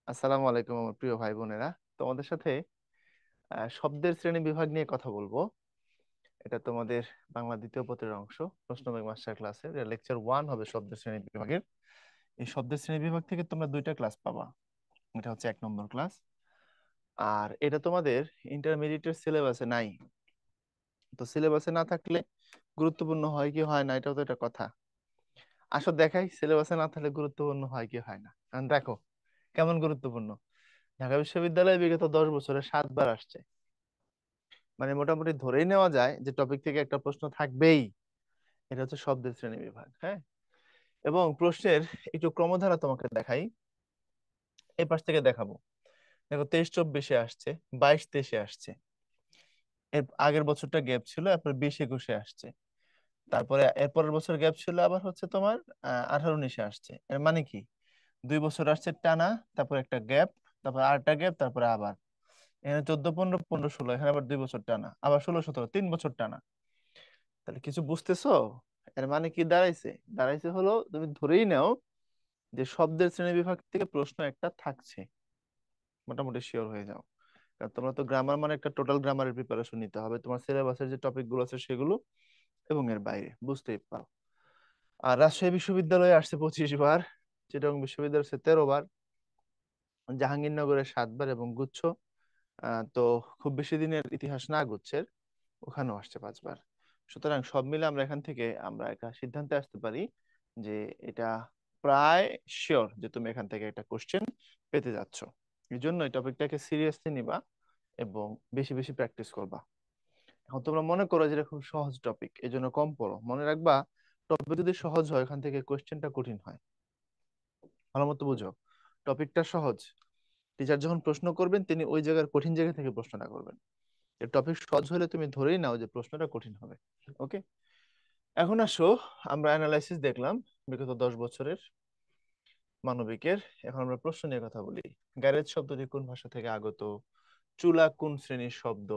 আসসালামু আলাইকুম আমার প্রিয় ভাই বোনেরা। তোমাদের সাথে শব্দের শ্রেণী বিভাগ নিয়ে কথা বলবো। এটা তোমাদের বাংলা দ্বিতীয় পত্রের অংশ, প্রশ্ন ব্যাংক মাস্টার ক্লাসের লেকচার 1 হবে শব্দের শ্রেণী বিভাগের। এই শব্দের শ্রেণী বিভাগ থেকে তোমরা দুইটা ক্লাস পাবা। এটা হচ্ছে 1 নম্বর ক্লাস, আর এটা তোমাদের ইন্টারমিডিয়েটের সিলেবাসে নাই। তো সিলেবাসে না থাকলে গুরুত্বপূর্ণ হয় কি হয় না, এটাও তো একটা কথা। আসো দেখাই সিলেবাসে না থাকলে গুরুত্বপূর্ণ হয় কি হয় না। কারণ দেখো কেমন গুরুত্বপূর্ণ। ঢাকা বিশ্ববিদ্যালয়ে বিগত 10 বছরে 7 বার আসছে। মানে মোটামুটি ধরেই নেওয়া যায় যে টপিক থেকে একটা প্রশ্ন থাকবেই। এটা হচ্ছে শব্দের শ্রেণী বিভাগ, হ্যাঁ। এবং প্রশ্নের একটু ক্রমধারা তোমাকে দেখাই, এই পাশ থেকে দেখাবো। দেখো 23-24-এ আসছে, 22-23-এ আসছে। এর আগের বছরটা গ্যাপ ছিল, তারপরে 20-21-এ আসছে। তারপরে এরপরের বছর গ্যাপ ছিল, আবার হচ্ছে তোমার 18-19-এ আসছে। এর মানে কি, 2 বছর আসছে টানা, তারপর একটা গ্যাপ, তারপর আরেকটা গ্যাপ, তারপরে আবার এখানে 14-15, 15-16, এখানে আবার 2 বছর টানা, আবার 16-17, 3 বছর টানা। তাহলে কিছু বুঝতেছো? এর মানে কি দাঁড়াইছে? দাঁড়াইছে হলো তুমি ধরেই নাও যে শব্দের শ্রেণী বিভাগ থেকে প্রশ্ন একটা থাকছে, মোটামুটি শিওর হয়ে যাও। কারণ তোমরা তো গ্রামার মানে একটা টোটাল গ্রামারের প্রিপারেশন নিতে হবে, তোমার সিলেবাসের যে টপিক গুলো আছে সেগুলো এবং এর বাইরে বুঝতেই পারো। আর রাজশাহী বিশ্ববিদ্যালয়ে আসছে 25 বার, চিটাগং বিশ্ববিদ্যালয় আসছে 13 বার, জাহাঙ্গীরনগরের 7 বার এবং গুচ্ছ তো খুব বেশি দিনের ইতিহাস না গুচ্ছের, ওখানেও আসছে 5 বার। সুতরাং সব মিলে আমরা এখান থেকে আমরা একটা সিদ্ধান্তে আসতে পারি যে এটা প্রায় শিওর যে তুমি এখান থেকে একটা কোশ্চেন পেতে যাচ্ছ। এই জন্য এই টপিকটাকে সিরিয়াসলি নিবা এবং বেশি বেশি প্র্যাকটিস করবা। এখন তোমরা মনে করো যে এটা খুব সহজ টপিক, এই জন্য কম পড়ো। মনে রাখবা, টপিক যদি সহজ হয় এখান থেকে কোশ্চেনটা কঠিন হয়। ভালো মতো বুঝো, টপিকটা সহজ, টিচার যখন প্রশ্ন করবেন তিনি ওই জায়গার কঠিন জায়গা থেকে প্রশ্নটা করবেন। টপিক সহজ হলে তুমি ধরেই নাও যে প্রশ্নটা কঠিন হবে। ওকে, এখন আসো, আমরা অ্যানালাইসিস দেখলাম বিগত 10 বছরের মানবিকের। এখন আমরা প্রশ্ন নিয়ে কথা বলি। গ্যারেজ শব্দটি কোন ভাষা থেকে আগত? চুলা কোন শ্রেণীর শব্দ?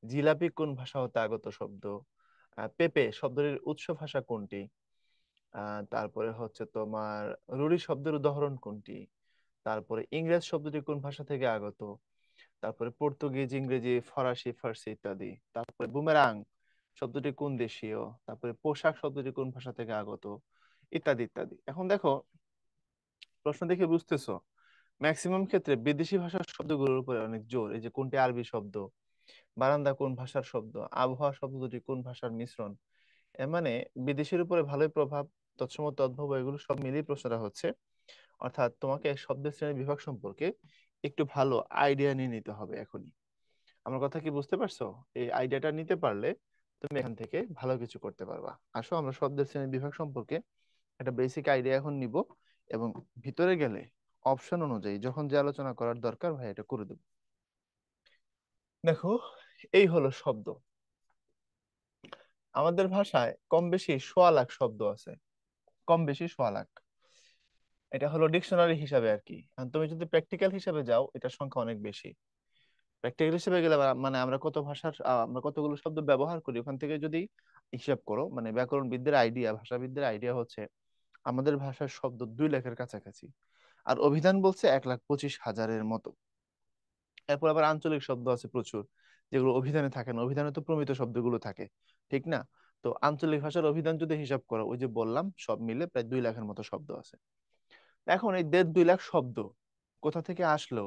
জিলাপি কোন ভাষা হতে আগত শব্দ? পেঁপে শব্দটির উৎস ভাষা কোনটি? তারপরে হচ্ছে তোমার রুড়ি শব্দের উদাহরণ কোনটি? তারপরে ইংরেজ শব্দটি কোন ভাষা থেকে আগত? তারপরে পর্তুগিজ, ইংরেজি, ফরাসি, ফার্সি ইত্যাদি। তারপরে বুমেরাং শব্দটি কোন দেশীয়? তারপরে পোশাক শব্দটি কোন ভাষা থেকে আগত? ইত্যাদি ইত্যাদি। এখন দেখো, প্রশ্ন দেখে বুঝতেছো ম্যাক্সিমাম ক্ষেত্রে বিদেশি ভাষার শব্দগুলোর উপরে অনেক জোর। এই যে কোনটি আরবি শব্দ, বারান্দা কোন ভাষার শব্দ, আবহাওয়া শব্দ দুটি কোন ভাষার মিশ্রণ। এর মানে বিদেশের উপরে ভালোই প্রভাব, তৎসম তদ্ভব এগুলো সব মিলিয়ে প্রশ্নটা হচ্ছে। অর্থাৎ তোমাকে শব্দের শ্রেণী বিভাগ সম্পর্কে একটু ভালো আইডিয়া নিয়ে নিতে হবে এখনই। আমার কথা কি বুঝতে পারছো? এই আইডিয়াটা নিতে পারলে তুমি এখান থেকে ভালো কিছু করতে পারবা। আসো আমরা শব্দের শ্রেণী বিভাগ সম্পর্কে একটা বেসিক আইডিয়া এখন নিব, এবং ভিতরে গেলে অপশন অনুযায়ী যখন যে আলোচনা করার দরকার ভাই এটা করে দেবো। দেখো, এই হলো শব্দ। আমাদের ভাষায় কম বেশি 1,00,000 শব্দ আছে, কম বেশি 1,00,000। এটা হলো ডিকশনারি হিসাবে আর কি। আর তুমি যদি প্র্যাকটিক্যাল হিসাবে যাও এটার সংখ্যা অনেক বেশি। প্র্যাকটিক্যাল হিসেবে গেলে মানে আমরা কত ভাষার আমরা কতগুলো শব্দ ব্যবহার করি ওখান থেকে যদি হিসাব করো, মানে ব্যাকরণবিদদের আইডিয়া, ভাষাবিদদের আইডিয়া হচ্ছে আমাদের ভাষার শব্দ 2 লাখের কাছাকাছি। আর অভিধান বলছে 1,25,000-এর মতো। এরপর আবার আঞ্চলিক শব্দ আছে প্রচুর, যেগুলো অভিধানে থাকে না। অভিধানে তো প্রমিত শব্দগুলো থাকে, ঠিক না? তো আঞ্চলিক ভাষার অভিধান যদি হিসাব করো, ওই যে বললাম সব মিলে প্রায় 2 লাখের মতো শব্দ আছে। এখন এই 1.5-2 লাখ শব্দ কোথা থেকে আসলো,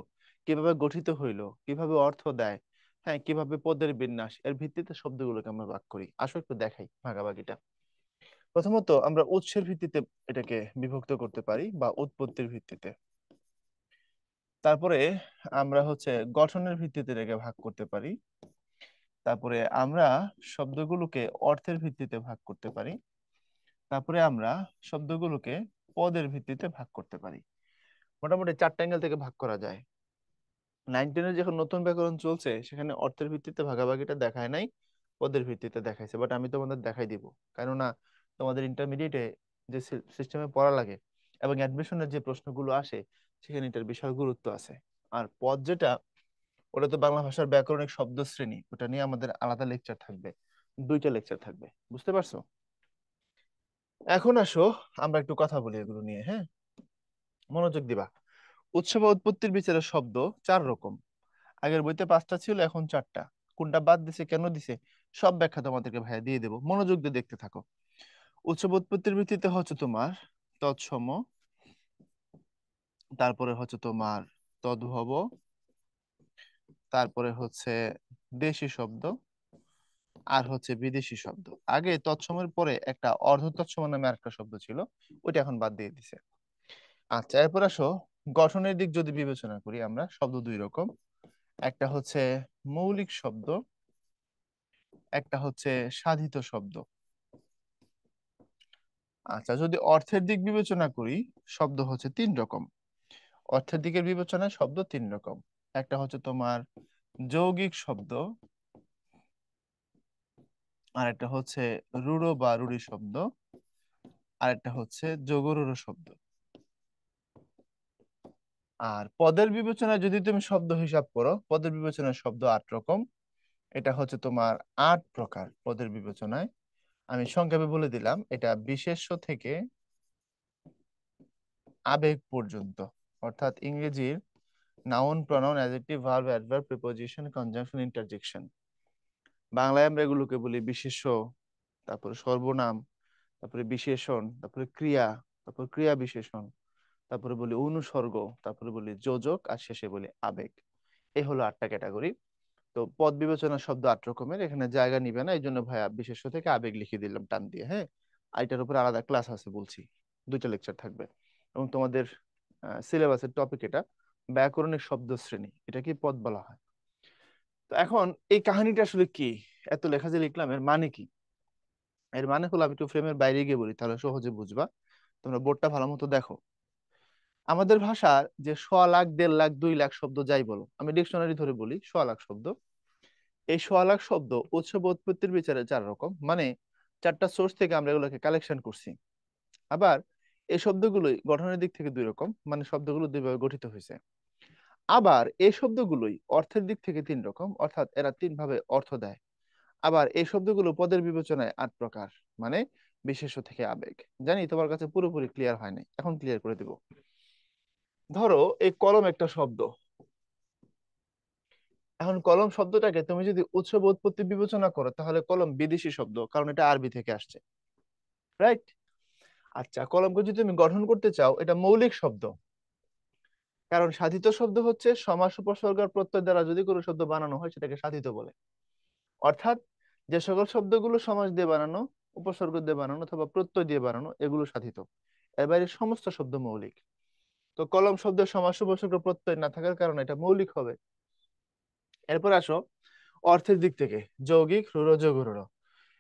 কিভাবে গঠিত হইলো, কিভাবে অর্থ দেয়, হ্যাঁ, কিভাবে পদের বিন্যাস, এর ভিত্তিতে শব্দগুলোকে আমরা ভাগ করি। আসো একটু দেখাই ভাগাভাগিটা। প্রথমত আমরা উৎসের ভিত্তিতে এটাকে বিভক্ত করতে পারি বা উৎপত্তির ভিত্তিতে। তারপরে আমরা হচ্ছে গঠনের ভিত্তিতে এটাকে ভাগ করতে পারি। তারপরে আমরা শব্দগুলোকে অর্থের ভিত্তিতে ভাগ করতে পারি। তারপরে আমরা শব্দগুলোকে পদের ভিত্তিতে ভাগ করতে পারি। মোটামুটি 4টা অ্যাঙ্গেল থেকে ভাগ করা যায়। 9-10-এর যখন নতুন ব্যাকরণ চলছে সেখানে অর্থের ভিত্তিতে ভাগাভাগিটা দেখায় নাই, পদের ভিত্তিতে দেখাইছে। বাট আমি তোমাদের দেখাই দিব, কেননা তোমাদের ইন্টারমিডিয়েটে যে সিস্টেমে পড়া লাগে এবং অ্যাডমিশনের যে প্রশ্নগুলো আসে সেখানে এটার বিশাল গুরুত্ব আছে। আর পদ যেটা, ওটা তো বাংলা ভাষার ব্যাকরণিক শব্দ শ্রেণী, ওটা নিয়ে আমাদের আলাদা লেকচার থাকবে, 2টা লেকচার থাকবে। বুঝতে পারছো? এখন আসো আমরা একটু কথা বলি এগুলো নিয়ে, হ্যাঁ, মনোযোগ দিবা। উৎস বা উৎপত্তির বিচারে শব্দ 4 রকম। আগের বইতে 5টা ছিল, এখন 4টা। কোনটা বাদ দিছে, কেন দিছে, সব ব্যাখ্যা তোমাদেরকে ভাইয়া দিয়ে দেবো, মনোযোগ দিয়ে দেখতে থাকো। উৎস বা উৎপত্তির ভিত্তিতে হচ্ছে তোমার তৎসম, তারপরে হচ্ছে তোমার তদ্ভব, তারপরে হচ্ছে দেশি শব্দ, আর হচ্ছে বিদেশি শব্দ। আগে তৎসমের পরে একটা অর্ধ তৎসম নামে আরেকটা শব্দ ছিল, ওইটা এখন বাদ দিয়ে দিছে। আচ্ছা, এরপর আসো, গঠনের দিক যদি বিবেচনা করি আমরা, শব্দ 2 রকম। একটা হচ্ছে মৌলিক শব্দ, একটা হচ্ছে সাধিত শব্দ। আচ্ছা, যদি অর্থের দিক বিবেচনা করি, শব্দ হচ্ছে 3 রকম। অর্থের দিকের বিবেচনায় শব্দ 3 রকম। একটা হচ্ছে তোমার যৌগিক শব্দ, আর একটা হচ্ছে রূঢ় বা রূঢ়ি শব্দ, আর একটা হচ্ছে যোগরূঢ় শব্দ। আর পদের বিবেচনায় যদি তুমি শব্দ হিসাব করো, পদের বিবেচনায় শব্দ 8 রকম। এটা হচ্ছে তোমার 8 প্রকার পদের বিবেচনায়। আমি সংক্ষেপে বলে দিলাম, এটা বিশেষ্য থেকে আবেগ পর্যন্ত, অর্থাৎ ইংরেজির noun, pronoun, adjective, verb, adverb, preposition, conjunction, interjection. বাংলায় আমরা এগুলোকে বলি বিশেষ্য, তারপরে সর্বনাম, তারপরে বিশেষণ, তারপরে ক্রিয়া, তারপর ক্রিয়া বিশেষণ, তারপরে বলি অনুসর্গ, তারপরে বলি যোজক, আর শেষে বলি আবেগ। এই হলো 8টা ক্যাটাগরি। তো পদ বিবেচনা শব্দ 8 রকমের, এখানে জায়গা নিবে না, এই জন্য ভাইয়া বিশেষ্য থেকে আবেগ লিখে দিলাম টান দিয়ে। হ্যাঁ, আর এটার উপর আলাদা ক্লাস আছে বলছি, 2টা লেকচার থাকবে। এবং তোমাদের সিলেবাসের টপিক এটা ব্যাকরণিক শব্দ শ্রেণী, এটা কি পদ বলা হয়। তো এখন এই কাহিনীটা আসলে কি, এত লেখা যে লিখলাম, এর মানে কি? এর মানে হলো, আমি একটু ফ্রেমের বাইরে গিয়ে বলি, তাহলে সহজে বুঝবা। তোমরা বোর্ডটা ভালো মতো দেখো। আমাদের ভাষার যে 1,00,000, 1,50,000, 2,00,000 শব্দ যাই বলো, আমি ডিকশনারি ধরে বলি 1,00,000 শব্দ। এই 1,00,000 শব্দ উৎস বা উৎপত্তির বিচারে 4 রকম, মানে 4টা সোর্স থেকে আমরা এগুলোকে কালেকশন করছি। আবার এই শব্দগুলোই গঠনের দিক থেকে 2 রকম, মানে শব্দগুলো 2 ভাবে গঠিত হয়েছে। আবার এই শব্দগুলোই অর্থের দিক থেকে 3 রকম, অর্থাৎ এরা 3 ভাবে অর্থ দেয়। আবার এই শব্দগুলো পদের বিবেচনায় 8 প্রকার, মানে বিশেষ্য থেকে আবেগ। জানি তোমার কাছে পুরোপুরি ক্লিয়ার হয় নাই, এখন ক্লিয়ার করে দিব। ধরো এই কলম একটা শব্দ। এখন কলম শব্দটাকে তুমি যদি উৎস বা উৎপত্তি বিবেচনা করো, তাহলে কলম বিদেশি শব্দ, কারণ এটা আরবি থেকে আসছে, রাইট? আচ্ছা, কলমকে যদি তুমি গঠন করতে চাও, এটা মৌলিক শব্দ, কারণ সাধিত শব্দ হচ্ছে সমাস, উপসর্গ আর প্রত্যয় দ্বারা যদি কোনো শব্দ বানানো হয়, সেটাকে সাধিত বলে। অর্থাৎ যে সকল শব্দগুলো সমাস দিয়ে বানানো, উপসর্গ দিয়ে বানানো অথবা প্রত্যয় দিয়ে বানানো, এগুলো সাধিত। এর বাইরে সমস্ত শব্দ মৌলিক। তো কলম শব্দের সমাস, উপসর্গ, প্রত্যয় না থাকার কারণে এটা মৌলিক হবে। এরপর আসো অর্থের দিক থেকে, যৌগিক, রূঢ়, যোগরূঢ়।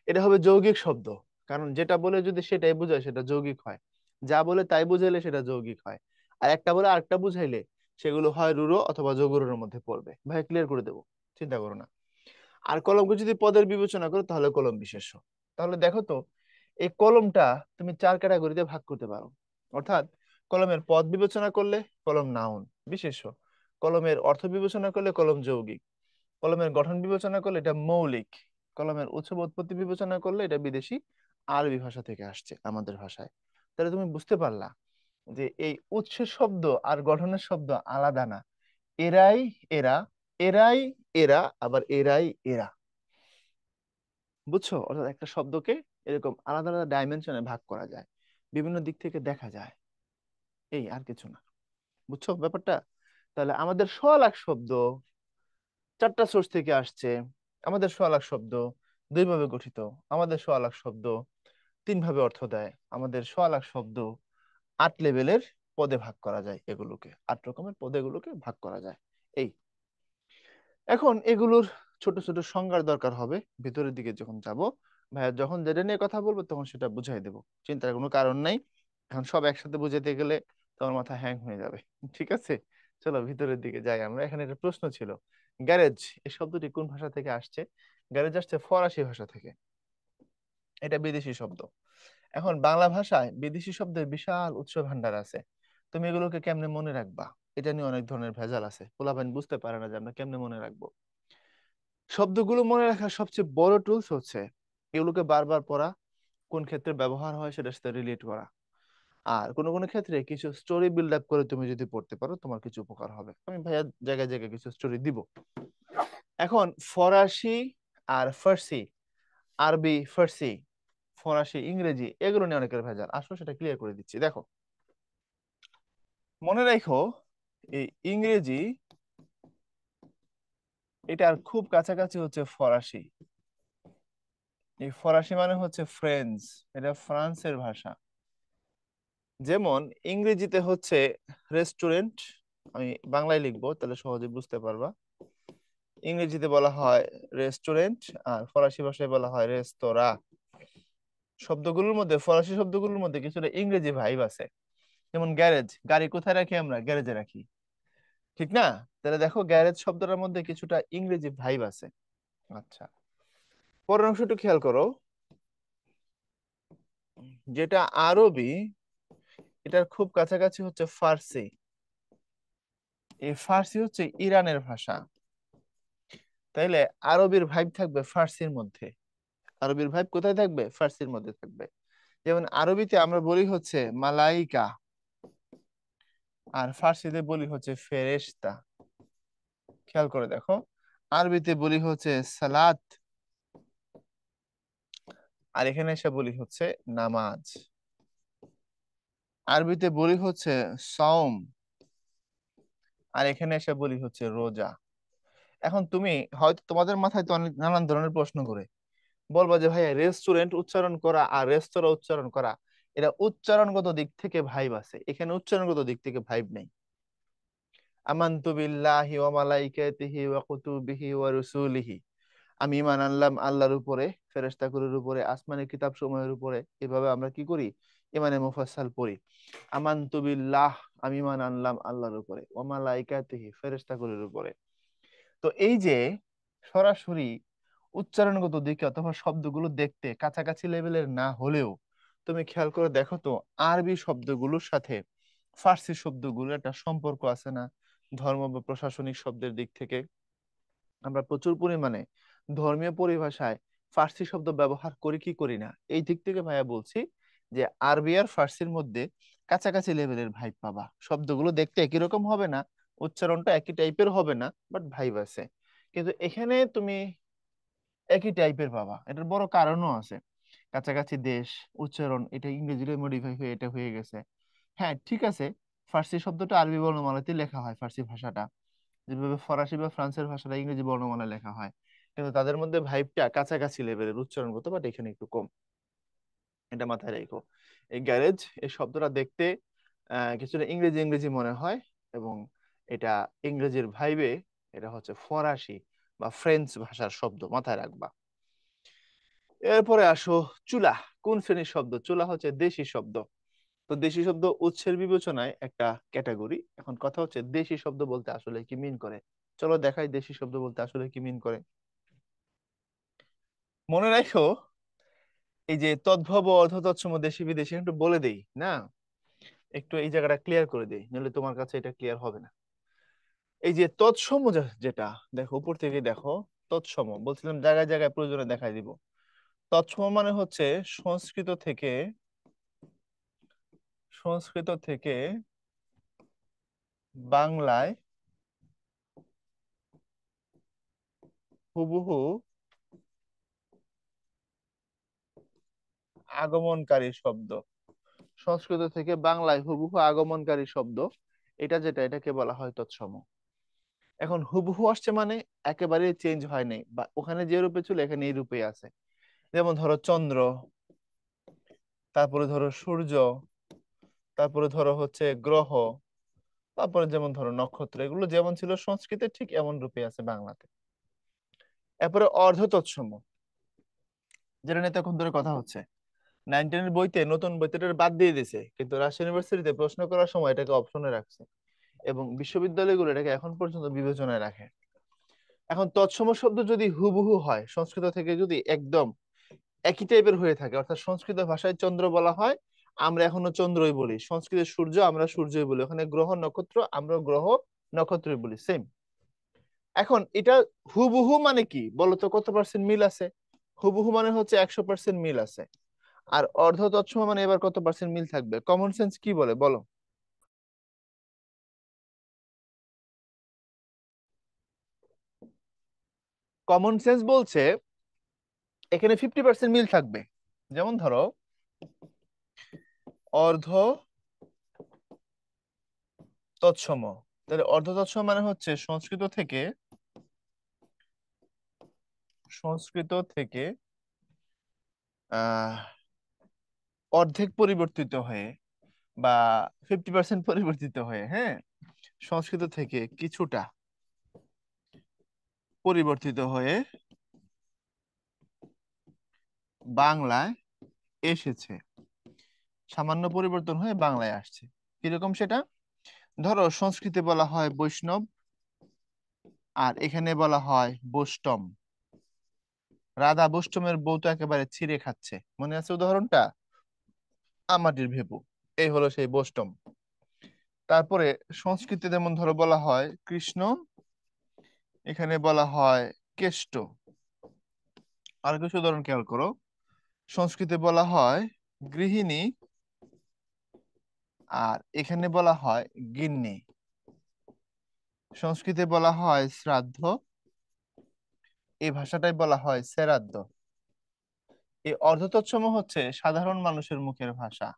এটা হবে যৌগিক শব্দ, কারণ যেটা বলে যদি সেটাই বোঝায়, সেটা যৌগিক হয়। যা বলে তাই বুঝাইলে সেটা যৌগিক হয়। আর একটা বলে আরেকটা বুঝাইলে সেগুলো হয় রূঢ় অথবা যোগরূঢ়ের মধ্যে পড়বে। ভাই ক্লিয়ার করে দেবো, চিন্তা করো না। আর কলমকে যদি পদের বিবেচনা করো, তাহলে কলম বিশেষ্য। তাহলে দেখো তো, এই কলমটা তুমি 4 ক্যাটাগরিতে ভাগ করতে পারো। অর্থাৎ কলমের পদ বিবেচনা করলে কলম নাউন বিশেষ্য, কলমের অর্থ বিবেচনা করলে কলম যৌগিক, কলমের গঠন বিবেচনা করলে এটা মৌলিক, কলমের উৎস বা উৎপত্তি বিবেচনা করলে এটা বিদেশি, আরবি ভাষা থেকে আসছে আমাদের ভাষায়। তাহলে তুমি বুঝতে পারলা যে এই উৎসের শব্দ আর গঠনের শব্দ আলাদা না। এরাই এরা, এরাই এরা, আবার এরাই এরা। বুঝছো? অর্থাৎ একটা শব্দকে এরকম আলাদা আলাদা ডাইমেনশনে ভাগ করা যায়, বিভিন্ন দিক থেকে দেখা যায়, এই আর কিছু না। বুঝছো ব্যাপারটা? তাহলে আমাদের 1,00,000 শব্দ 4টা সোর্স থেকে আসছে। আমাদের 1,00,000 শব্দ 2 ভাবে গঠিত। আমাদের 1,00,000 শব্দ 3 ভাবে অর্থ দেয়। আমাদের 1,00,000 শব্দ 8 লেভেলের পদে ভাগ করা যায়, এগুলোকে 8 রকমের পদে এগুলোকে ভাগ করা যায়। এই এখন এগুলোর ছোট ছোট সংজ্ঞার দরকার হবে ভিতরের দিকে যখন যাব। ভাইয়া যখন যেটা নিয়ে কথা বলবো, তখন সেটা বুঝাই দেবো, চিন্তার কোনো কারণ নাই। এখন সব একসাথে বুঝাইতে গেলে তোমার মাথা হ্যাং হয়ে যাবে। ঠিক আছে, চলো ভিতরের দিকে যাই আমরা। এখানে একটা প্রশ্ন ছিল, গ্যারেজ এই শব্দটি কোন ভাষা থেকে আসছে? গ্যারেজ আসছে ফরাসি ভাষা থেকে, এটা বিদেশি শব্দ। এখন বাংলা ভাষায় বিদেশি শব্দের বিশাল উৎস ভান্ডার আছে। তুমি এগুলোকে কেমনে মনে রাখবা, এটা নিয়ে অনেক ধরনের ভেজাল আছে। পোলাপাইন বুঝতে পারে না যে আমরা কেমনে মনে রাখবো। শব্দগুলো মনে রাখার সবচেয়ে বড় টুলস হচ্ছে এগুলোকে বারবার পড়া, কোন ক্ষেত্রে ব্যবহার হয় সেটার সাথে রিলেট করা। আর কোনো কোনো ক্ষেত্রে কিছু স্টোরি বিল্ড আপ করে তুমি যদি পড়তে পারো তোমার কিছু উপকার হবে। আমি ভাইয়া জায়গায় জায়গায় কিছু স্টোরি দিব। এখন ফরাসি আর ফার্সি, আরবি ফার্সি, ফরাসি ইংরেজি, এগুলো নিয়ে অনেকের ভেজাল, আসলে সেটা ক্লিয়ার করে দিচ্ছি। দেখো, মনে রাখো, এই ইংরেজি এটার খুব কাছাকাছি হচ্ছে ফরাসি। এই ফরাসি মানে হচ্ছে ফ্রেঞ্চ, এটা ফ্রান্সের ভাষা। যেমন ইংরেজিতে হচ্ছে রেস্টুরেন্ট, আমি বাংলায় লিখবো তাহলে সহজে বুঝতে পারবা। ইংরেজিতে বলা হয় রেস্টুরেন্ট, আর ফরাসি ভাষায় বলা হয় রেস্তোরাঁ। শব্দগুলোর মধ্যে, ফরাসি শব্দগুলোর মধ্যে কিছুটা ইংরেজি ভাইব আছে। যেমন গ্যারেজ, গাড়ি কোথায় রাখি আমরা? গ্যারেজে রাখি, ঠিক না? তাহলে দেখো গ্যারেজ শব্দটার মধ্যে কিছুটা ইংরেজি ভাইব আছে। আচ্ছা, পরের অংশটা খেয়াল করো, যেটা আরবি, এটার খুব কাছাকাছি হচ্ছে ফার্সি। এই ফার্সি হচ্ছে ইরানের ভাষা, তাইলে আরবির ভাইব থাকবে ফার্সির মধ্যে। আরবির ভাইব কোথায় থাকবে? ফার্সির মধ্যে থাকবে। যেমন আরবিতে আমরা বলি হচ্ছে মালাইকা, আর ফার্সিতে বলি হচ্ছে ফেরেশতা। খেয়াল করে দেখো, আরবিতে বলি হচ্ছে সালাত, আর এখানে এসে বলি হচ্ছে নামাজ। আরবিতে বলি হচ্ছে সাওম, আর এখানে এসে বলি হচ্ছে রোজা। এখন তুমি হয়তো তোমাদের মাথায় তো অনেক নানান ধরনের প্রশ্ন করে বলবা যে ভাইয়া রেস্টুরেন্ট উচ্চারণ করা আর রেস্তোরাঁ উচ্চারণ করা, এটা উচ্চারণগত দিক থেকে ভাইব আছে, এখানে উচ্চারণগত দিক থেকে ভাইব নেই। আমানতু বিল্লাহি ওয়া মালাইকাতিহি ওয়া কুতুবিহি ওয়া রুসুলিহি, আমি ঈমান আনলাম আল্লাহর উপরে, ফেরেশতাকুলের উপরে, আসমানি কিতাব সমূহের উপরে। এভাবে আমরা কি করি? ইমানে মুফাসসাল পড়ি। আমানতু বিল্লাহ, আমি ঈমান আনলাম আল্লাহর উপরে, ওয়া মালাইকাতিহি, ফেরেশতাকুলের উপরে। তো এই যে সরাসরি উচ্চারণগত দিকে অথবা শব্দগুলো দেখতে কাছাকাছি লেভেলের না হলেও, তুমি খেয়াল করে দেখো তো আরবি শব্দগুলোর সাথে ফার্সি শব্দগুলোর একটা সম্পর্ক আছে না? ধর্ম বা প্রশাসনিক শব্দের দিক থেকে আমরা প্রচুর পরিমাণে ধর্মীয় পরিভাষায় ফার্সি শব্দ ব্যবহার করি কি করি না? এই দিক থেকে ভাইয়া বলছি যে আরবি আর ফার্সির মধ্যে কাছাকাছি লেভেলের ভাইব পাবা। শব্দগুলো দেখতে একই রকম হবে না, উচ্চারণটা একই টাইপের হবে না, বাট ভাইব আছে। কিন্তু এখানে তুমি একই টাইপের পাবা, এটার বড় কারণও আছে। কাছাকাছি দেশ, উচ্চারণ, এটা ইংরেজিতে মডিফাই হয়ে এটা হয়ে গেছে। হ্যাঁ ঠিক আছে, ফার্সি শব্দটা আরবি বর্ণমালাতে লেখা হয়, ফার্সি ভাষাটা যেভাবে ফরাসি বা ফ্রান্সের ভাষাটা ইংরেজি বর্ণমালা লেখা হয়, কিন্তু তাদের মধ্যে ভাইবটা কাছাকাছি লেভেলের উচ্চারণগত, বাট এখানে একটু কম। এটা মাথায় রেখো। এই গ্যারেজ, এই শব্দটা দেখতে কিছুটা ইংরেজি ইংরেজি মনে হয়, এবং এটা ইংরেজির ভাইবে, এটা হচ্ছে ফরাসি বা ফ্রেঞ্চ ভাষার শব্দ, মাথায় রাখবা। এরপরে আসো চুলা। কোন শ্রেণীর শব্দ? চুলা হচ্ছে দেশি শব্দ। তো দেশি শব্দ উৎসের বিবেচনায় একটা ক্যাটাগরি। এখন কথা হচ্ছে দেশি শব্দ বলতে আসলে কি মিন করে। চলো দেখাই দেশি শব্দ বলতে আসলে কি মিন করে। মনে রাখো, এই যে তদ্ভব অর্ধ তৎসম দেশি বিদেশি একটু বলে দেই না, একটু এই জায়গাটা ক্লিয়ার করে দেই, নাহলে তোমার কাছে এটা ক্লিয়ার হবে না। এই যে তৎসম যেটা, দেখো উপর থেকে দেখো, তৎসম বলছিলাম জায়গায় জায়গায় প্রয়োজনে দেখাই দিব। তৎসম মানে হচ্ছে সংস্কৃত থেকে, সংস্কৃত থেকে বাংলায় হুবহু আগমনকারী শব্দ। সংস্কৃত থেকে বাংলায় হুবহু আগমনকারী শব্দ, এটা যেটা, এটাকে বলা হয় তৎসম। এখন হুবহু আসছে মানে একেবারে চেঞ্জ হয় নাই, বা ওখানে যে রূপে ছিল এখানে এই রূপে আছে। যেমন ধরো চন্দ্র, তারপরে ধরো সূর্য, তারপরে ধরো হচ্ছে গ্রহ, তারপরে যেমন ধরো নক্ষত্র, এগুলো যেমন ছিল সংস্কৃতে ঠিক এমন রূপে আছে বাংলাতে। এরপরে অর্ধ তৎসম, যেটা নিয়ে তখন ধরে কথা হচ্ছে। 9-10 বইতে, নতুন বইতে এটা বাদ দিয়ে দিছে, কিন্তু রাজশাহী ইউনিভার্সিটিতে প্রশ্ন করার সময় এটাকে অপশনে রাখছে, এবং বিশ্ববিদ্যালয়গুলো এটাকে এখন পর্যন্ত বিবেচনায় রাখে। এখন তৎসম শব্দ যদি হুবহু হয়, সংস্কৃত থেকে যদি একদম একই টাইপের হয়ে থাকে, অর্থাৎ সংস্কৃত ভাষায় চন্দ্র বলা হয়, আমরা এখনো চন্দ্রই বলি। সংস্কৃত সূর্য, আমরা সূর্যই বলি। ওখানে গ্রহ নক্ষত্র, আমরা গ্রহ নক্ষত্রই বলি, সেম। এখন এটা হুবহু মানে কি বলতো? কত পার্সেন্ট মিল আছে? হুবহু মানে হচ্ছে 100% মিল আছে। আর অর্ধ তৎসম মানে এবার কত পার্সেন্ট মিল থাকবে? কমন সেন্স কি বলে বলো? কমন সেন্স বলছে এখানে 50% মিল থাকবে। যেমন ধরো অর্ধ তৎসম, তাহলে অর্ধ তৎসম মানে হচ্ছে সংস্কৃত থেকে আহ অর্ধেক পরিবর্তিত হয়ে বা 50% পরিবর্তিত হয়ে, হ্যাঁ, সংস্কৃত থেকে কিছুটা পরিবর্তিত হয়ে বাংলায় এসেছে, সামান্য পরিবর্তন হয়ে বাংলায় আসছে। কিরকম সেটা? ধরো সংস্কৃতে বলা হয় বৈষ্ণব, আর এখানে বলা হয় বৈষ্টম। রাধা বৈষ্টমের বউ তো একেবারে ছিঁড়ে খাচ্ছে, মনে আছে উদাহরণটা? আমাটির ভেপু, এই হলো সেই বৈষ্টম। তারপরে সংস্কৃতে যেমন ধরো বলা হয় কৃষ্ণ, এখানে বলা হয় কেষ্ট। আর কিছু উদাহরণ খেয়াল করো, সংস্কৃতে বলা হয় গৃহিণী, আর এখানে বলা হয় গিন্নি। সংস্কৃতে বলা হয় শ্রাদ্ধ, এই ভাষাটাই বলা হয় শ্রাদ্ধ। এই অর্ধতৎসম হচ্ছে সাধারণ মানুষের মুখের ভাষা,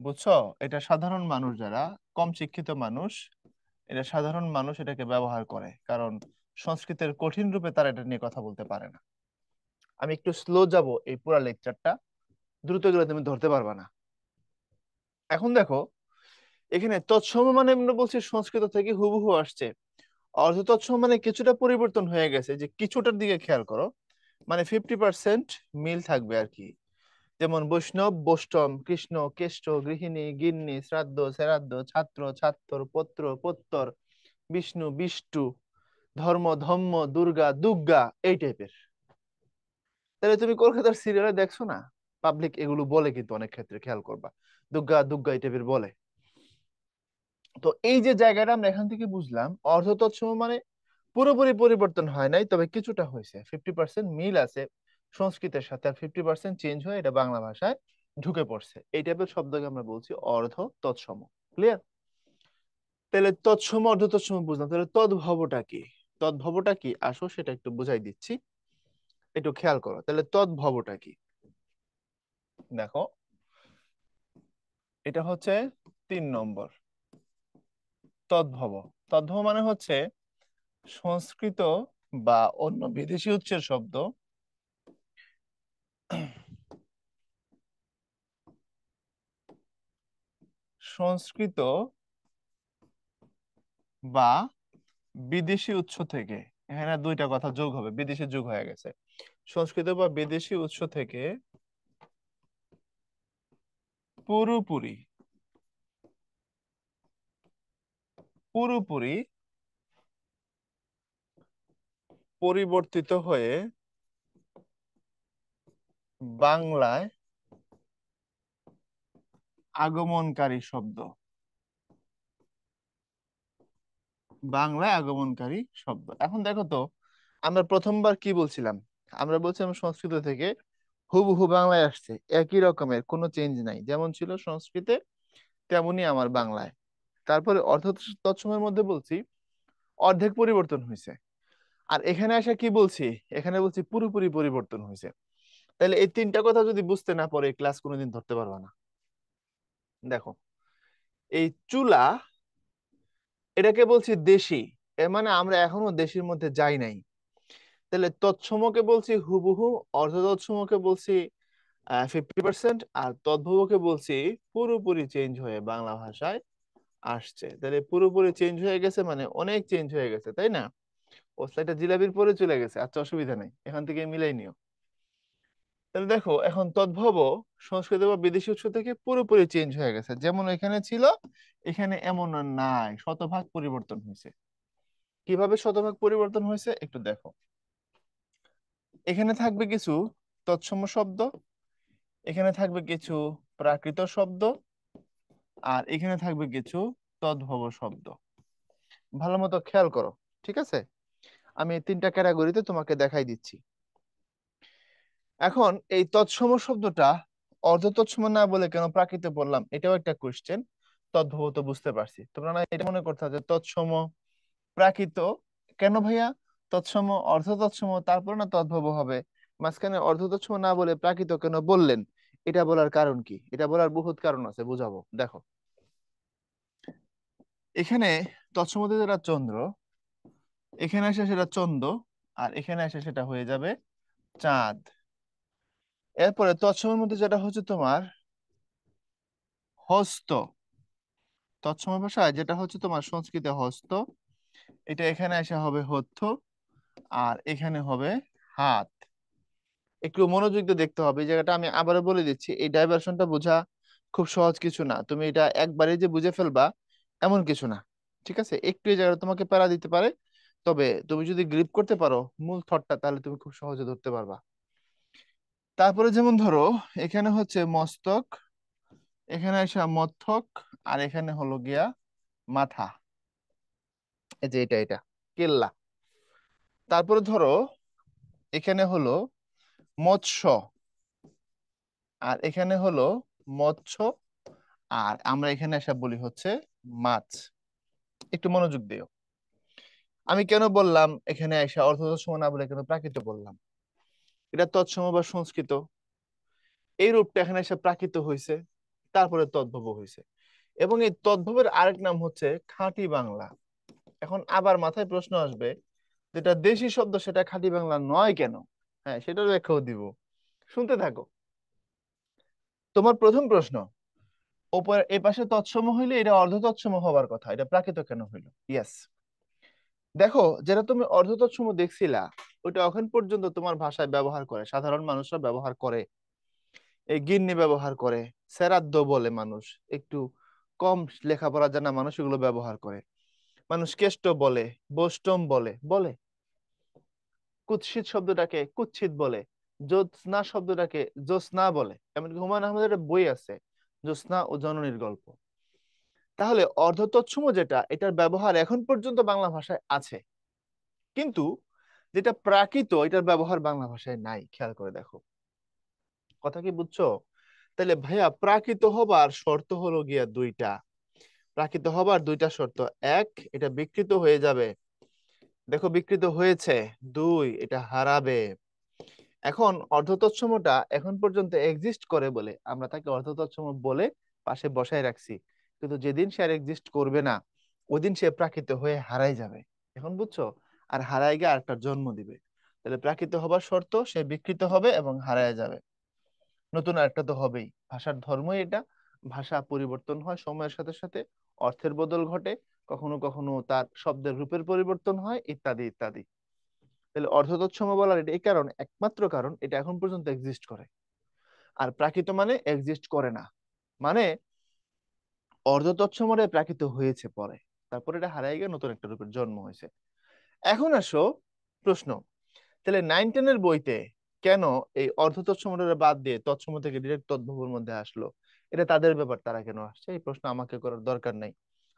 বুঝছো? এটা সাধারণ মানুষ, যারা কম শিক্ষিত মানুষ, এটা সাধারণ মানুষ এটাকে ব্যবহার করে, কারণ সংস্কৃতের কঠিন রূপে তারা এটা নিয়ে কথা বলতে পারে না। আমি একটু স্লো যাব এই পুরো লেকচারটা, দ্রুত গেলে তুমি ধরতে পারবা না। এখন দেখো, এখানে তৎসম মানে আমরা বলছি সংস্কৃত থেকে হুবহু আসছে। অর্ধ তৎসম মানে কিছুটা পরিবর্তন হয়ে গেছে, যে কিছুটার দিকে খেয়াল করো, মানে 50% মিল থাকবে আর কি। যেমন বৈষ্ণব বৈষ্টম, কৃষ্ণ কেষ্ট, গৃহিণী গিন্নি, শ্রাদ্ধ শ্রাদ্ধ, ছাত্র ছাত্র, পত্র পত্তর, বিষ্ণু বিষ্টু, ধর্ম ধম্ম, দুর্গা দুর্গা, এই টাইপের। তাহলে তুমি কলকাতার সিরিয়ালে দেখছো না, পাবলিক এগুলো বলে কিন্তু অনেক ক্ষেত্রে, খেয়াল করবা, দুর্গা দুর্গা এই টাইপের বলে। তো এই যে জায়গাটা আমরা এখান থেকে বুঝলাম, অর্ধ তৎসম মানে পুরোপুরি পরিবর্তন হয় নাই, তবে কিছুটা হয়েছে, 50% মিল আছে সংস্কৃতের সাথে, আর 50% চেঞ্জ হয়ে এটা বাংলা ভাষায় ঢুকে পড়ছে। এই টাইপের শব্দকে আমরা বলছি অর্ধ তৎসম। ক্লিয়ার? তাহলে তৎসম অর্ধ তৎসম বুঝলাম, তাহলে তদ্ভবটা কি? তদ্ভবটা কি আসো সেটা একটু বুঝাই দিচ্ছি, একটু খেয়াল করো। তাহলে তদ্ভবটা কি? দেখো, এটা হচ্ছে 3 নম্বর, তদ্ভব। তদ্ভব মানে হচ্ছে সংস্কৃত বা অন্য বিদেশি উৎসের শব্দ সংস্কৃত বা বিদেশি উৎস থেকে, এখানে দুইটা কথা যোগ হবে, বিদেশি যোগ হয়ে গেছে, সংস্কৃত বা বিদেশি উৎস থেকে পুরোপুরি পুরোপুরি পরিবর্তিত হয়ে বাংলায় আগমনকারী শব্দ, বাংলায় আগমনকারী শব্দ। এখন দেখো তো, আমরা প্রথমবার কি বলছিলাম? আমরা বলছিলাম সংস্কৃত থেকে হুবহু বাংলায় আসছে, একই রকমের, কোনো চেঞ্জ নাই, যেমন ছিল সংস্কৃতে তেমনি আমার বাংলায়। তারপরে অর্ধ তৎসমের মধ্যে বলছি অর্ধেক পরিবর্তন হয়েছে, আর এখানে আসা কি বলছি? এখানে বলছি পুরোপুরি পরিবর্তন হয়েছে। তাহলে এই তিনটা কথা যদি বুঝতে না পারো, এই ক্লাস কোনোদিন ধরতে পারবা না। দেখো, এই চুলা, এটাকে বলছি দেশি, এর মানে আমরা এখনো দেশির মধ্যে যাই নাই। তাহলে তৎসমকে বলছি হুবহু, অর্ধ তৎসমকে বলছি 50%, আর তদ্ভবকে বলছি পুরোপুরি চেঞ্জ হয়ে বাংলা ভাষায় আসছে। তাহলে পুরোপুরি চেঞ্জ হয়ে গেছে মানে অনেক চেঞ্জ হয়ে গেছে, তাই না? ও স্লাইডটা জিলাপির পরে চলে গেছে, আচ্ছা অসুবিধা নেই, এখান থেকে মিলাই নিও। তাহলে দেখো, এখন তদ্ভব সংস্কৃত বা বিদেশি উৎস থেকে পুরোপুরি চেঞ্জ হয়ে গেছে, যেমন এখানে ছিল এখানে এমন আর নাই, শতভাগ পরিবর্তন হয়েছে। কিভাবে শতভাগ পরিবর্তন হয়েছে একটু দেখো, এখানে থাকবে কিছু তৎসম শব্দ, এখানে থাকবে কিছু প্রাকৃত শব্দ, আর এখানে থাকবে কিছু তদ্ভব শব্দ। ভালো মতো খেয়াল করো, ঠিক আছে? আমি এই তিনটা ক্যাটাগরিতে তোমাকে দেখাই দিচ্ছি। এখন এই তৎসম শব্দটা অর্ধ তৎসম না বলে কেন প্রাকৃত বললাম, এটাও একটা কোশ্চেন। তদ্ভব তো বুঝতে পারছি, তোমরা না এটা মনে করতে যে তৎসম প্রাকৃত কেন ভাইয়া, তৎসম অর্ধ তৎসম তারপর না তদ্ভব হবে, মাঝখানে অর্ধ তৎসম না বলে প্রাকৃত কেন বললেন? এটা বলার কারণ কি? এটা বলার বহুত কারণ আছে, বুঝাবো। দেখো, এখানে তৎসম যেটা চন্দ্র, এখানে এসে সেটা চন্দ্র, আর এখানে এসে সেটা হয়ে যাবে চাঁদ। এরপরে তৎসমের মধ্যে যেটা হচ্ছে তোমার হস্ত, তৎসম ভাষায় যেটা হচ্ছে তোমার সংস্কৃতে হস্ত, এটা এখানে এসে হবে হথ্য, আর এখানে হবে হাত। একটু মনোযোগ দিয়ে দেখতে হবে, এই জায়গাটা আমি আবারও বলে দিচ্ছি, এই ডাইভারশনটা বোঝা খুব সহজ কিছু না, তুমি এটা একবারে যে বুঝে ফেলবা এমন কিছু না। ঠিক আছে, একটু এই জায়গাটা তোমাকে প্যারা দিতে পারে, তবে তুমি যদি গ্রিপ করতে পারো মূল থটটা, তাহলে তুমি খুব সহজে ধরতে পারবা। তারপরে যেমন ধরো, এখানে হচ্ছে মস্তক, এখানে আসা মস্তক, আর এখানে হলো গিয়া মাথা, এই যে এটা কেল্লা। তারপরে ধরো, এখানে হলো মৎস্য, আর এখানে হলো মৎস্য, আর আমরা এখানে এসে বলি হচ্ছে মাছ। একটু মনোযোগ দিও, আমি কেন বললাম এখানে এসে অর্থ তৎসম না বলে কেন প্রাকৃত বললাম? এটা তৎসম বা সংস্কৃত, এই রূপটা এখানে এসে প্রাকৃত হয়েছে, তারপরে তদ্ভব হয়েছে। এবং এই তদ্ভবের আরেক নাম হচ্ছে খাঁটি বাংলা। এখন আবার মাথায় প্রশ্ন আসবে, যেটা দেশি শব্দ সেটা খাঁটি বাংলা নয় কেন? হ্যাঁ, সেটার ব্যাখ্যাও দিব, শুনতে থাকো। তোমার প্রথম প্রশ্ন, ওপর এ পাশে তৎসম হইলে এটা অর্ধ তৎসম হবার কথা, এটা প্রাকৃত কেন হইলো? ইয়েস, দেখো, যেটা তুমি অর্ধ তৎসম দেখছিলা, ওইটা এখন পর্যন্ত তোমার ভাষায় ব্যবহার করে, সাধারণ মানুষরা ব্যবহার করে, এই গিন্নি ব্যবহার করে, সেরাদ্দ বলে মানুষ, একটু কম লেখাপড়া জানা মানুষ এগুলো ব্যবহার করে, মানুষ কেষ্ট বলে, বৈষ্টম বলে বলে, কুৎসিত শব্দটাকে কুৎসিত বলে, জ্যোৎস্না শব্দটাকে জ্যোৎস্না বলে, এমনকি হুমায়ুন আহমেদের একটা বই আছে জ্যোৎস্না ও জননীর গল্প। তাহলে অর্ধ তৎসম যেটা, এটার ব্যবহার এখন পর্যন্ত বাংলা ভাষায় আছে, কিন্তু যেটা প্রাকৃত এটার ব্যবহার বাংলা ভাষায় নাই, খেয়াল করে দেখো, কথা কি বুঝছো? তাহলে ভাইয়া প্রাকৃত হবার শর্ত হলো গিয়া দুইটা, প্রাকৃত হবার দুইটা শর্ত: এক, এটা বিকৃত হয়ে যাবে, দেখো বিকৃত হয়েছে; দুই, এটা হারাবে। এখন অর্ধতৎসমটা এখন পর্যন্ত এক্সিস্ট করে বলে আমরা তাকে অর্ধতৎসম বলে পাশে বসায় রাখছি, কিন্তু যেদিন সে আর এক্সিস্ট করবে না, ওদিন সে প্রাকৃত হয়ে হারাই যাবে। এখন বুঝছো? আর হারাই গিয়ে আরেকটা জন্ম দিবে। তাহলে প্রাকৃত হবার শর্ত, সে বিকৃত হবে এবং হারায় যাবে, নতুন আরেকটা তো হবেই। ভাষার ধর্মই এটা, ভাষা পরিবর্তন হয় সময়ের সাথে সাথে, অর্থের বদল ঘটে, কখনো কখনো তার শব্দের রূপের পরিবর্তন হয়, ইত্যাদি ইত্যাদি। তাহলে অর্ধতৎসম বলার এটা এই কারণ, একমাত্র কারণ, এটা এখন পর্যন্ত এক্সিস্ট করে। আর প্রাকৃত মানে এক্সিস্ট করে না, মানে অর্ধতৎসমরে প্রাকৃত হয়েছে পরে, তারপরে এটা হারিয়ে গিয়ে নতুন একটা রূপের জন্ম হয়েছে। এখন আসো প্রশ্ন, তাহলে 9-10 বইতে কেন এই অর্ধ তৎসমটা বাদ দিয়ে তৎসম থেকে ডিরেক্ট তদ্ভবের মধ্যে আসলো? এটা তাদের ব্যাপার, তারা কেন আসছে, এই প্রশ্ন আমাকে করার দরকার নাই।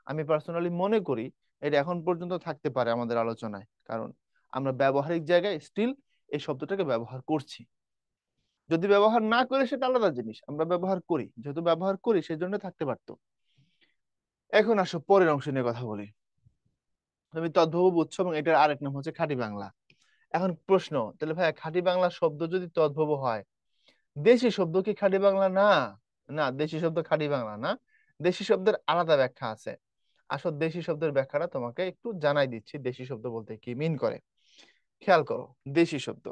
আমি পার্সোনালি মনে করি এটা এখন পর্যন্ত থাকতে পারে আমাদের আলোচনায়, কারণ আমরা ব্যবহারিক জায়গায় স্টিল এই শব্দটাকে ব্যবহার করছি। যদি ব্যবহার না করে সেটা আলাদা জিনিস, আমরা ব্যবহার করি, যেহেতু ব্যবহার করি সেজন্য থাকতে পারতো। এখন আসো পরের অংশ নিয়ে কথা বলি। তুমি তদ্ভব বুঝছো, এবং এটার আরেক নাম হচ্ছে খাঁটি বাংলা। এখন প্রশ্ন, তাহলে ভাই খাঁটি বাংলা শব্দ যদি তদ্ভব হয়, দেশি শব্দ কি খাঁটি বাংলা না? না, দেশি শব্দ খাঁটি বাংলা না, দেশি শব্দের আলাদা ব্যাখ্যা আছে। আসল দেশি শব্দের ব্যাখ্যাটা তোমাকে একটু জানাই দিচ্ছি, দেশি শব্দ বলতে কি মিন করে। খেয়াল করো, দেশি শব্দ,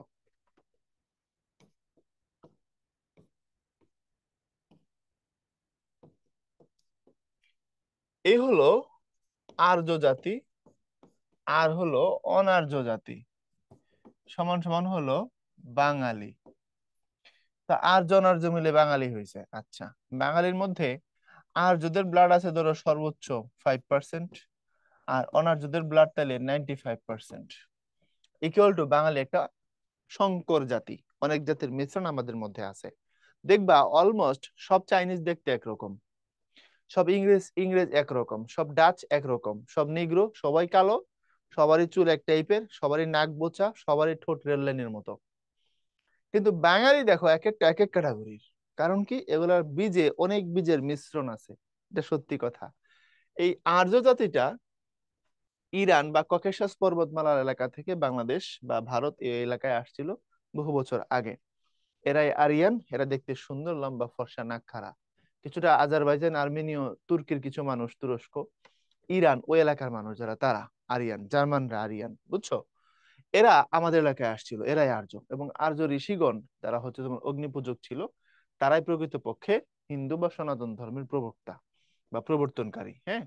এই হলো আর্য জাতি, আর হলো অনার্য জাতি, সমান সমান হলো বাঙালি। তা আর্য অনার্য মিলে বাঙালি হয়েছে। আচ্ছা, বাঙালির মধ্যে আর্যদের ব্লাড আছে ধরো সর্বোচ্চ 5%, আর অনার্যদের ব্লাড তাহলে 95%, ইকুয়াল টু বাঙালি একটা সংকর জাতি, অনেক জাতির মিশ্রণ আমাদের মধ্যে আছে। দেখবা অলমোস্ট সব চাইনিজ দেখতে একরকম, সব ইংরেজ ইংরেজ একরকম, সব ডাচ একরকম, সব নিগ্রো সবাই কালো, সবারই চুল এক টাইপের, সবারই নাক বোঁচা, সবারই ঠোঁট রেল লাইনের মতো। কিন্তু বাঙালি দেখো এক একটা এক এক ক্যাটাগরির। কারণ কি, এগুলার বীজে অনেক বীজের মিশ্রণ আছে। এটা সত্যি কথা। এই আর্য জাতিটা ইরান বা ককেশাস পর্বতমালার এলাকা থেকে বাংলাদেশ বা ভারত এই এলাকায় আসছিল বহু বছর আগে। এরাই আরিয়ান। এরা দেখতে সুন্দর, লম্বা, ফর্সা, নাক খাড়া। কিছুটা আজারবাইজান, আর্মেনীয়, তুর্কির কিছু মানুষ, তুরস্ক, ইরান ওই এলাকার মানুষ যারা, তারা আরিয়ান। জার্মানরা আরিয়ান, বুঝছো? এরা আমাদের এলাকায় আসছিল, এরাই আর্য। এবং আর্য ঋষিগণ যারা হচ্ছে তোমার অগ্নিপূজক ছিল, তারাই প্রকৃতপক্ষে হিন্দু বা সনাতন ধর্মের প্রবক্তা বা প্রবর্তনকারী। হ্যাঁ।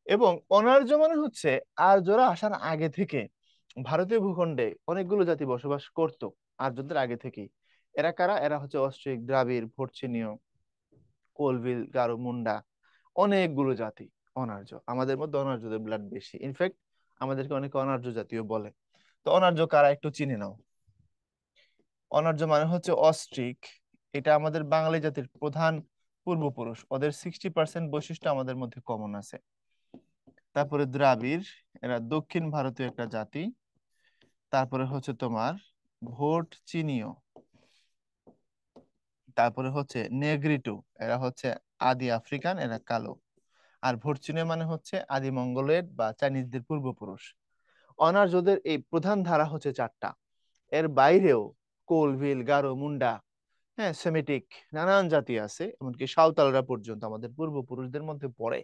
এবং অনার্য মানে হচ্ছে আর্যরা আসার আগে থেকে ভারতীয় ভূখণ্ডে অনেকগুলো জাতি বসবাস করত আর্যদের আগে থেকেই। এরা কারা? এরা হচ্ছে অস্ট্রিক, দ্রাবিড়, ভর্চিনীয়, কোলভিল, গারো, মুন্ডা, অনেকগুলো জাতি অনার্য। আমাদের মধ্যে অনার্যদের ব্লাড বেশি, ইনফ্যাক্ট আমাদেরকে অনেকে অনার্য জাতীয় বলে। তো অনার্য কারা একটু চিনে নাও। অনার্য মানে হচ্ছে অস্ট্রিক। এটা আমাদের বাঙালি জাতির প্রধান পূর্বপুরুষ। ওদের 60% বৈশিষ্ট্য আমাদের মধ্যে কমন আছে। তারপরে দ্রাবিড়, এরা দক্ষিণ ভারতীয় একটা জাতি। তারপরে হচ্ছে তোমার ভোট চিনিও। তারপরে হচ্ছে নেগ্রিটো, এরা হচ্ছে আদি আফ্রিকান, এরা কালো। আর ভর্চিনীয় মানে হচ্ছে আদি মঙ্গোলয়েড বা চাইনিজদের পূর্বপুরুষ। অনার্যদের এই প্রধান ধারা হচ্ছে চারটা। এর বাইরেও কোলভিল, গারো, মুন্ডা, হ্যাঁ, সেমিটিক নানান জাতি আছে, এমনকি সাঁওতালরা পর্যন্ত আমাদের পূর্বপুরুষদের মধ্যে পড়ে,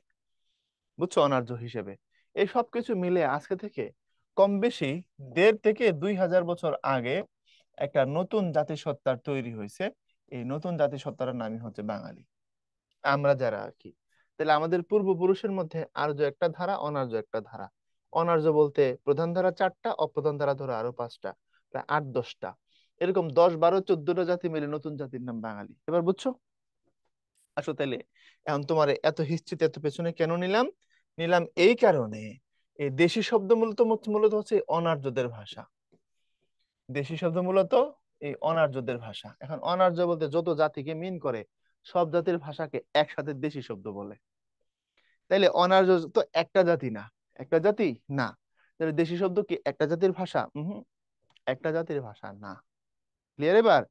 বুঝছো, অনার্য হিসেবে। এই সব কিছু মিলে আজকে থেকে কম বেশি 1,500 থেকে 2,000 বছর আগে একটা নতুন জাতিসত্তার তৈরি হয়েছে। এই নতুন জাতিসত্তার নামই হচ্ছে বাঙালি, আমরা যারা আর কি। তাহলে আমাদের পূর্বপুরুষের মধ্যে আর্য একটা ধারা, অনার্য একটা ধারা। অনার্য বলতে প্রধান ধারা চারটা, অপ্রধান ধারা ধরো আরো পাঁচটা, প্রায় 8-10টা। এরকম 10, 12, 14টা জাতি মিলে নতুন জাতির নাম বাঙালি। এবার বুঝছো? আসো তাইলে, এখন তোমার এত হিস্ট্রিতে এত পেছনে কেন নিলাম? নিলাম এই কারণে, এই দেশি শব্দ মূলত মূলত হচ্ছে অনার্যদের ভাষা। দেশি শব্দ মূলত এই অনার্যদের ভাষা। এখন অনার্য বলতে যত জাতিকে মিন করে, সব জাতির ভাষাকে একসাথে দেশি শব্দ বলে। তাইলে অনার্য তো একটা জাতি না। একটা জাতি না। তাহলে দেশি শব্দ কি একটা জাতির ভাষা? একটা জাতির ভাষা না। ক্লিয়ার এবার?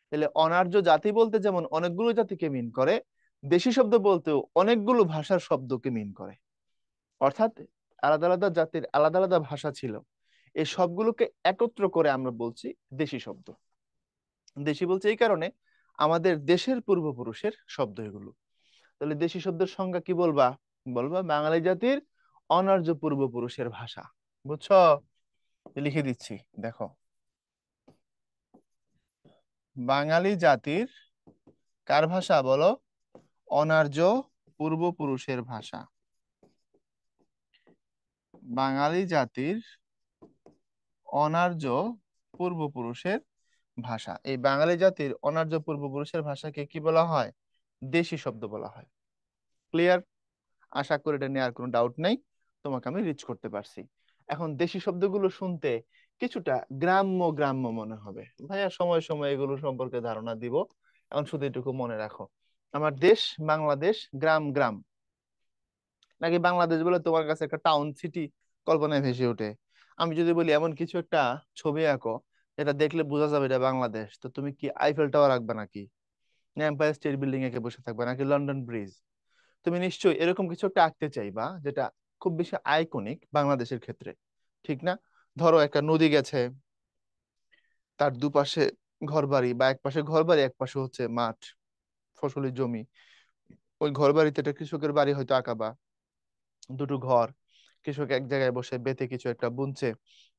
তাহলে অনার্য জাতি বলতে যেমন অনেকগুলো জাতিকে মিন করে, দেশি শব্দ বলতেও অনেকগুলো ভাষার শব্দকে মিন করে। অর্থাৎ আলাদা আলাদা জাতির আলাদা আলাদা ভাষা ছিল, এই সবগুলোকে একত্র করে আমরা বলছি দেশি শব্দ। দেশি বলছে এই কারণে, আমাদের দেশের পূর্বপুরুষের শব্দ এগুলো। তাহলে দেশি শব্দের সংজ্ঞা কি বলবা? বলবা বাঙালি জাতির অনার্য পূর্বপুরুষের ভাষা। বুঝছো? লিখে দিচ্ছি, দেখো। বাঙালি জাতির কার ভাষা বলো? অনার্য পূর্বপুরুষের ভাষা। বাঙালি জাতির অনার্য পূর্বপুরুষের ভাষা। এই বাঙালি জাতির অনার্য পূর্বপুরুষের ভাষাকে কি বলা হয়? দেশি শব্দ বলা হয়। ক্লিয়ার? আশা করি এটা নিয়ে আর কোনো ডাউট নেই, তোমাকে আমি রিচ করতে পারছি। এখন দেশি শব্দগুলো শুনতে কিছুটা গ্রাম্য গ্রাম্য মনে হবে ভাইয়া, সময় সময় এগুলো সম্পর্কে ধারণা দিব। এখন শুধু এটুকু মনে রাখো, আমার দেশ বাংলাদেশ গ্রাম গ্রাম, নাকি বাংলাদেশ বলে তোমার কাছে একটা টাউন সিটি কল্পনায় ভেসে ওঠে? আমি যদি বলি এমন কিছু একটা ছবি আঁকো যেটা দেখলে বোঝা যাবে এটা বাংলাদেশ, তো তুমি কি আইফেল টাওয়ার আঁকবে নাকি? এম্পায়ার স্টেট বিল্ডিং একে বসে থাকবে, নাকি লন্ডন ব্রিজ? তুমি নিশ্চয়ই এরকম কিছু একটা আঁকতে চাইবা যেটা খুব বেশি আইকনিক বাংলাদেশের ক্ষেত্রে, ঠিক না? ধরো একটা নদী গেছে, তার দুপাশে ঘরবাড়ি, বা এক পাশে ঘরবাড়ি, এক পাশে হচ্ছে মাঠ, ফসলের জমি। ওই ঘরবাড়িতে একটা কৃষকের বাড়ি হয়তো আঁকাবা, দুটো ঘর, কৃষক এক জায়গায় বসে বেতে কিছু একটা বুনছে,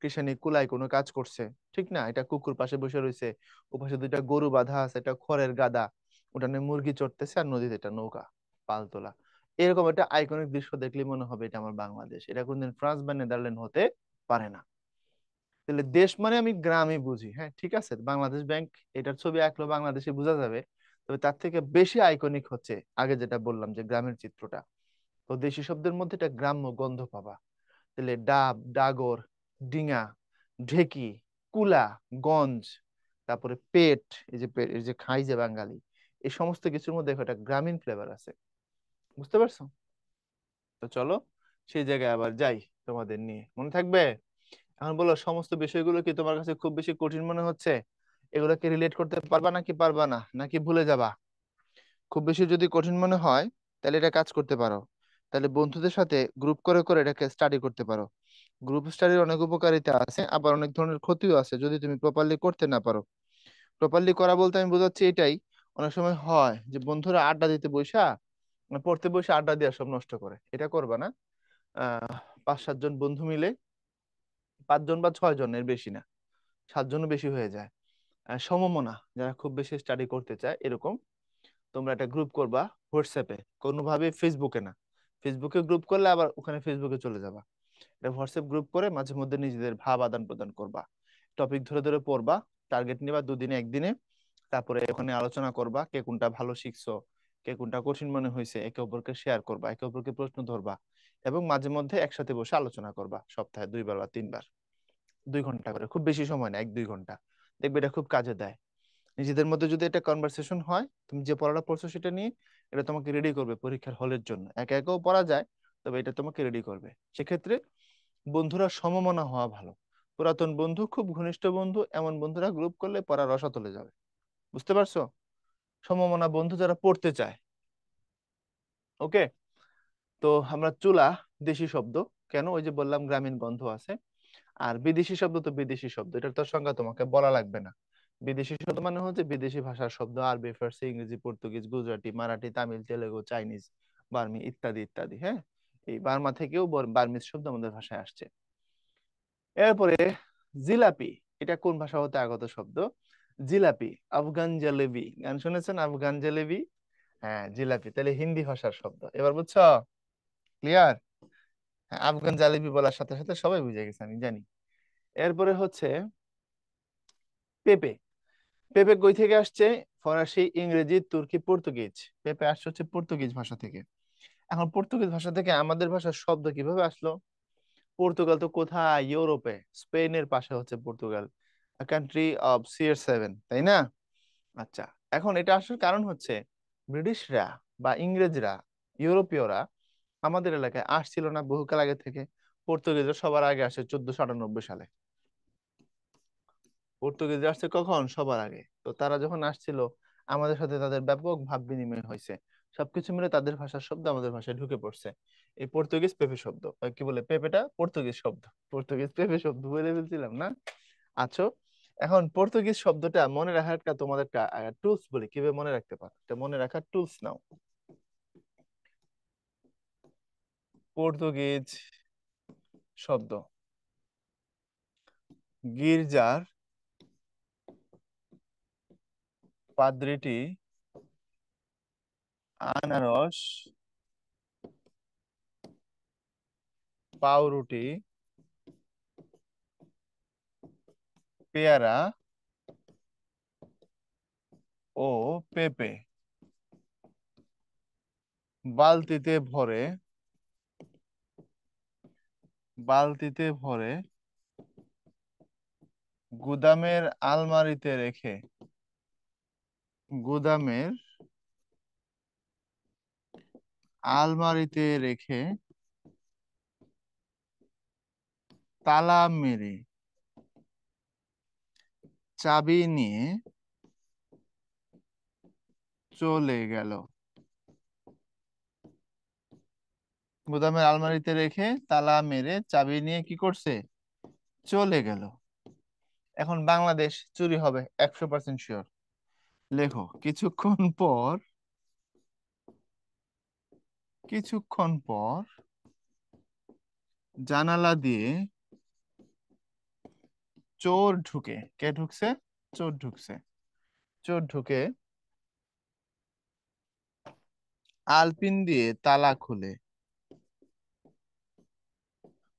কৃষানি কুলায় কোনো কাজ করছে, ঠিক না? এটা কুকুর পাশে বসে রয়েছে, ওপাশে দুইটা গরু বাঁধা আছে, এটা খড়ের গাদা, ওটানে মুরগি চড়তেছে, আর নদীতে একটা নৌকা পালতোলা। এরকম একটা আইকনিক দৃশ্য দেখলে মনে হবে এটা আমার বাংলাদেশ। এটা কোনদিন ফ্রান্স বা নেদারল্যান্ড হতে পারে না। তাহলে দেশ মানে আমি গ্রামই বুঝি, হ্যাঁ ঠিক আছে, বাংলাদেশ ব্যাংক এটার ছবি আঁকলেও বাংলাদেশে বোঝা যাবে। তবে তার থেকে বেশি আইকনিক হচ্ছে আগে যেটা বললাম যে গ্রামের চিত্রটা। তো দেশি শব্দের মধ্যে একটা গ্রাম্য গন্ধ পাবা। তাহলে ডাব, ডাগর, ডিঙা, ঢেকি, কুলা, গঞ্জ, তারপরে পেট, এই যে পেট, এই যে খাই যে বাঙালি, এই সমস্ত কিছুর মধ্যে দেখো একটা গ্রামীণ ফ্লেভার আছে। বুঝতে পারছো? তো চলো সেই জায়গায় আবার যাই, তোমাদের নিয়ে মনে থাকবে। এখন বলো, সমস্ত বিষয়গুলো কি তোমার কাছে খুব বেশি কঠিন মনে হচ্ছে? এগুলোকে রিলেট করতে পারবা নাকি পারবা না, নাকি ভুলে যাবা? খুব বেশি যদি কঠিন মনে হয় তাহলে এটা কাজ করতে পারো, তাহলে বন্ধুদের সাথে গ্রুপ করে করে এটাকে স্টাডি করতে পারো। গ্রুপ স্টাডির অনেক উপকারিতা আছে, আবার অনেক ধরনের ক্ষতিও আছে যদি তুমি প্রপারলি করতে না পারো। প্রপারলি করা বলতে আমি বোঝাচ্ছি এটাই, অনেক সময় হয় যে বন্ধুরা আড্ডা দিতে বসা, পড়তে বসে আড্ডা দেওয়া সব নষ্ট করে, এটা করবা না। আহ 5-7 জন বন্ধু মিলে, 5 জন বা 6 জন, এর বেশি না, 7 জনও বেশি হয়ে যায়। সমমনা যারা খুব বেশি স্টাডি করতে চায় এরকম, তোমরা একটা গ্রুপ করবা হোয়াটসঅ্যাপে, কোনোভাবে ফেসবুকে না। ফেসবুকে গ্রুপ করলে আবার ওখানে ফেসবুকে চলে যাবা। এটা হোয়াটসঅ্যাপ গ্রুপ করে মাঝে মধ্যে নিজেদের ভাব আদান প্রদান করবা, টপিক ধরে ধরে পড়বা, টার্গেট নিবা দুদিনে একদিনে, তারপরে ওখানে আলোচনা করবা কে কোনটা ভালো শিখছো, কে কোনটা কঠিন মনে হয়েছে, একে অপরকে শেয়ার করবা, একে অপরকে প্রশ্ন ধরবা, এবং মাঝে মধ্যে একসাথে বসে আলোচনা করবা, সপ্তাহে 2 বার বা 3 বার, 2 ঘন্টা করে, খুব বেশি সময় না, 1-2 ঘন্টা। দেখবে এটা খুব কাজে দেয়। নিজেদের মধ্যে যদি এটা কনভারসেশন হয়, তুমি যে পড়াটা পড়ছো সেটা নিয়ে, এটা তোমাকে রেডি করবে পরীক্ষার হলের জন্য। একা একাও পড়া যায়, তবে এটা তোমাকে রেডি করবে। সেক্ষেত্রে বন্ধুরা সমমনা হওয়া ভালো। পুরাতন বন্ধু, খুব ঘনিষ্ঠ বন্ধু, এমন বন্ধুরা গ্রুপ করলে পড়া রসাতলে যাবে। বুঝতে পারছো? সমমনা বন্ধু যারা পড়তে চায়। ওকে। তো আমরা চুলা দেশি শব্দ, কেন ওই যে বললাম গ্রামীণ গন্ধ আছে। আর বিদেশি শব্দ তো বিদেশি শব্দ, এটার তো সংজ্ঞা তোমাকে বলা লাগবে না। বিদেশি শব্দ মানে হচ্ছে বিদেশি ভাষার শব্দ, আরবি, ফার্সি, ইংরেজি, Portuguese, Gujarati, Marathi, Tamil, Telugu, Chinese, vermi ইত্যাদি ইত্যাদি। হ্যাঁ, এই বার্মা থেকেও বার্মিজ শব্দ আমাদের ভাষায় আসছে। এরপরে জিলাপি, এটা কোন ভাষা হতে আগত শব্দ? জিলাপি, আফগান জলেবি, গান শুনেছেন আফগান জলেবি? হ্যাঁ, জিলাপি তাহলে হিন্দি ভাষার শব্দ, এবার বুঝছো? ক্লিয়ার? হ্যাঁ, আফগান জালেবি বলার সাথে সাথে সবাই বুঝে গেছে আমি জানি। এরপরে হচ্ছে পেঁপে। পেঁপে কই থেকে আসছে? ফরাসি, ইংরেজি, তুর্কি, পর্তুগিজ। পেঁপে আসছে হচ্ছে পর্তুগিজ ভাষা থেকে। এখন পর্তুগিজ ভাষা থেকে আমাদের ভাষার শব্দ কিভাবে আসলো? পর্তুগাল তো কোথায়? ইউরোপে, স্পেনের পাশে হচ্ছে পর্তুগাল, কান্ট্রি অফ CR7, তাই না? আচ্ছা, এখন এটা আসার কারণ হচ্ছে ব্রিটিশরা বা ইংরেজরা, ইউরোপীয়রা আমাদের এলাকায় আসছিল না বহুকাল আগে থেকে। পর্তুগিজরা সবার আগে আসে 1498 সালে। পর্তুগিজরা আসছে কখন? সবার আগে। তো তারা যখন আসছিল, আমাদের সাথে তাদের ব্যাপক ভাব বিনিময় হয়েছে, সবকিছু মিলে তাদের ভাষার শব্দ আমাদের ভাষায় ঢুকে পড়ছে। এই পর্তুগিজ পেঁপে শব্দ, কি বলে, পেঁপেটা পর্তুগিজ শব্দ, পর্তুগিজ পেঁপে শব্দ বলে ফেলছিলাম না? আচ্ছা, এখন পর্তুগিজ শব্দটা মনে রাখার একটা তোমাদের একটা টুলস বলি, কিভাবে মনে রাখতে পারো, এটা মনে রাখার টুলস নাও। পর্তুগিজ শব্দ, গির্জার পাদ্রীটি আনারস, পাউরুটি, পেয়ারা ও পেঁপে বালতিতে ভরে, বালতিতে ভরে গুদামের আলমারিতে রেখে, গুদামের আলমারিতে রেখে তালা মেরে চাবি নিয়ে চলে গেল। গুদামের আলমারিতে রেখে তালা মেরে চাবি নিয়ে কি করছে? চলে গেল। এখন বাংলাদেশ চুরি হবে 100% শিওর। লেখো, কিছুক্ষণ পর জানালা দিয়ে চোর ঢুকে, কে ঢুকছে? চোর ঢুকছে। চোর ঢুকে আলপিন দিয়ে তালা খুলে,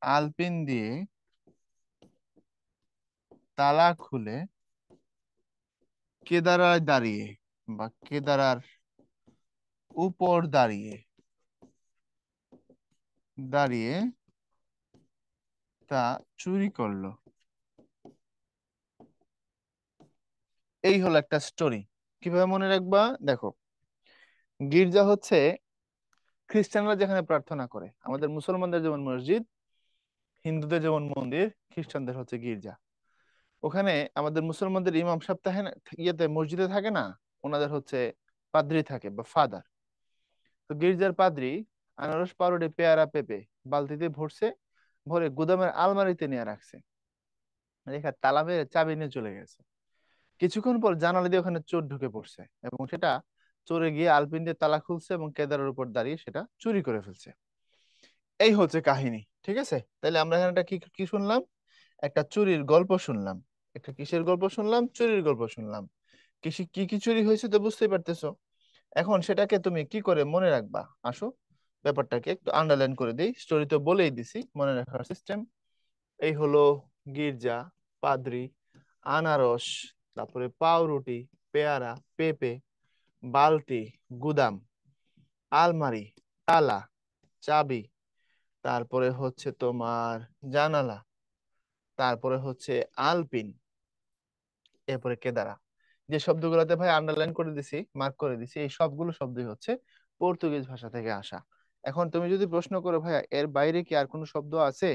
আলপিন দিয়ে তালা খুলে কেদারায় দাঁড়িয়ে বা কেদারার উপর দাঁড়িয়ে, দাঁড়িয়ে তা চুরি করলো। এই হলো একটা স্টোরি। কিভাবে মনে রাখবা? দেখো, গির্জা হচ্ছে খ্রিস্টানরা যেখানে প্রার্থনা করে, আমাদের মুসলমানদের যেমন মসজিদ, হিন্দুদের যেমন মন্দির, খ্রিস্টানদের হচ্ছে গির্জা। ওখানে আমাদের মুসলমানদের ইমাম সাহেব থাকে না, ইয়েতে মসজিদে থাকে না, ওনাদের হচ্ছে পাদ্রী থাকে বা ফাদার। তো গির্জার পাদ্রী আনারস, পাউরুটি, পেয়ারা, পেঁপে বালতিতে ভরছে, ভরে গুদামের আলমারিতে নিয়ে রাখছে, রেখা তালা মেরে চাবি নিয়ে চলে গেছে। কিছুক্ষণ পর জানালা দিয়ে ওখানে চোর ঢুকে পড়ছে, এবং সেটা চোরে গিয়ে আলপিন দিয়ে তালা খুলছে এবং কেদারের উপর দাঁড়িয়ে সেটা চুরি করে ফেলছে। এই হচ্ছে কাহিনী, ঠিক আছে? তাহলে আমরা এখানে একটা কি কি শুনলাম? একটা চুরির গল্প শুনলাম। একটা কিসের গল্প শুনলাম? চুরির গল্প শুনলাম। কি কি কি চুরি হয়েছে তো বুঝতেই পারতেছো। এখন সেটাকে তুমি কি করে মনে রাখবা? আসো ব্যাপারটাকে একটু আন্ডারলাইন করে দিই, স্টোরি তো বলেই দিছি মনে রাখার সিস্টেম। এই হলো গির্জা, পাদ্রি, আনারস, তারপরে পাউরুটি, পেয়ারা, পেঁপে, বালতি, গুদাম, আলমারি, তালা, চাবি, তারপরে হচ্ছে তোমার জানালা, তারপরে হচ্ছে আলপিন, এরপরে কেদারা। যে শব্দগুলোতে ভাই আন্ডারলাইন করে দিছি, মার্ক করে দিছি, এই সবগুলো শব্দই হচ্ছে পর্তুগিজ ভাষা থেকে আসা। এখন তুমি যদি প্রশ্ন করো ভাইয়া এর বাইরে কি আর কোনো শব্দ আছে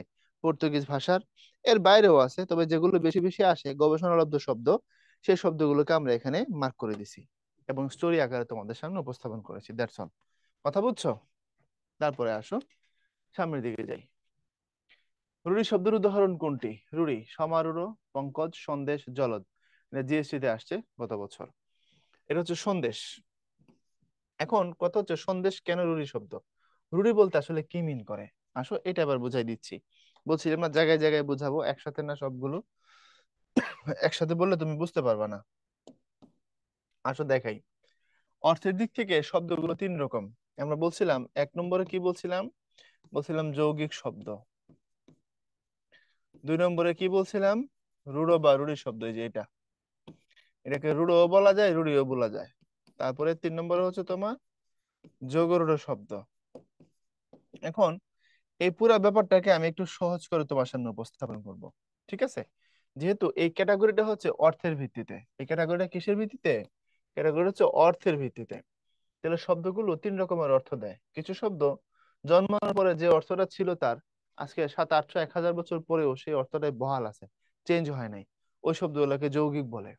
পর্তুগিজ ভাষার? এর বাইরেও আছে, তবে যেগুলো বেশি বেশি আসে গবেষণালব্ধ শব্দ, সেই শব্দগুলোকে আমরা এখানে মার্ক করে দিছি এবং স্টোরি আকারে তোমাদের সামনে উপস্থাপন করেছি, দ্যাটস অল। কথা বুঝছো? তারপরে আসো, সামনের দিকে যাই। রুড়ি শব্দের উদাহরণ কোনটি? রুড়ি সমারোহ, পঙ্কজ, সন্দেশ, জলদ। এটা জিএসটি তে আসছে গত বছর। এটা হচ্ছে সন্দেশ। এখন কথা হচ্ছে সন্দেশ কেন রুড়ি শব্দ? রুড়ি বলতে আসলে কি মিন করে? আসো এটা আবার বুঝাই দিচ্ছি। বলছিলাম না জায়গায় জায়গায় বুঝাবো, একসাথে না সবগুলো। একসাথে বললে তুমি বুঝতে পারবা না। আসো দেখাই। অর্থের দিক থেকে শব্দগুলো তিন রকম। আমরা বলছিলাম এক নম্বরে কি বলছিলাম? বলছিলাম যৌগিক শব্দ। দুই নম্বরে কি বলছিলাম? রূঢ় বা রুড়ি শব্দ, এই যে এটা, এটাকে রূঢ়ও বলা যায়, রুড়িও বলা যায়। তারপরে তিন নম্বরে হচ্ছে তোমার যোগরূঢ় শব্দ। এখন এই পুরো ব্যাপারটাকে আমি একটু সহজ করে তোমার সামনে উপস্থাপন করব, ঠিক আছে? যেহেতু এই ক্যাটাগরিটা হচ্ছে অর্থের ভিত্তিতে, এই ক্যাটাগরিটা কিসের ভিত্তিতে? ক্যাটাগরি হচ্ছে অর্থের ভিত্তিতে। তাহলে শব্দগুলো তিন রকমের অর্থ দেয়। কিছু শব্দ জন্মানোর পরে যে অর্থটা ছিল তার, আজকে 700, 800, 1000 বছর পরেও সেই অর্থটাই বহাল আছে, চেঞ্জ হয় নাই, ওই শব্দগুলোকে যৌগিক বলে।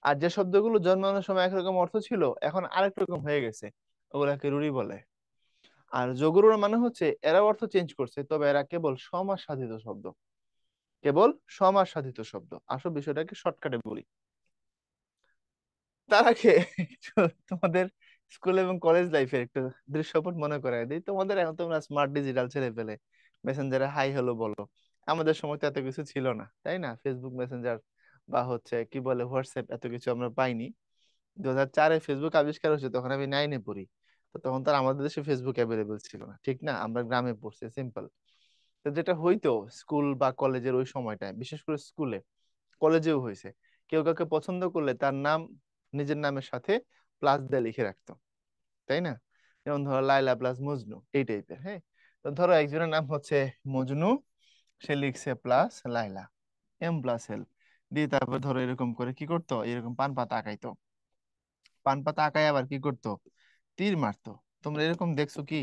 আর যে শব্দগুলো জন্মানোর সময় একরকম অর্থ ছিল এখন আরেক রকম হয়ে গেছে, ওগুলাকে রূঢ়ি বলে। আর যোগরূঢ় মানে হচ্ছে এরা অর্থ চেঞ্জ করছে, তবে এরা কেবল সমাজ সাধিত শব্দ, কেবল সমাজ সাধিত শব্দ। আসল বিষয়টাকে শর্টকাটে বলি। তার আগে একটু তোমাদের স্কুল এবং কলেজ লাইফের একটু দৃশ্যপট মনে করায় দিই তোমাদের। এখন তোমরা স্মার্ট ডিজিটাল ছেলে পেলে, মেসেঞ্জারে হাই হ্যালো বলো। আমাদের সময় তো এত কিছু ছিল না, তাই না? ফেসবুক মেসেঞ্জার বা হচ্ছে কি বলে হোয়াটসঅ্যাপ, এত কিছু আমরা পাইনি। 2004-এ ফেসবুক আবিষ্কার হয়েছে, তখন আমি 9-এ পড়ি। তো তখন তো আর আমাদের দেশে ফেসবুক অ্যাভেলেবল ছিল না, ঠিক না? আমরা গ্রামে পড়ছি, সিম্পল। তো যেটা হইতো স্কুল বা কলেজের ওই সময়টায়, বিশেষ করে স্কুলে, কলেজেও হয়েছে, কেউ কাউকে পছন্দ করলে তার নাম নিজের নামের সাথে প্লাস দিয়ে লিখে রাখতো, তাই না? যেমন ধরো লাইলা প্লাস মজনু, এই টাইপের। হ্যাঁ, তো ধরো একজনের নাম হচ্ছে মজনু, সে লিখছে প্লাস লাইলা, এম প্লাস এল দিয়ে, তারপর ধরো এরকম করে কি করতো, এরকম পান পাতা আঁকাইতো। পান পাতা আঁকায় আবার কি করতো, তীর মারতো। তোমরা এরকম দেখছো কি?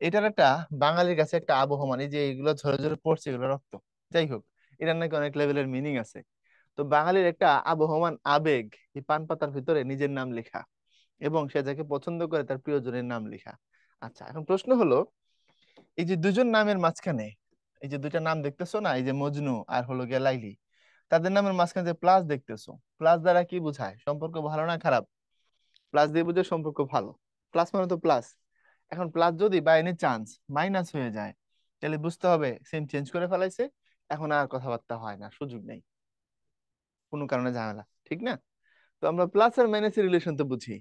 এটার একটা বাঙালির কাছে একটা আবহ, মানে যে এগুলো ঝরে ঝরে পড়ছে এগুলো রক্ত, যাই হোক, এটার নাকি অনেক লেভেলের মিনিং আছে। তো বাঙালির একটা আবহমান আবেগ এই পান পাতার ভিতরে নিজের নাম লেখা, এবং সে যাকে পছন্দ করে তার প্রিয়জনের নাম লেখা। আচ্ছা, এখন প্রশ্ন হলো, এই যে দুজন নামের মাঝখানে, এই যে দুইটা নাম দেখতেছো না, এই যে মজনু আর হলো গিয়া লাইলি, তাদের নামের মাঝখানে যে প্লাস দেখতেছো, প্লাস দ্বারা কি বোঝায়? সম্পর্ক ভালো না খারাপ? প্লাস দিয়ে বুঝে সম্পর্ক ভালো। প্লাস মানে তো প্লাস। এখন প্লাস যদি বাই এনি চান্স মাইনাস হয়ে যায়, তাহলে বুঝতে হবে সেম চেঞ্জ করে ফেলাইছে, এখন আর কথাবার্তা হয় না, সুযোগ নেই, কোনো কারণে ঝামেলা, ঠিক না? তো আমরা প্লাস আর মাইনাসের রিলেশন তো বুঝি।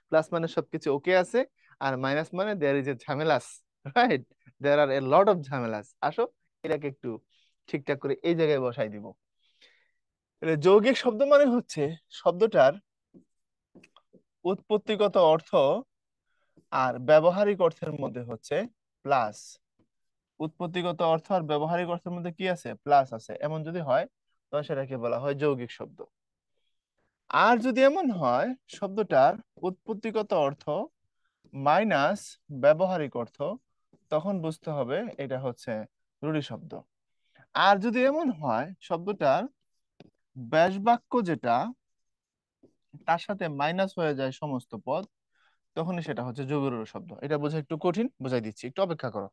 প্লাস মানে সবকিছু ওকে আছে, আর মাইনাস মানে দেয়ার ইজ এ ঝামেলাস, right? There are a lot of ঝামেলাস। আসো এটাকে একটু ঠিকঠাক করে এই জায়গায় বসাই দিব। তাহলে যৌগিক শব্দ মানে হচ্ছে শব্দটার উৎপত্তিগত অর্থ আর ব্যবহারিক অর্থের মধ্যে হচ্ছে প্লাস। উৎপত্তিগত অর্থ আর ব্যবহারিক অর্থের মধ্যে কি আছে? প্লাস আছে। এমন যদি হয় তবে সেটাকে বলা হয় যৌগিক শব্দ। আর যদি এমন হয় শব্দটার উৎপত্তিগত অর্থ মাইনাস ব্যবহারিক অর্থ, তখন বুঝতে হবে এটা হচ্ছে রূঢ়ি শব্দ। আর যদি এমন হয় শব্দটার ব্যাস বাক্য যেটা তার সাথে মাইনাস হয়ে যায় সমস্ত পদ, তখনই সেটা হচ্ছে যোগের শব্দ। এটা বোঝা একটু কঠিন, বোঝাই দিচ্ছি, একটু অপেক্ষা করো।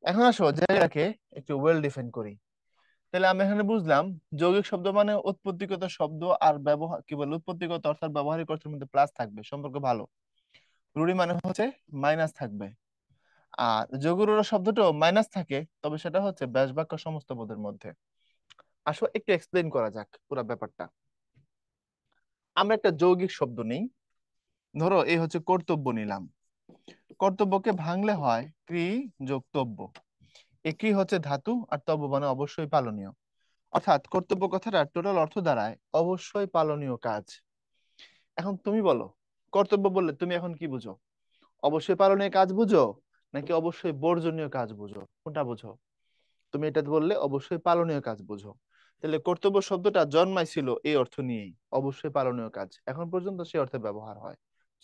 এখন আসো জায়গাটাকে একটু ওয়েল ডিফাইন করি। তাহলে আমি এখানে বুঝলাম যৌগিক শব্দ মানে উৎপত্তিগত শব্দ আর ব্যবহার কি বলে উৎপত্তিগত অর্থাৎ ব্যবহারিক অর্থের মধ্যে প্লাস থাকবে, সম্পর্ক ভালো। রুড়ি মানে হচ্ছে মাইনাস থাকবে। আর যোগের শব্দটাও মাইনাস থাকে, তবে সেটা হচ্ছে ব্যাস বাক্য সমস্ত পদের মধ্যে। আসো একটু এক্সপ্লেইন করা যাক পুরো ব্যাপারটা। আমরা একটা যৌগিক শব্দ নেই, ধরো এই হচ্ছে কর্তব্য নিলাম। কর্তব্যকে ভাঙলে হয় ক্রি যোগ তব্য। এই ক্রি হচ্ছে ধাতু আর তব্য মানে অবশ্যই পালনীয়। অর্থাৎ কর্তব্য কথাটার টোটাল অর্থ দাঁড়ায় অবশ্যই পালনীয় কাজ। এখন তুমি বলো, কর্তব্য বললে তুমি এখন কি বুঝো? অবশ্যই পালনীয় কাজ বুঝো, নাকি অবশ্যই বর্জনীয় কাজ বুঝো? কোনটা বুঝো? তুমি এটা বললে অবশ্যই পালনীয় কাজ বুঝো। তাহলে কর্তব্য শব্দটা জন্মাইছিল এই অর্থ নিয়েই, অবশ্যই পালনীয় কাজ, এখন পর্যন্ত সেই অর্থে ব্যবহার হয়।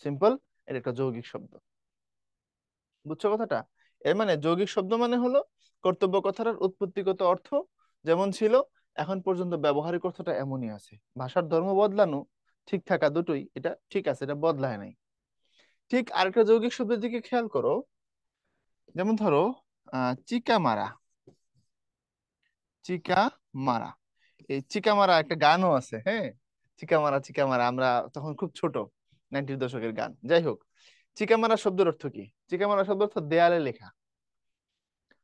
সিম্পল। এটা একটা যৌগিক শব্দ। বুঝছো কথাটা? এর মানে যৌগিক শব্দ মানে হলো কর্তব্য কথাটার উৎপত্তিগত অর্থ যেমন ছিল এখন পর্যন্ত ব্যবহারিক অর্থটা এমনই আছে। ভাষার ধর্ম বদলানো ঠিক থাকা দুটোই এটা ঠিক আছে, এটা বদলায় নাই। ঠিক আরেকটা যৌগিক শব্দের দিকে খেয়াল করো। যেমন ধরো চিকা মারা। চিকা মারা, এই চিকা মারা একটা গানও আছে, হ্যাঁ। চিকা মারা চিকা মারা, আমরা তখন খুব ছোট, 90-র দশকের গান। যাই হোক, চিকা মারা শব্দের অর্থ কি? চিকা মারা শব্দের অর্থ দেয়ালে লেখা।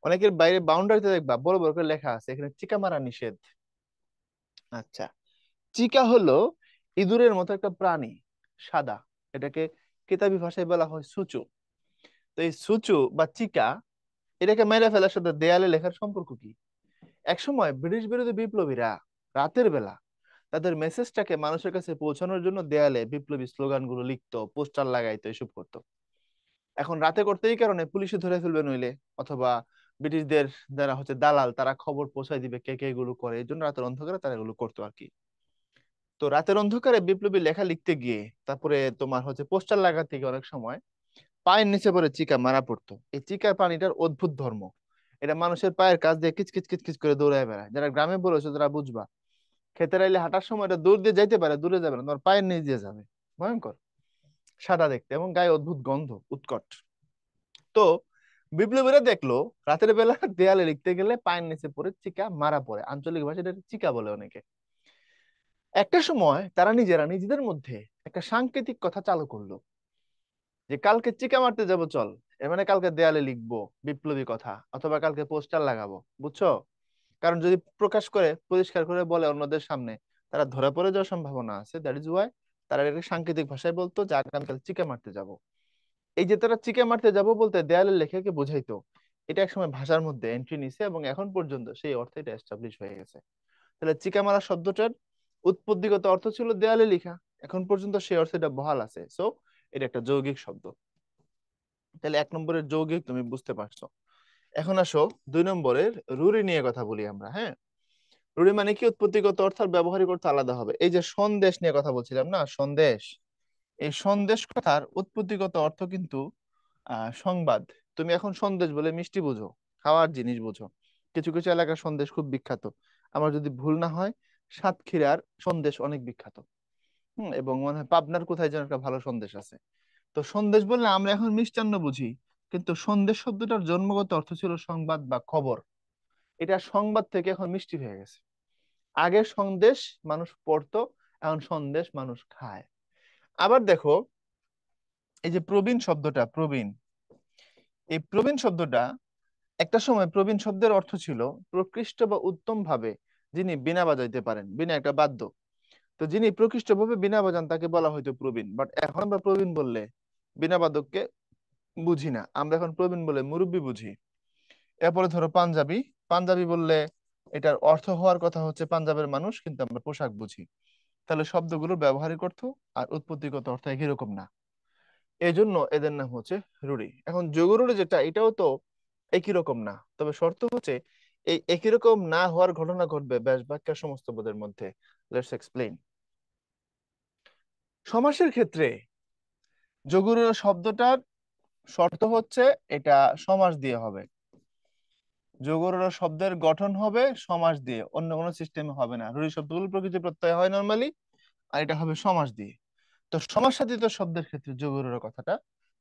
অনেকের বাইরে বাউন্ডারিতে দেখবা বড় বড় করে লেখা আছে এখানে চিকা মারা নিষেধ। আচ্ছা, চিকা হলো ইঁদুরের মতো একটা প্রাণী, সাদা। এটাকে কিতাবি ভাষায় বলা হয় সুচু। তো এই সুচু বা চিকা, এটাকে মেরে ফেলার সাথে দেয়ালে লেখার সম্পর্ক কি? একসময় ব্রিটিশ বিরোধী বিপ্লবীরা রাতের বেলা তাদের মেসেজটাকে মানুষের কাছে পৌঁছানোর জন্য দেয়ালে বিপ্লবী স্লোগানগুলো লিখতো, পোস্টার লাগাইতো, এসব করতো। এখন রাতে করতে এই কারণে পুলিশে ধরে ফেলবে নইলে, অথবা ব্রিটিশদের যারা হচ্ছে দালাল তারা খবর পৌঁছায় দিবে কে কে এগুলো করে, এই জন্য রাতের অন্ধকারে তারা এগুলো করতো আর কি। তো রাতের অন্ধকারে বিপ্লবী লেখা লিখতে গিয়ে তারপরে তোমার হচ্ছে পোস্টার লাগাতে গিয়ে অনেক সময় পায়ের নিচে পরে চিকা মারা পড়তো। এই চিকার পানিটার অদ্ভুত ধর্ম, এটা মানুষের পায়ের কাছ দিয়ে কিচ কিচ কিচ কিচ করে দৌড়ায় বেড়ায়। যারা গ্রামে বলেছে তারা বুঝবা, খেতে আইলে হাঁটার সময় এটা দূর দিয়ে যাইতে পারে, দূরে যাবে না, তোমার পায়ের নিচ দিয়ে যাবে। ভয়ঙ্কর, সাদা দেখতে এবং গায়ে অদ্ভুত গন্ধ, উৎকট। তো বিপ্লবীরা দেখলো রাতের বেলা দেয়ালে লিখতে গেলে পায়ের নিচে পড়ে চিকা মারা পড়ে, আঞ্চলিক ভাষায় এটা চিকা বলে অনেকে। একটা সময় তারা নিজেরা নিজেদের মধ্যে একটা সাংকেতিক কথা চালু করলো যে কালকে চিকা মারতে যাব চল। এর মানে কালকে দেয়ালে লিখবো বিপ্লবী কথা, অথবা কালকে পোস্টার লাগাবো। বুঝছো? কারণ যদি প্রকাশ করে পরিষ্কার করে বলে অন্যদের সামনে, তারা ধরা পড়ে যাওয়ার সম্ভাবনা আছে। দ্যাট ইজ ওয়াই তারা এটাকে সাংকেতিক ভাষায় বলতো যে আগামীকাল চিকা মারতে যাব। এই যে তারা চিকা মারতে যাব বলতে দেয়ালে লেখাকে বোঝাইতো, এটা একসময় ভাষার মধ্যে এন্ট্রি নিছে এবং এখন পর্যন্ত সেই অর্থে এটা এস্টাবলিশ হয়ে গেছে। তাহলে চিকা মারা শব্দটার উৎপত্তিগত অর্থ ছিল দেয়ালে লেখা, এখন পর্যন্ত সেই অর্থে এটা বহাল আছে। সো এটা একটা যৌগিক শব্দ। তাহলে 1 নম্বরের যৌগিক তুমি বুঝতে পারছো। এখন আসো 2 নম্বরের রুড়ি নিয়ে কথা বলি আমরা, হ্যাঁ। রুড়ি মানে কি? উৎপত্তিগত অর্থ আর ব্যবহারিক অর্থ আলাদা হবে। এই যে সন্দেশ নিয়ে কথা বলছিলাম না, সন্দেশ, এই সন্দেশ কথার উৎপত্তিগত অর্থ কিন্তু সংবাদ। তুমি এখন সন্দেশ বলে মিষ্টি বুঝো, খাওয়ার জিনিস বুঝো। কিছু কিছু এলাকার সন্দেশ খুব বিখ্যাত। আমার যদি ভুল না হয় সাতক্ষীরার সন্দেশ অনেক বিখ্যাত। এবং মনে হয় পাবনার কোথায় যেন একটা ভালো সন্দেশ আছে। তো সন্দেশ বললে আমরা এখন মিষ্টান্ন বুঝি, কিন্তু সন্দেশ শব্দটার জন্মগত অর্থ ছিল সংবাদ বা খবর। এটা সংবাদ থেকে এখন মিষ্টি হয়ে গেছে। আগে সন্দেশ মানুষ পড়তো, এখন সন্দেশ মানুষ খায়। আবার দেখো, এই যে প্রবীণ শব্দটা, প্রবীণ, এই প্রবীণ শব্দটা একটা সময় প্রবীণ শব্দের অর্থ ছিল প্রকৃষ্ট বা উত্তম ভাবে যিনি বীণা বাজাইতে পারেন। বীণা একটা বাদ্য। তো যিনি প্রকৃষ্ট ভাবে বীণা বাজান তাকে বলা হয়তো প্রবীণ। বাট এখন আমরা প্রবীণ বললে বীণা বাদককে বুঝি না, আমরা এখন প্রবীণ বলে মুরব্বী বুঝি। এরপরে ধরো পাঞ্জাবি। পাঞ্জাবি বললে এটার অর্থ হওয়ার কথা হচ্ছে পাঞ্জাবের মানুষ, কিন্তু আমরা পোশাক বুঝি। তাহলে শব্দগুলোর ব্যবহারিক অর্থ আর উৎপত্তিগত অর্থ একই রকম না, এই জন্য এদের নাম হচ্ছে রুড়ি। এখন যোগ রুড়ি যেটা, এটাও তো একই রকম না, তবে শর্ত হচ্ছে এই একই রকম না হওয়ার ঘটনা ঘটবে ব্যাস বাক্যের সমস্ত পদের মধ্যে। Let's explain. সমাসের ক্ষেত্রে যোগ রুড়ি শব্দটার শর্ত হচ্ছে এটা সমাস দিয়ে হবে। যোগরূঢ় শব্দের গঠন হবে সমাস দিয়ে, অন্য কোনো সিস্টেমে হবে না। রূঢ় শব্দগুলো প্রকৃতি প্রত্যয় হয় নরমালি, আর এটা হবে সমাস দিয়ে। তো সমাসসাধিত শব্দের ক্ষেত্রে যোগরূঢ় কথাটা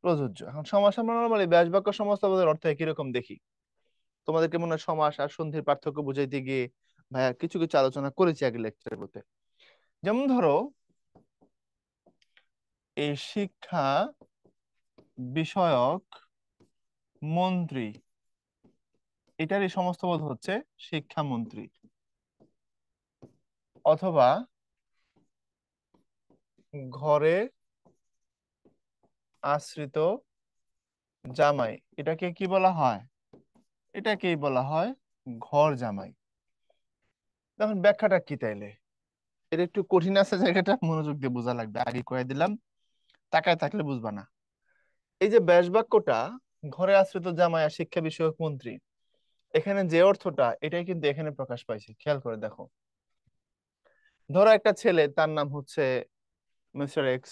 প্রযোজ্য। এখন সমাস আমরা নরমালি ব্যাস বাক্য সমস্ত পদের অর্থ একই রকম দেখি। তোমাদেরকে মনে হয় সমাস আর সন্ধির পার্থক্য বুঝাইতে গিয়ে ভাইয়া কিছু কিছু আলোচনা করেছি আগে লেকচারের মধ্যে। যেমন ধরো, এই শিক্ষা বিষয়ক মন্ত্রী, এটারই সমস্ত পদ হচ্ছে শিক্ষামন্ত্রী। অথবা ঘরে আশ্রিত জামাই, এটাকে কি বলা হয়? এটাকেই বলা হয় ঘর জামাই। তখন ব্যাখ্যাটা কি তাইলে? এটা একটু কঠিন আছে, জায়গাটা মনোযোগ দিয়ে বোঝা লাগবে, আগে কয়ে দিলাম, তাকায় থাকলে বুঝবা না। এই যে ব্যাস বাক্যটা ঘরে আশ্রিত জামাই আর শিক্ষা বিষয়ক মন্ত্রী, এখানে যে অর্থটা এটাই কিন্তু এখানে প্রকাশ পাইছে, খেয়াল করে দেখো। ধরো একটা ছেলে, তার নাম হচ্ছে মিস্টার এক্স,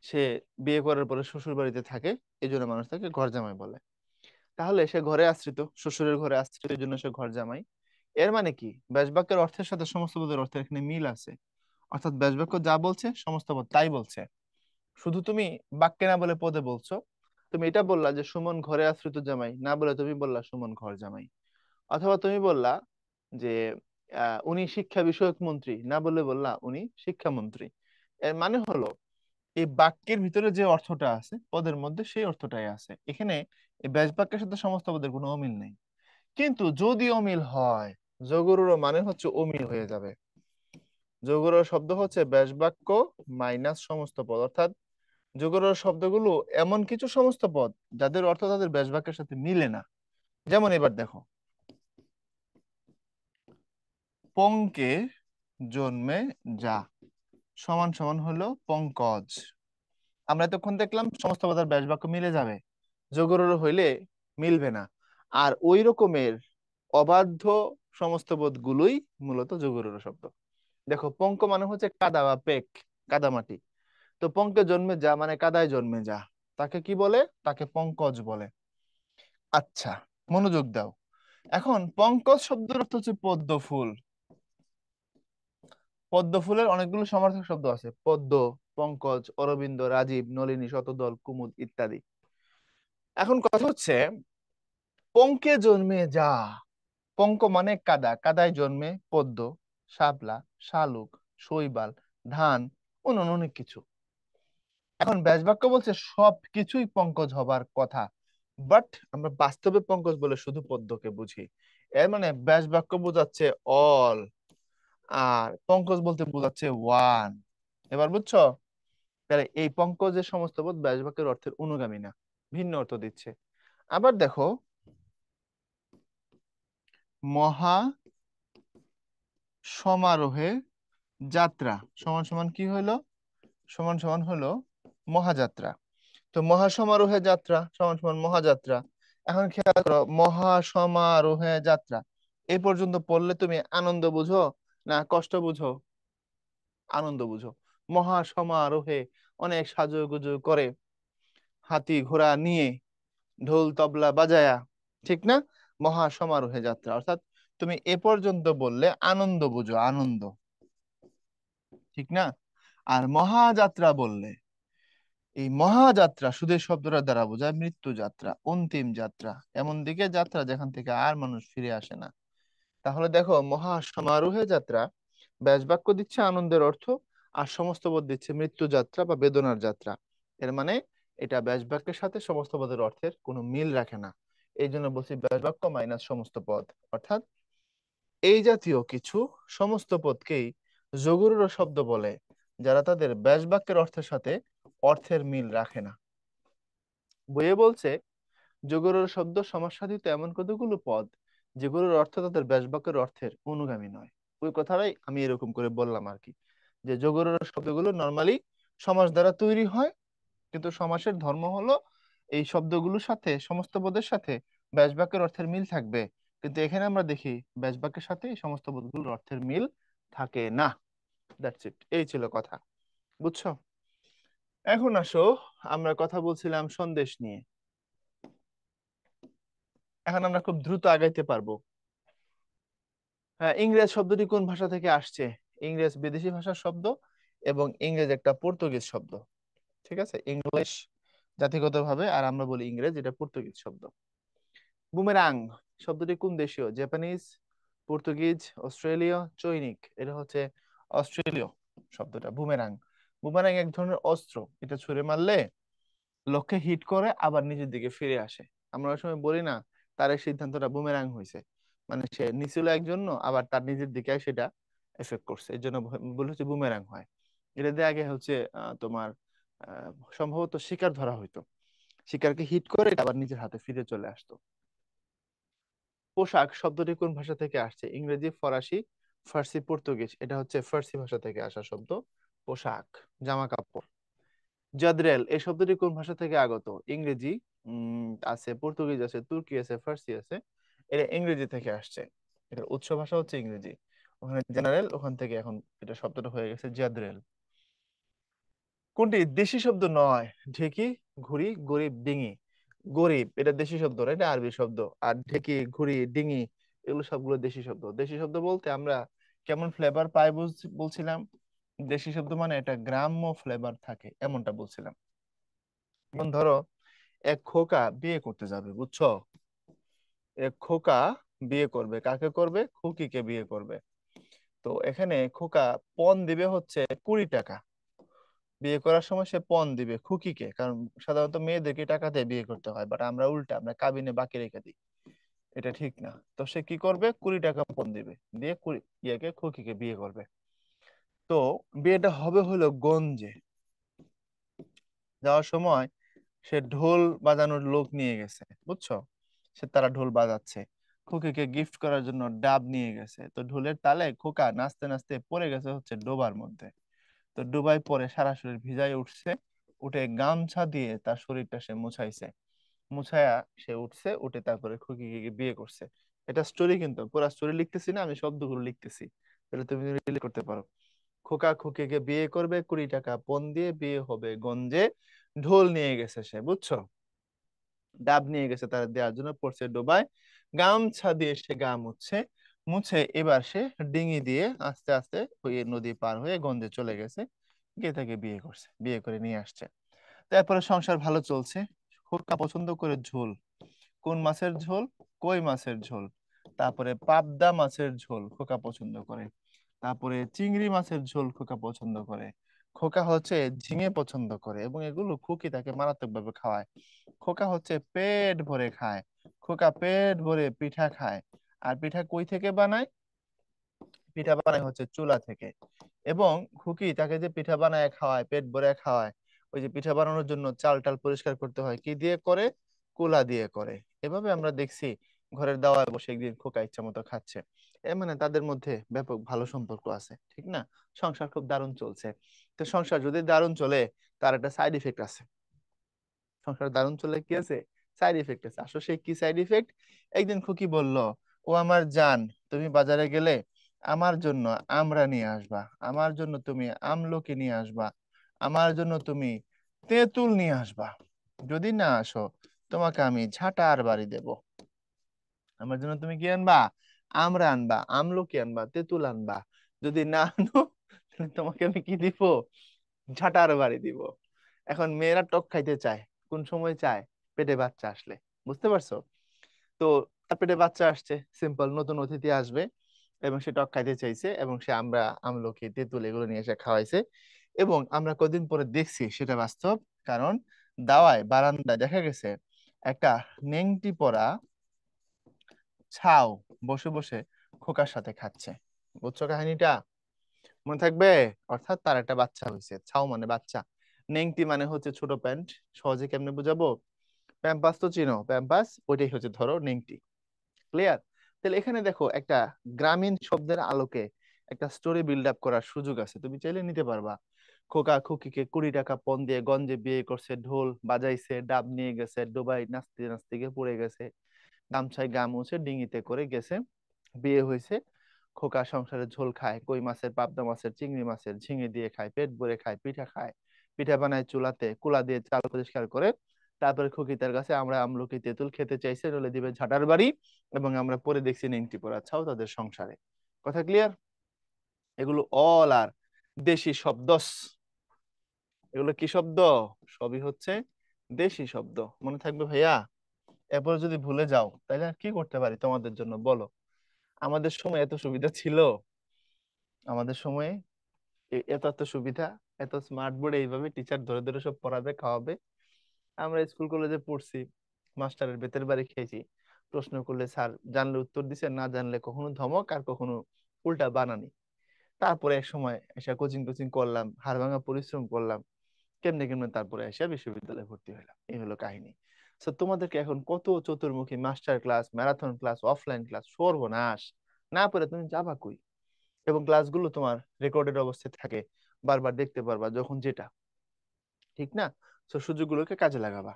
সে বিয়ে করার পরে শ্বশুর বাড়িতে থাকে, এই জন্য মানুষ তাকে ঘর জামাই বলে। তাহলে সে ঘরে আশ্রিত, শ্বশুরের ঘরে আশ্রিত, এই জন্য সে ঘর জামাই। এর মানে কি, ব্যাস বাক্যের অর্থের সাথে সমস্ত পদের অর্থের এখানে মিল আছে। অর্থাৎ ব্যাস বাক্য যা বলছে সমস্ত পদ তাই বলছে। শুধু তুমি বাক্যে না বলে পদে বলছো। তুমি এটা বললা যে সুমন ঘরে আশ্রিত জামাই, না বলে তুমি বললা সুমন ঘর জামাই। অথবা তুমি বললা যে উনি শিক্ষা বিষয়ক মন্ত্রী, না বলে বললা উনি শিক্ষামন্ত্রী। এর মানে হলো, এই বাক্যের ভিতরে যে অর্থটা আছে পদের মধ্যে সেই অর্থটাই আছে এখানে। এই ব্যাস বাক্যের সাথে সমস্ত পদের কোনো অমিল নেই। কিন্তু যদি অমিল হয়, যোগরূঢ় মানে হচ্ছে অমিল হয়ে যাবে। যোগরূঢ় শব্দ হচ্ছে ব্যাস বাক্য মাইনাস সমস্ত পদ, অর্থাৎ যোগরূঢ় শব্দগুলো এমন কিছু সমস্ত পদ যাদের অর্থ তাদের ব্যাস বাক্যের সাথে মিলে না। যেমন এবার দেখো, পঙ্কে জন্মে যা সমান সমান হলো পঙ্কজ। আমরা এতক্ষণ দেখলাম সমস্ত পদের ব্যাস বাক্য মিলে যাবে, যোগরূঢ় হইলে মিলবে না। আর ওই রকমের অবাধ্য সমস্ত পদ গুলোই মূলত যোগরূঢ় শব্দ। দেখো, পঙ্ক মানে হচ্ছে কাদা বা পেক, কাদামাটি। তো পঙ্কে জন্মে যা মানে কাদায় জন্মে যা, তাকে কি বলে? তাকে পঙ্কজ বলে। আচ্ছা, মনোযোগ দাও। এখন পঙ্কজ শব্দের অর্থ হচ্ছে পদ্ম ফুল। পদ্ম ফুলের অনেকগুলো সমার্থক শব্দ আছে, পদ্ম, পঙ্কজ, অরবিন্দ, রাজীব, নলিনী, শতদল, কুমুদ ইত্যাদি। এখন কথা হচ্ছে, পঙ্কে জন্মে যা, পঙ্ক মানে কাদা, কাদায় জন্মে পদ্ম, শাপলা, শালুক, শৈবাল, ধান, অন্যান্য অনেক কিছু। এখন ব্যাস বাক্য বলছে সব কিছুই পঙ্কজ হবার কথা, বাট আমরা বাস্তবে পঙ্কজ বলে শুধু পদ্মকে বুঝি। এর মানে ব্যাস বাক্য বোঝাচ্ছে অল, আর পঙ্কজ বলতে বোঝাচ্ছে ওয়ান। এবার বুঝছো? তাহলে এই পঙ্কজের সমস্ত পদ ব্যাস বাক্যের অর্থের অনুগামী না, ভিন্ন অর্থ দিচ্ছে। আবার দেখো, মহা সমারোহে যাত্রা সমান সমান কি হলো? সমান সমান হলো মহাযাত্রা। তো মহাসমারোহে যাত্রা সমান সমান মহাযাত্রা। এখন খেয়াল করো, মহাসমারোহে যাত্রা এই পর্যন্ত পড়লে তুমি আনন্দ বুঝো না কষ্ট বুঝো? আনন্দ বুঝো। মহাসমারোহে, অনেক সাজুগুজু করে, হাতি ঘোড়া নিয়ে, ঢোল তবলা বাজায়া, ঠিক না? মহাসমারোহে যাত্রা অর্থাৎ তুমি এ পর্যন্ত বললে আনন্দ বুঝো, আনন্দ, ঠিক না? আর মহাযাত্রা বললে, এই মহাযাত্রা সুদের শব্দটা দ্বারা বোঝায় মৃত্যু যাত্রা, অন্তিম যাত্রা, এমন দিকে যাত্রা যেখান থেকে আর মানুষ ফিরে আসে না। তাহলে দেখো, মহা সমারোহে যাত্রা ব্যাস বাক্য দিচ্ছে আনন্দের অর্থ, আর সমস্ত পদ দিচ্ছে মৃত্যু যাত্রা বা বেদনার যাত্রা। এর মানে এটা ব্যাস বাক্যের সাথে সমস্ত পদের অর্থের কোনো মিল রাখে না। এই জন্য বলছি ব্যাস বাক্য মাইনাস সমস্ত পদ। অর্থাৎ এই জাতীয় কিছু সমস্ত পদকেই যোগরূঢ় শব্দ বলে, যারা তাদের ব্যাস বাক্যের অর্থের সাথে অর্থের মিল রাখে না। বইয়ে বলছে যোগরূঢ় শব্দ সমাসসাধিত এমন কতগুলো পদ যেগুলোর অর্থ তাদের ব্যাস বাক্যের অর্থের অনুগামী নয়। ওই কথাটাই আমি এরকম করে বললাম আর কি, যে যোগরূঢ় শব্দগুলো নর্মালি সমাস দ্বারা তৈরি হয়, কিন্তু সমাসের ধর্ম হলো এই শব্দগুলোর সাথে সমস্ত পদের সাথে ব্যাস বাক্যের অর্থের মিল থাকবে। কিন্তু এখানে আমরা দেখি ব্যাস বাক্যের সাথে এই সমস্ত পদগুলোর অর্থের মিল থাকে না। দ্যাটস ইট, এই ছিল কথা। বুঝছো? এখন আসো, আমরা কথা বলছিলাম সন্দেশ নিয়ে। এখন আমরা খুব দ্রুত আগাইতে পারবো। হ্যাঁ, ইংরেজ শব্দটি কোন ভাষা থেকে আসছে? ইংরেজ বিদেশি ভাষার শব্দ, এবং ইংরেজ একটা পর্তুগিজ শব্দ। ঠিক আছে, ইংলিশ জাতিগতভাবে, আর আমরা বলি ইংরেজ, এটা পর্তুগিজ শব্দ। বুমেরাং শব্দটি কোন দেশীয়? জাপানিজ, পর্তুগিজ, অস্ট্রেলীয়, চৈনিক? এটা হচ্ছে অস্ট্রেলীয় শব্দটা, বুমেরাং। বুমেরাং এক ধরনের অস্ত্র, এটা ছুঁড়ে মারলে লক্ষ্যে হিট করে আবার নিজের দিকে ফিরে আসে। আমরা ওই সময় বলি না, তার এই সিদ্ধান্তটা বুমেরাং হয়েছে, মানে সে নিছিল এক জন্য, আবার তার নিজের দিকে সেটা এফেক্ট করছে, এই জন্য বলে হচ্ছে বুমেরাং হয়। এটা দিয়ে আগে হচ্ছে তোমার আহ, সম্ভবত শিকার ধরা হইতো, শিকারকে হিট করে আবার নিজের হাতে ফিরে চলে আসতো। পোশাক শব্দটি কোন ভাষা থেকে আসছে? ইংরেজি, ফরাসি, ফার্সি, পর্তুগিজ? এটা হচ্ছে ফার্সি ভাষা থেকে আসা শব্দ, পোশাক, জামা কাপড়। জাদ্রেল এই শব্দটি কোন ভাষা থেকে আগত? ইংরেজি আছে, পর্তুগিজ আছে, তুর্কি আছে, ফার্সি আছে। এটা ইংরেজি থেকে আসছে, এটার উৎস ভাষা হচ্ছে ইংরেজি। ওখানে জেনারেল, ওখান থেকে এখন এটা শব্দটা হয়ে গেছে জাদ্রেল। কোনটি দেশি শব্দ নয়? ঢেকি, ঘুড়ি, গরিব, ডিঙি? গরিব এটা দেশি শব্দ না, এটা আরবি শব্দ। আর ঢেকি, ঘুড়ি, ডিঙি এগুলো সবগুলো দেশি শব্দ। দেশি শব্দ বলতে আমরা কেমন ফ্লেভার পাই বলছিলাম, দেশি শব্দ মানে এটা গ্রাম্য ফ্লেভার থাকে এমনটা বলছিলাম। যেমন ধরো, এক খোকা বিয়ে করতে যাবে, বুঝছো? এক খোকা বিয়ে করবে, কাকে করবে? খুকিকে বিয়ে করবে। তো এখানে খোকা পণ দিবে হচ্ছে 20 টাকা। বিয়ে করার সময় সে পণ দিবে খুকিকে, কারণ সাধারণত মেয়েদেরকে টাকা দিয়ে বিয়ে করতে হয়, বাট আমরা উল্টা, আমরা কাবিনে বাকি রেখে দিই, এটা ঠিক না। তো সে কি করবে? 20 টাকা পণ দিবে, দিয়ে ইয়েকে খুকিকে বিয়ে করবে। তো বিয়েটা হবে হলো গঞ্জে। যাওয়ার সময় সে ঢোল বাজানোর লোক নিয়ে গেছে, বুঝছো? তারা ঢোল বাজাচ্ছে। খুকিকে গিফট করার জন্য ডাব নিয়ে গেছে, তো ঢোলের তালে খোকা নাচতে নাচতে পড়ে গেছে হচ্ছে ডোবার মধ্যে। তো ডুবাই পরে সারা শরীর ভিজায় উঠছে, উঠে গামছা দিয়ে তার শরীরটা সে মুছাইছে, মুছায়া সে উঠছে, উঠে তারপরে খুকিকে গিয়ে বিয়ে করছে। এটা স্টোরি, কিন্তু পুরো স্টোরি লিখতেছি না আমি, শব্দগুলো লিখতেছি, তাহলে তুমি রিলেট করতে পারো। খোকা খুকিকে বিয়ে করবে, 20 টাকা পণ দিয়ে বিয়ে হবে গঞ্জে, ঢোল নিয়ে গেছে সে, বুঝছো? ডাব নিয়ে গেছে তারা দেওয়ার জন্য, পড়ছে ডোবায়, গামছা দিয়ে সে গা মুছছে, মুছে এবার সে ডিঙি দিয়ে আস্তে আস্তে ওই নদী পার হয়ে গঞ্জে চলে গেছে, গিয়ে তাকে বিয়ে করছে, বিয়ে করে নিয়ে আসছে। তারপরে সংসার ভালো চলছে। খোকা পছন্দ করে ঝোল, কোন মাছের ঝোল? কই মাছের ঝোল। তারপরে পাবদা মাছের ঝোল খোকা পছন্দ করে। তারপরে চিংড়ি মাছের ঝোল খোকা পছন্দ করে। খোকা হচ্ছে ঝিঙে পছন্দ করে, এবং এগুলো খুকি তাকে মারাত্মক ভাবে খাওয়ায়। খোকা হচ্ছে পেট ভরে খায়, খোকা পেট ভরে পিঠা খায়। আর পিঠা কই থেকে বানায়? পিঠা বানায় হচ্ছে চুলা থেকে। এবং খুকি তাকে যে পিঠা বানায় খাওয়ায়, পেট ভরে খাওয়ায়, ওই যে পিঠা বানানোর জন্য চাল টাল পরিষ্কার করতে হয়, কি দিয়ে করে? কুলা দিয়ে করে। এভাবে আমরা দেখছি ঘরের দাওয়ায় বসে একদিন খোকা ইচ্ছা মতো খাচ্ছে। এর মানে তাদের মধ্যে ব্যাপক ভালো সম্পর্ক আছে, ঠিক না? সংসার খুব দারুণ চলছে। তো সংসার যদি দারুণ চলে, তার একটা সাইড ইফেক্ট আছে। সংসার দারুণ চলে কি আছে? সাইড ইফেক্ট আছে। আসলে সেই কি সাইড ইফেক্ট? একদিন খুকি বলল, ও আমার জান, তুমি বাজারে গেলে আমার জন্য আমড়া নিয়ে আসবা, আমার জন্য তুমি আমলকি নিয়ে আসবা, আমার জন্য তুমি তেঁতুল নিয়ে আসবা। যদি না আসো, তোমাকে আমি ঝাঁটার বাড়ি দেব। আমার জন্য তুমি কি আনবা? আমড়া আনবা, আমলকি আনবা, তেঁতুল আনবা। যদি না আনো, তাহলে তোমাকে আমি কি দিব? ঝাঁটার বাড়ি দিব। এখন মেয়েরা টক খাইতে চায়, কোন সময় চায়? পেটে বাচ্চা আসলে। বুঝতে পারছো? তো তার পেটে বাচ্চা আসছে, সিম্পল, নতুন অতিথি আসবে, এবং সে টক খাইতে চাইছে, এবং সে আমরা আমলকি তেঁতুল এগুলো নিয়ে এসে খাওয়াইছে। এবং আমরা কদিন পরে দেখছি সেটা বাস্তব, কারণ দাওয়ায় বারান্দায় দেখা গেছে একটা নেংটি পরা ছাও বসে বসে খোকার সাথে খাচ্ছে। বুঝছো কাহিনীটা? মনে থাকবে? অর্থাৎ তার একটা বাচ্চা হয়েছে। ছাও মানে বাচ্চা, নেংটি মানে হচ্ছে ছোট প্যান্ট। সহজে কেমনে বুঝাবো? প্যাম্পাস তো চিনো, প্যাম্পাস ওইটাই হচ্ছে ধরো নেংটি। ক্লিয়ার? তাহলে এখানে দেখো একটা গ্রামীণ শব্দের আলোকে একটা স্টোরি বিল্ড আপ করার সুযোগ আছে, তুমি চাইলে নিতে পারবা। খোকা খুকিকে 20 টাকা পণ দিয়ে গঞ্জে বিয়ে করছে, ঢোল বাজাইছে, ডাব নিয়ে গেছে, ডুবাই নাচতে নাচতে গিয়ে পড়ে গেছে, গামছায় গা মুছে ডিঙিতে করে গেছে, বিয়ে হয়েছে। খোকা সংসারে ঝোল খায়, কই মাছের, পাবদা মাছের, চিংড়ি মাছের, ঝিঙে দিয়ে খায়, পেট ভরে খায়, পিঠা খায়, পিঠা বানায় চুলাতে, কুলা দিয়ে চাল পরিষ্কার করে তারপরে খকিতার কাছে আমরা আমলকি তেঁতুল খেতে চাইছে, নলে দিবে ঝাঁটার বাড়ি। এবং আমরা পরে দেখছি নেংটি পড়া ছাও তাদের সংসারে। কথা ক্লিয়ার? এগুলো অল আর দেশি শব্দ। এগুলো কি শব্দ? সবই হচ্ছে দেশি শব্দ। মনে থাকবে ভাইয়া? এরপরে যদি ভুলে যাও তাহলে আর কি করতে পারি তোমাদের জন্য বলো? আমাদের সময় এত সুবিধা ছিল? আমাদের সময়ে এত এত সুবিধা, এত স্মার্ট বোর্ডে এইভাবে টিচার ধরে ধরে সব পড়াবে খাওয়াবে। আমরা স্কুল কলেজে পড়ছি, মাস্টারের বেতের বাড়ি খেয়েছি। প্রশ্ন করলে স্যার জানলে উত্তর দিছে, না জানলে কখনো ধমক আর কখনো উল্টা বানানি। তারপরে এক সময় এসে কোচিং কোচিং করলাম, হাড় ভাঙা পরিশ্রম করলাম, কেমনে কেমনে তারপরে এসে বিশ্ববিদ্যালয়ে ভর্তি হলাম। এই হলো কাহিনী। তো তোমাদেরকে এখন কত চতুর্মুখী master class, marathon class, offline class, সর্বনাশ। না পড়ে তুমি যাবা কই? এবং ক্লাসগুলো তোমার রেকর্ডেড অবস্থায় থাকে, বারবার দেখতে পারবা যখন যেটা। ঠিক না? তো সুযোগগুলোকে কাজে লাগাবা।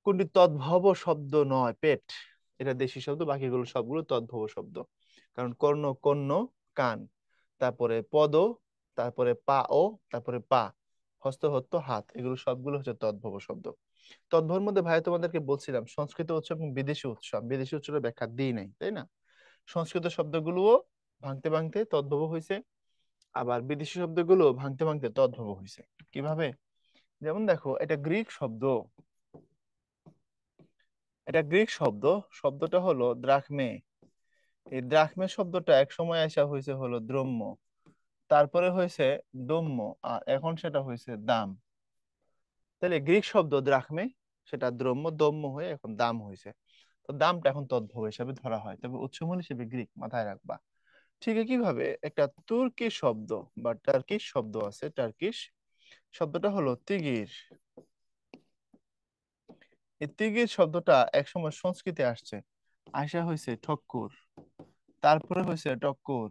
কোনটি তদ্ভব শব্দ নয়? পেট, এটা দেশি শব্দ, বাকিগুলো সবগুলো তদ্ভব শব্দ। কারণ কর্ণ, কর্ণ, কান, তারপরে পদ, তারপরে পা ও, তারপরে পা, হস্ত, হস্ত, হাত, এগুলো সবগুলো হচ্ছে তদ্ভব শব্দ। তদ্ভবের মধ্যে ভাই তোমাদেরকে বলছিলাম সংস্কৃত উৎসব এবং বিদেশি উৎসব। বিদেশি উৎসবের ব্যাখ্যা দিই নাই, তাই না? সংস্কৃত শব্দগুলোও ভাঙতে ভাঙতে তদ্ভব হয়েছে, আবার বিদেশি শব্দগুলো ভাঙতে ভাঙতে তদ্ভব হয়েছে। কিভাবে? যেমন দেখো, এটা গ্রিক শব্দ, এটা গ্রিক শব্দ। শব্দটা হলো দ্রাখমে। এই দ্রাখমে শব্দটা এক সময় আসা হয়েছে হলো দ্রব্য, তারপরে হয়েছে দম্য, আর এখন সেটা হয়েছে দাম। তাহলে গ্রিক শব্দ দ্রাখমে, সেটা দ্রব্য দম্য হয়ে এখন দাম হয়েছে। তো দামটা এখন তদ্ভব হিসাবে ধরা হয়, তবে উৎসমূল হিসেবে গ্রিক, মাথায় রাখবা। ঠিক কিভাবে একটা তুর্কি শব্দ বা টার্কিশ শব্দ আছে, টার্কিশ শব্দটা হলো তিগির। এই তিগির শব্দটা একসময় সংস্কৃতে আসছে, আসা হয়েছে ঠক্কুর, তারপরে হয়েছে টক্কুর,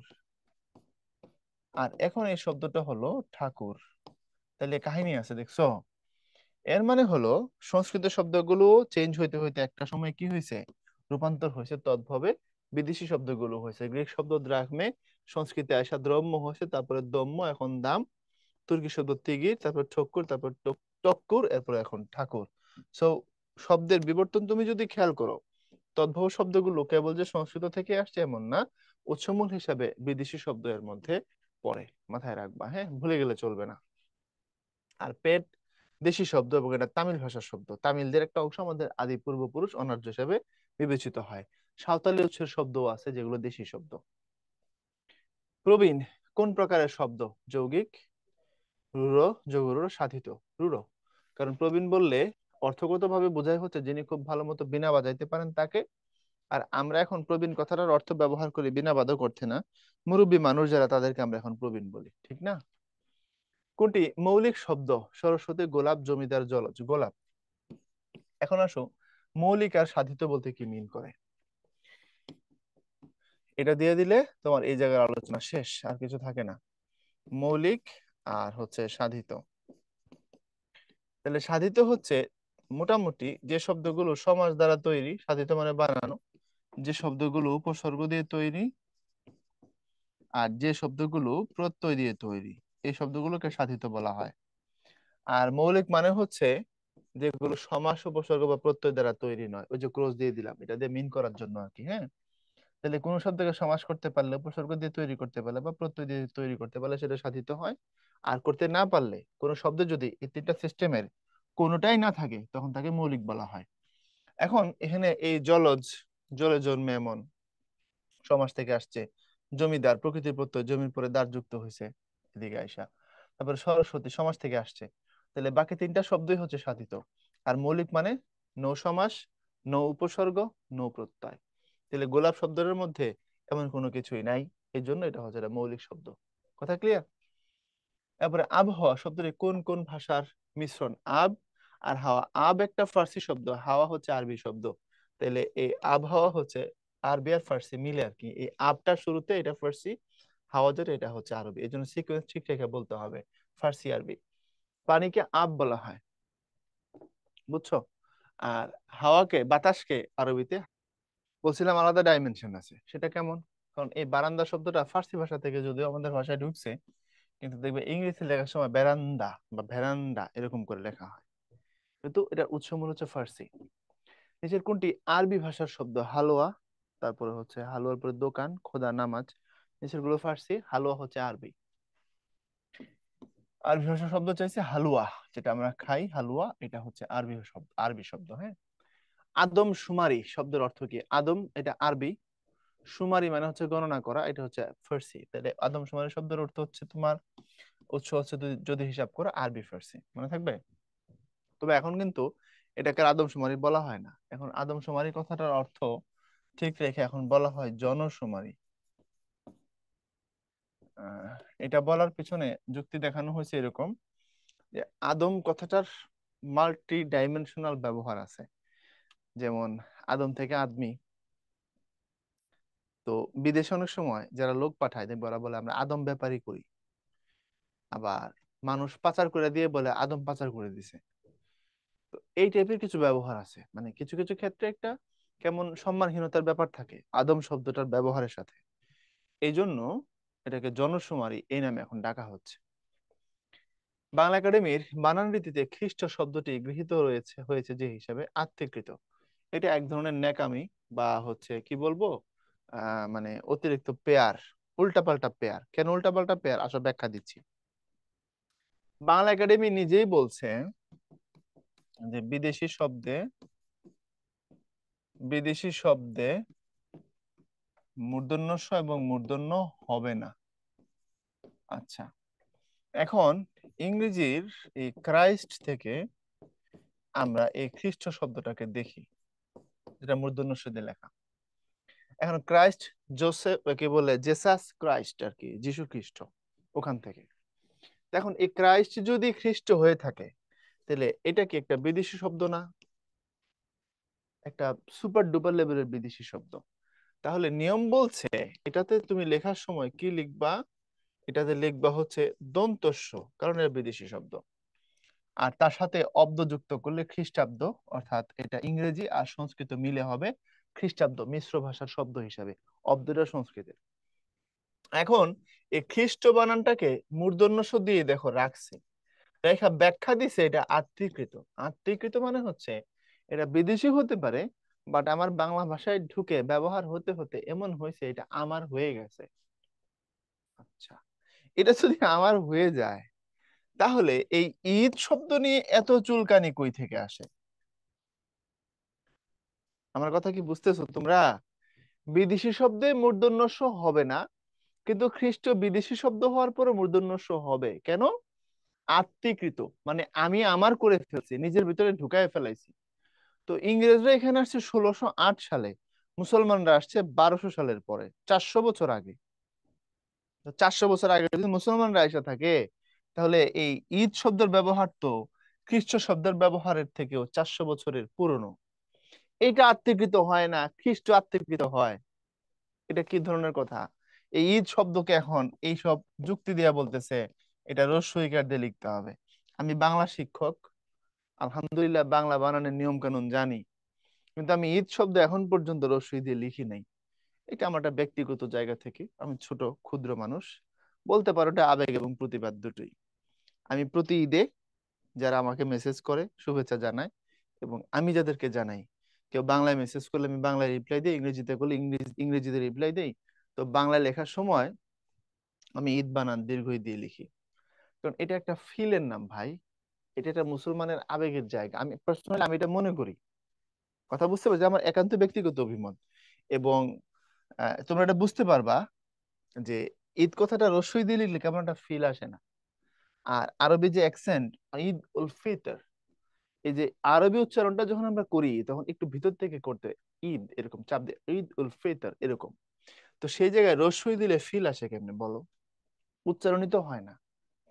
আর এখন এই শব্দটা হলো ঠাকুর। তাহলে কাহিনী আছে, দেখছো? এর মানে হলো সংস্কৃত শব্দগুলো চেঞ্জ হইতে হইতে একটা সময় কি হয়েছে, রূপান্তর হয়েছে তদ্ভবে। বিদেশি শব্দগুলো হয়েছে গ্রিক শব্দ দ্রাঘমে, সংস্কৃতে আসা দ্রব্য হয়েছে, তারপরে দম্য, এখন দাম। তুর্কি শব্দ তিগির, তারপর ঠক্কুর, তারপর টক্কুর, এরপর এখন ঠাকুর। সো শব্দের বিবর্তন তুমি যদি খেয়াল করো, তদ্ভব শব্দগুলো কেবল যে সংস্কৃত থেকে আসছে এমন না, উৎসমূল হিসাবে বিদেশি শব্দ এর মধ্যে পড়ে। মাথায় রাখবা, হ্যাঁ, ভুলে গেলে চলবে না। আর পেট দেশি শব্দ, এবং এটা তামিল ভাষার শব্দ। তামিলদের একটা অংশ আমাদের আদি পূর্বপুরুষ অনার্য হিসেবে বিবেচিত হয়। সাঁওতালি উৎসের শব্দও আছে যেগুলো দেশি শব্দ। প্রবীণ কোন প্রকারের শব্দ? যৌগিক, রূঢ়, যোগরূঢ়, সাধিত। রূঢ়, কারণ প্রবীণ বললে অর্থগতভাবে বোঝাই হচ্ছে যিনি খুব ভালো মতো বীণা বাজাইতে পারেন তাকে। আর আমরা এখন প্রবীণ কথাটার অর্থ ব্যবহার করি বীণা বাদক অর্থে না, মুরব্বী মানুষ যারা তাদেরকে আমরা এখন প্রবীণ বলি, ঠিক না? কোনটি মৌলিক শব্দ? সরস্বতী, গোলাপ, জমিদার, জলজ। গোলাপ। এখন আসো, মৌলিক আর সাধিত বলতে কি মিন করে? এটা দিয়ে দিলে তোমার এই জায়গার আলোচনা শেষ, আর কিছু থাকে না। মৌলিক আর হচ্ছে সাধিত। তাহলে সাধিত হচ্ছে মোটামুটি যে শব্দগুলো সমাস দ্বারা তৈরি, সাধিত মানে বানানো, যে শব্দগুলো উপসর্গ দিয়ে তৈরি, আর যে শব্দগুলো প্রত্যয় দিয়ে তৈরি, এই শব্দগুলোকে সাধিত বলা হয়। আর মৌলিক মানে হচ্ছে যেগুলো সমাস, উপসর্গ বা প্রত্যয় দ্বারা তৈরি নয়। ওই যে ক্রস দিয়ে দিলাম, এটা দিয়ে মিন করার জন্য আর কি, হ্যাঁ। তাহলে কোন শব্দকে সমাস করতে পারলে, উপসর্গ দিয়ে তৈরি করতে পারলে বা প্রত্যয় দিয়ে তৈরি করতে পারলে সেটা সাধিত হয়। আর করতে না পারলে, কোন শব্দ যদি এই তিনটা সিস্টেমের কোনোটাই না থাকে, তখন তাকে মৌলিক বলা হয়। এখন এখানে এই জলজ, জলে জন্মে এমন, সমাস থেকে আসছে। জমিদার, প্রকৃতির প্রত্যয়, জমির পরে দাঁড় যুক্ত হয়েছে এদিকে আইসা। তারপরে সরস্বতী, সমাস থেকে আসছে। তাহলে বাকি তিনটা শব্দই হচ্ছে সাধিত। আর মৌলিক মানে নৌ সমাস, নৌ উপসর্গ, নৌ প্রত্যয়। তাহলে গোলাপ শব্দের মধ্যে এমন কোনো কিছুই নাই, এই জন্য এটা হচ্ছে একটা মৌলিক শব্দ। কথা ক্লিয়ার? তারপরে আবহাওয়া শব্দটি কোন কোন ভাষার মিশ্রণ? আব আর হাওয়া। আব একটা ফার্সি শব্দ, হাওয়া হচ্ছে আরবি শব্দ। তাহলে এই আবহাওয়া হচ্ছে আরবি আর ফার্সি মিলে আর কি। এই আবটা শুরুতে, এটা ফার্সি, হাওয়া যেটা এটা হচ্ছে আরবি। এই জন্য সিকোয়েন্স ঠিক রেখে বলতে হবে, ফার্সি আরবি। পানিকে আব বলা হয়, বুঝছো? আর হাওয়াকে, বাতাসকে আরবিতে বলছিলাম আলাদা ডাইমেনশন আছে। সেটা কেমন? কারণ এই বারান্দা শব্দটা ফার্সি ভাষা থেকে যদিও আমাদের ভাষায় ঢুকছে, কিন্তু দেখবে ইংরেজি লেখার সময় বেরান্দা বা ভেরান্ডা এরকম করে লেখা হয়। কিন্তু এটার উৎস মূল হচ্ছে ফার্সি। নিচের কোনটি আরবি ভাষার শব্দ? হালুয়া, তারপরে হচ্ছে হালুয়ার পরে দোকান, খোদা, নামাজ। নিচের গুলো ফার্সি, হালুয়া হচ্ছে আরবি। আরবি ভাষার শব্দ চাইছে হালুয়া, যেটা আমরা খাই হালুয়া, এটা হচ্ছে আরবি শব্দ, আরবি শব্দ। হ্যাঁ। আদম শুমারি শব্দের অর্থ কি? আদম এটা আরবি, শুমারি মানে হচ্ছে গণনা করা, এটা হচ্ছে ফার্সি। তাহলে আদম শুমারি শব্দের অর্থ হচ্ছে তোমার উৎস হচ্ছে যদি হিসাব করো আরবি ফার্সি, মনে থাকবে। তবে এখন কিন্তু এটাকে আর আদমশুমারি বলা হয় না, এখন আদমশুমারি কথাটার অর্থ ঠিক রেখে এখন বলা হয় জনশুমারি। আহ, এটা বলার পিছনে যুক্তি দেখানো হয়েছে এরকম যে আদম কথাটার মাল্টি ডাইমেনশনাল ব্যবহার আছে। যেমন আদম থেকে আদমি। তো বিদেশে অনেক সময় যারা লোক পাঠায় দেখবে ওরা বলে আমরা আদম ব্যাপারই করি। আবার মানুষ পাচার করে দিয়ে বলে আদম পাচার করে দিছে। তো এই টাইপের কিছু ব্যবহার আছে, মানে কিছু কিছু ক্ষেত্রে একটা কেমন সম্মানহীনতার ব্যাপার থাকে আদম শব্দটার ব্যবহারের সাথে। এই জন্য এটাকে জনশুমারি এই নামে এখন ডাকা হচ্ছে। বাংলা একাডেমির বানান রীতিতে খ্রিস্ট শব্দটি গৃহীত হয়েছে যে হিসাবে আত্মীকৃত। এটা এক ধরনের ন্যাকামি বা হচ্ছে কি বলবো, মানে অতিরিক্ত পেয়ার, উল্টাপাল্টা পেয়ার। কেন উল্টাপাল্টা পেয়ার আসলে ব্যাখ্যা দিচ্ছি। বাংলা একাডেমি নিজেই বলছে যে বিদেশি শব্দে মূর্ধন্য ষ এবং মূর্ধন্য হবে না। আচ্ছা, এখন ইংরেজির এই ক্রাইস্ট থেকে আমরা এই খ্রিস্ট শব্দটাকে দেখি, যেটা মূর্ধন্য ষ দিয়ে লেখা। এখন ক্রাইস্ট, জোসেফ কি বলে, জেসাস ক্রাইস্ট আর কি, যিশু খ্রিস্ট, ওখান থেকে। এখন এই ক্রাইস্ট যদি খ্রিস্ট হয়ে থাকে তাহলে এটা কি একটা বিদেশি শব্দ না? একটা সুপার ডুপার লেভেলের বিদেশি শব্দ। তাহলে নিয়ম বলছে এটাতে তুমি লেখার সময় কি লিখবা, এটাতে লিখবা হচ্ছে দন্তস্ব, কারণ এটা বিদেশি শব্দ। আর তার সাথে অব্দ যুক্ত করলে খ্রিস্টাব্দ, অর্থাৎ এটা ইংরেজি আর সংস্কৃত মিলে হবে খ্রিস্টাব্দ, মিশ্র ভাষার শব্দ হিসাবে। অব্দটা সংস্কৃতের। এখন এই খ্রিস্ট বানানটাকে মূর্ধন্য ষ দিয়ে দেখো রাখছে, রেখা ব্যাখ্যা দিছে এটা আত্মীকৃত। আত্মীকৃত মানে হচ্ছে এটা বিদেশি হতে পারে, বাট আমার বাংলা ভাষায় ঢুকে ব্যবহার হতে হতে এমন হয়েছে এটা আমার হয়ে গেছে। আচ্ছা, এটা যদি আমার হয়ে যায় তাহলে এই ঈদ শব্দ নিয়ে এত চুলকানি কই থেকে আসে? আমার কথা কি বুঝতেছো তোমরা? বিদেশি শব্দে মূর্ধন্য ষ হবে না, কিন্তু খ্রিস্ট বিদেশি শব্দ হওয়ার পরে মূর্ধন্য ষ হবে কেন? আত্মীকৃত মানে আমি আমার করে ফেলছি, নিজের ভিতরে ঢুকায় ফেলাইছি। তো ইংরেজরা এখানে আসছে 1608 সালে, মুসলমানরা আসছে 1200 সালের পরে, 400 বছর আগে। তো 400 বছর আগে যদি মুসলমানরা এসে থাকে তাহলে এই ঈদ শব্দের ব্যবহার তো খ্রিস্ট শব্দের ব্যবহারের থেকেও 400 বছরের পুরনো। এটা আত্মীকৃত হয় না, খ্রিস্ট আত্মীকৃত হয়। এটা কি ধরনের কথা? এই ঈদ শব্দকে এখন এই সব যুক্তি দিয়া বলতেছে এটা রস্বইকার দিয়ে লিখতে হবে। আমি বাংলা শিক্ষক, আলহামদুলিল্লাহ বাংলা বানানের নিয়ম কানুন জানি, কিন্তু আমি ঈদ শব্দ এখন পর্যন্ত রস্বই দিয়ে লিখি নাই। এটা আমার একটা ব্যক্তিগত জায়গা থেকে, আমি ছোট ক্ষুদ্র মানুষ, বলতে পারো এটা আবেগ এবং প্রতিবাদ দুটোই। আমি প্রতি ঈদে যারা আমাকে মেসেজ করে শুভেচ্ছা জানায়, এবং আমি যাদেরকে জানাই, কেউ বাংলায় মেসেজ করলে আমি বাংলায় রিপ্লাই দিই, ইংরেজিতে করলে ইংরেজিতে রিপ্লাই দেই। তো বাংলায় লেখার সময় আমি ঈদ বানান দীর্ঘই দিয়ে লিখি, কারণ এটা একটা ফিলের নাম ভাই। এটা একটা মুসলমানের আবেগের জায়গা, আমি পার্সোনালি আমি এটা মনে করি। কথা বুঝতে পারছি, আমার একান্ত ব্যক্তিগত অভিমত। এবং তোমরা এটা বুঝতে পারবা যে ঈদ কথাটা রসই দিয়ে লিখলে কেমন একটা ফিল আসে না। আর আরবি যে অ্যাকসেন্ট, ঈদ উল ফিতর, এই যে আরবি উচ্চারণটা যখন আমরা করি তখন একটু ভিতর থেকে করতে হয়। ঈদ এরকম চাপ দিয়ে ঈদ উল ফিতর এরকম। তো সেই জায়গায় রসই দিলে ফিল আসে কেমনে বলো? উচ্চারণই তো হয় না,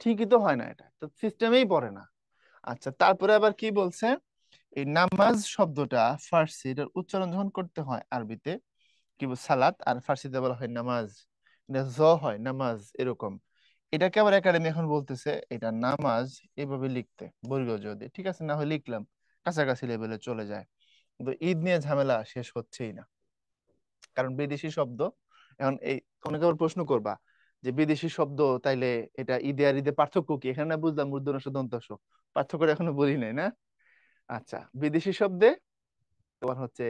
ঠিকই তো হয় না, এটা তো সিস্টেমেই পড়ে না। আচ্ছা, তারপরে আবার কি বলছে, এই নামাজ শব্দটা ফার্সি, এটার উচ্চারণ যখন করতে হয় আরবিতে কি সালাত, আর ফার্সিতে বলা হয় নামাজ, এটা জ হয় নামাজ এরকম। এটাকে আবার একাডেমি এখন বলতেছে এটা নামাজ এইভাবে লিখতে, বর্গীয় জ দিয়ে। ঠিক আছে, না হয় লিখলাম, কাছাকাছি লেভেলে চলে যায়। কিন্তু ঈদ নিয়ে ঝামেলা শেষ হচ্ছেই না, কারণ বিদেশি শব্দ। এখন এই অনেকে আবার প্রশ্ন করবা যে বিদেশি শব্দ তাইলে এটা ঈদে আর ঈদে পার্থক্য কি? এখানে না বুঝলাম মূর্ধন্য ষ দন্ত স, পার্থক্য এখনো বলি নাই না। আচ্ছা, বিদেশি শব্দে তোমার হচ্ছে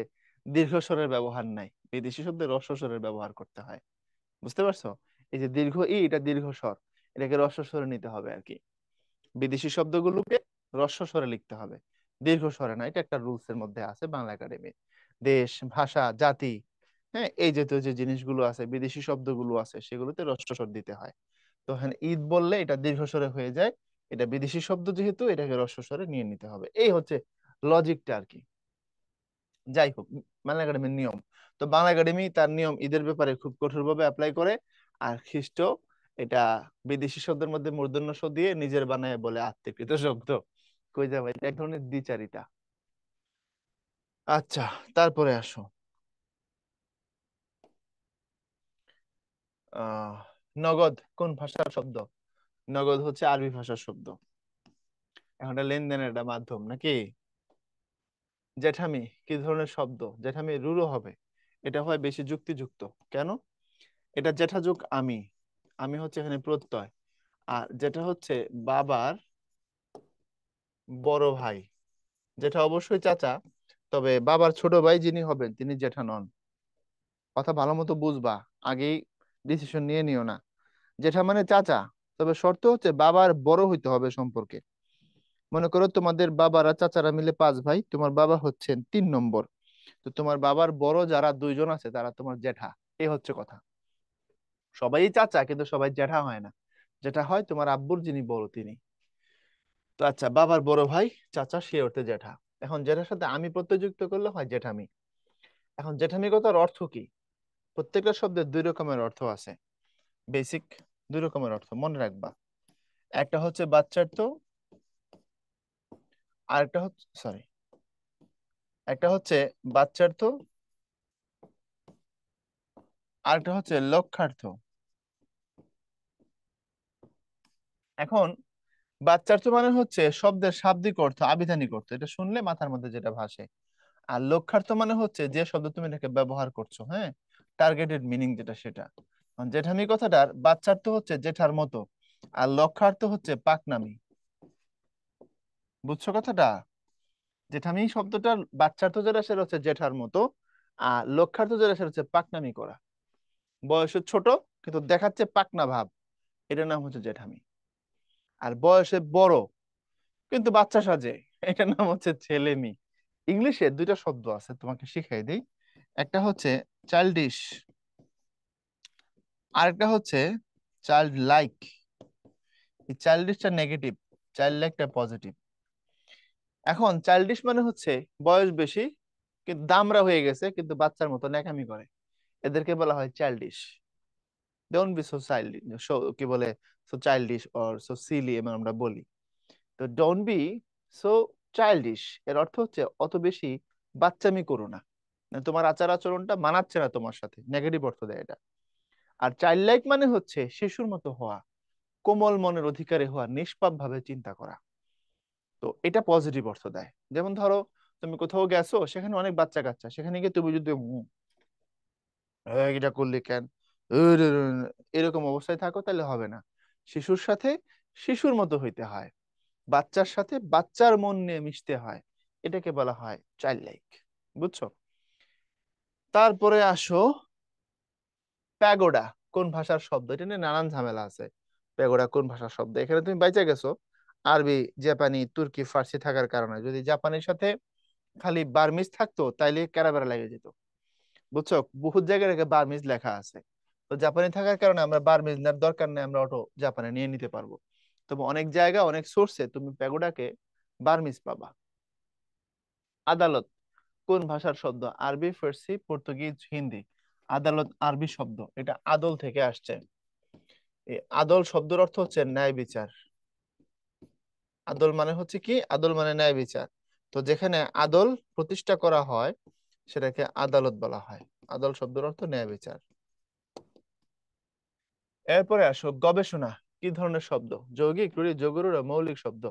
দীর্ঘ স্বরের ব্যবহার নাই, বিদেশি শব্দে হ্রস্ব স্বরের ব্যবহার করতে হয়। বুঝতে পারছো? এই যে দীর্ঘ ই, এটা দীর্ঘ স্বর, এটাকে হ্রস্ব স্বরে নিতে হবে আর কি। বিদেশি শব্দগুলোকে হ্রস্ব স্বরে লিখতে হবে, দীর্ঘ স্বরে না। এটা একটা রুলস এর মধ্যে আছে বাংলা একাডেমির। দেশ, ভাষা, জাতি, হ্যাঁ, এই জাতীয় যে জিনিসগুলো আছে, বিদেশি শব্দগুলো আছে, সেগুলোতে হ্রস্ব স্বর দিতে হয়। তো এখানে ঈদ বললে এটা দীর্ঘ স্বরে হয়ে যায়, এটা বিদেশি শব্দ যেহেতু এটাকে হ্রস্ব স্বরে নিয়ে নিতে হবে। এই হচ্ছে লজিকটা আর কি। যাই হোক, বাংলা একাডেমির নিয়ম। তো বাংলা একাডেমি তার নিয়ম ঈদের ব্যাপারে খুব কঠোরভাবে অ্যাপ্লাই করে। আর খ্রিস্ট এটা বিদেশি শব্দের মধ্যে মূর্ধন্য ষ দিয়ে নিজের বানায় বলে আত্মীকৃত শব্দ। কই যাবে, এটা এক ধরনের দ্বিচারিতা। আচ্ছা, তারপরে আসো। আহ নগদ কোন ভাষার শব্দ? নগদ হচ্ছে আরবি ভাষার শব্দ। এখন এটা লেনদেনের একটা মাধ্যম নাকি? জেঠামি কি ধরনের শব্দ? জেঠামি রূঢ় হবে, এটা হয় বেশি যুক্তিযুক্ত। কেন? এটা জেঠা যোগ আমি, আমি হচ্ছে এখানে প্রত্যয়। আর যেটা হচ্ছে বাবার বড় ভাই, যেটা অবশ্যই চাচা, তবে বাবার ছোট ভাই যিনি হবেন তিনি জেঠা নন। কথা ভালো মতো বুঝবা, আগেই ডিসিশন নিয়ে নিও না। জেঠা মানে চাচা, তবে শর্ত হচ্ছে বাবার বড় হইতে হবে সম্পর্কে। মনে করো তোমাদের বাবারা চাচারা মিলে 5 ভাই, তোমার বাবা হচ্ছেন 3 নম্বর। তো তোমার বাবার বড় যারা 2জন আছে তারা তোমার জেঠা। এই হচ্ছে কথা। সবাই চাচা কিন্তু সবাই জেঠা হয় না। যেটা হয় তোমার আব্বুর যিনি বড় তিনি। তো আচ্ছা, বাবার বড় ভাই চাচা, সে অর্থে জ্যাঠা। এখন জ্যাঠার সাথে আমি প্রত্যয় যুক্ত করলে হয় জেঠামি। এখন জেঠামি কথার অর্থ কি? প্রত্যেকটা শব্দের 2 রকমের অর্থ আছে, বেসিক 2 রকমের অর্থ মনে রাখবা। একটা হচ্ছে বাচ্চার্থ, আরেকটা হচ্ছে সরি, একটা হচ্ছে বাচ্চার্থ, আরেকটা হচ্ছে লক্ষ্যার্থ। এখন বাচ্চার্থ মানে হচ্ছে শব্দের শাব্দিক অর্থ, আবিধানিক অর্থ, এটা শুনলে মাথার মধ্যে যেটা ভাসে। আর লক্ষ্যার্থ মানে হচ্ছে যে শব্দ তুমি এটাকে ব্যবহার করছো, হ্যাঁ, টার্গেটেড মিনিং যেটা সেটা। জেঠামি কথাটার বাচ্চার্থ হচ্ছে জেঠার মতো, আর লক্ষ্যার্থ হচ্ছে পাকনামি। বুঝছো কথাটা? জেঠামি শব্দটার বাচ্চার্থ যেটা সেটা হচ্ছে জেঠার মতো, আর লক্ষ্যার্থ যেটা সেটা হচ্ছে পাকনামি করা। বয়সে ছোট কিন্তু দেখাচ্ছে পাকনা ভাব, এটার নাম হচ্ছে জেঠামি। আর বয়সে বড় কিন্তু বাচ্চা সাজে, এটার নাম হচ্ছে ছেলেমি। ইংলিশে 2টা শব্দ আছে, তোমাকে শিখাই দিই। একটা হচ্ছে চাইল্ডিশ, আরেকটা হচ্ছে চাইল্ড লাইক। এই চাইল্ডিশটা নেগেটিভ, চাইল্ড লাইকটা পজিটিভ। এখন চাইল্ডিশ মানে হচ্ছে বয়স বেশি কিন্তু দামড়া হয়ে গেছে কিন্তু বাচ্চার মতো ন্যাকামি করে, এদেরকে বলা হয় childish. Don't be so childish, কি বলে, so childish or so silly আমরা বলি। তো ডোন্ট বি সো চাইল্ডিশ এর অর্থ হচ্ছে অত বেশি বাচ্চামি করো না, না তোমার আচার আচরণটা মানাচ্ছে না তোমার সাথে, নেগেটিভ অর্থ দেয় এটা। আর চাইল্ড লাইক মানে হচ্ছে শিশুর মতো হওয়া, কোমল মনের অধিকারী হওয়া, নিষ্পাপ ভাবে চিন্তা করা। তো এটা পজিটিভ অর্থ দেয়। যেমন ধরো তুমি কোথাও গেছো, সেখানে অনেক বাচ্চা কাচ্চা, সেখানে গিয়ে তুমি যদি এটা করলি কেন, এরকম অবস্থায় থাকো, তাহলে হবে না। শিশুর সাথে শিশুর মতো হইতে হয়, বাচ্চার সাথে বাচ্চার মন নিয়ে মিশতে হয়, এটাকে বলা হয় চাইল্ড লাইক। বুঝছো? তারপরে আসো প্যাগোডা কোন ভাষার শব্দ? এটা নিয়ে নানান ঝামেলা আছে। প্যাগোডা কোন ভাষার শব্দ? এখানে তুমি বাইচা গেছো আরবি, জাপানি, তুর্কি, ফার্সি থাকার কারণে। যদি জাপানির সাথে খালি বার্মিজ থাকতো তাইলে ক্যারাবেরা লেগে যেত। বুঝছো? বহুত জায়গায় রেখে বার্মিজ লেখা আছে। তো জাপানি থাকার কারণে আমরা বার্মিজ নেওয়ার দরকার নেই, আমরা অটো জাপানে নিয়ে নিতে পারবো। তবে অনেক জায়গা অনেক সোর্সে তুমি প্যাগোডাকে বার্মিজ পাবা। আদালত কোন ভাষার শব্দ? আরবি, ফার্সি, পর্তুগিজ, হিন্দি। আদালত আরবি শব্দ, এটা আদল থেকে আসছে। এই আদল শব্দের অর্থ হচ্ছে ন্যায় বিচার। আদল মানে হচ্ছে কি? আদল মানে ন্যায় বিচার। তো যেখানে আদল প্রতিষ্ঠা করা হয় সেটাকে আদালত বলা হয়। আদল শব্দের অর্থ ন্যায় বিচার। এরপরে আসো গবেষণা কি ধরনের শব্দ? যৌগিক, রূঢ়ি, যোগরূঢ়, মৌলিক শব্দ।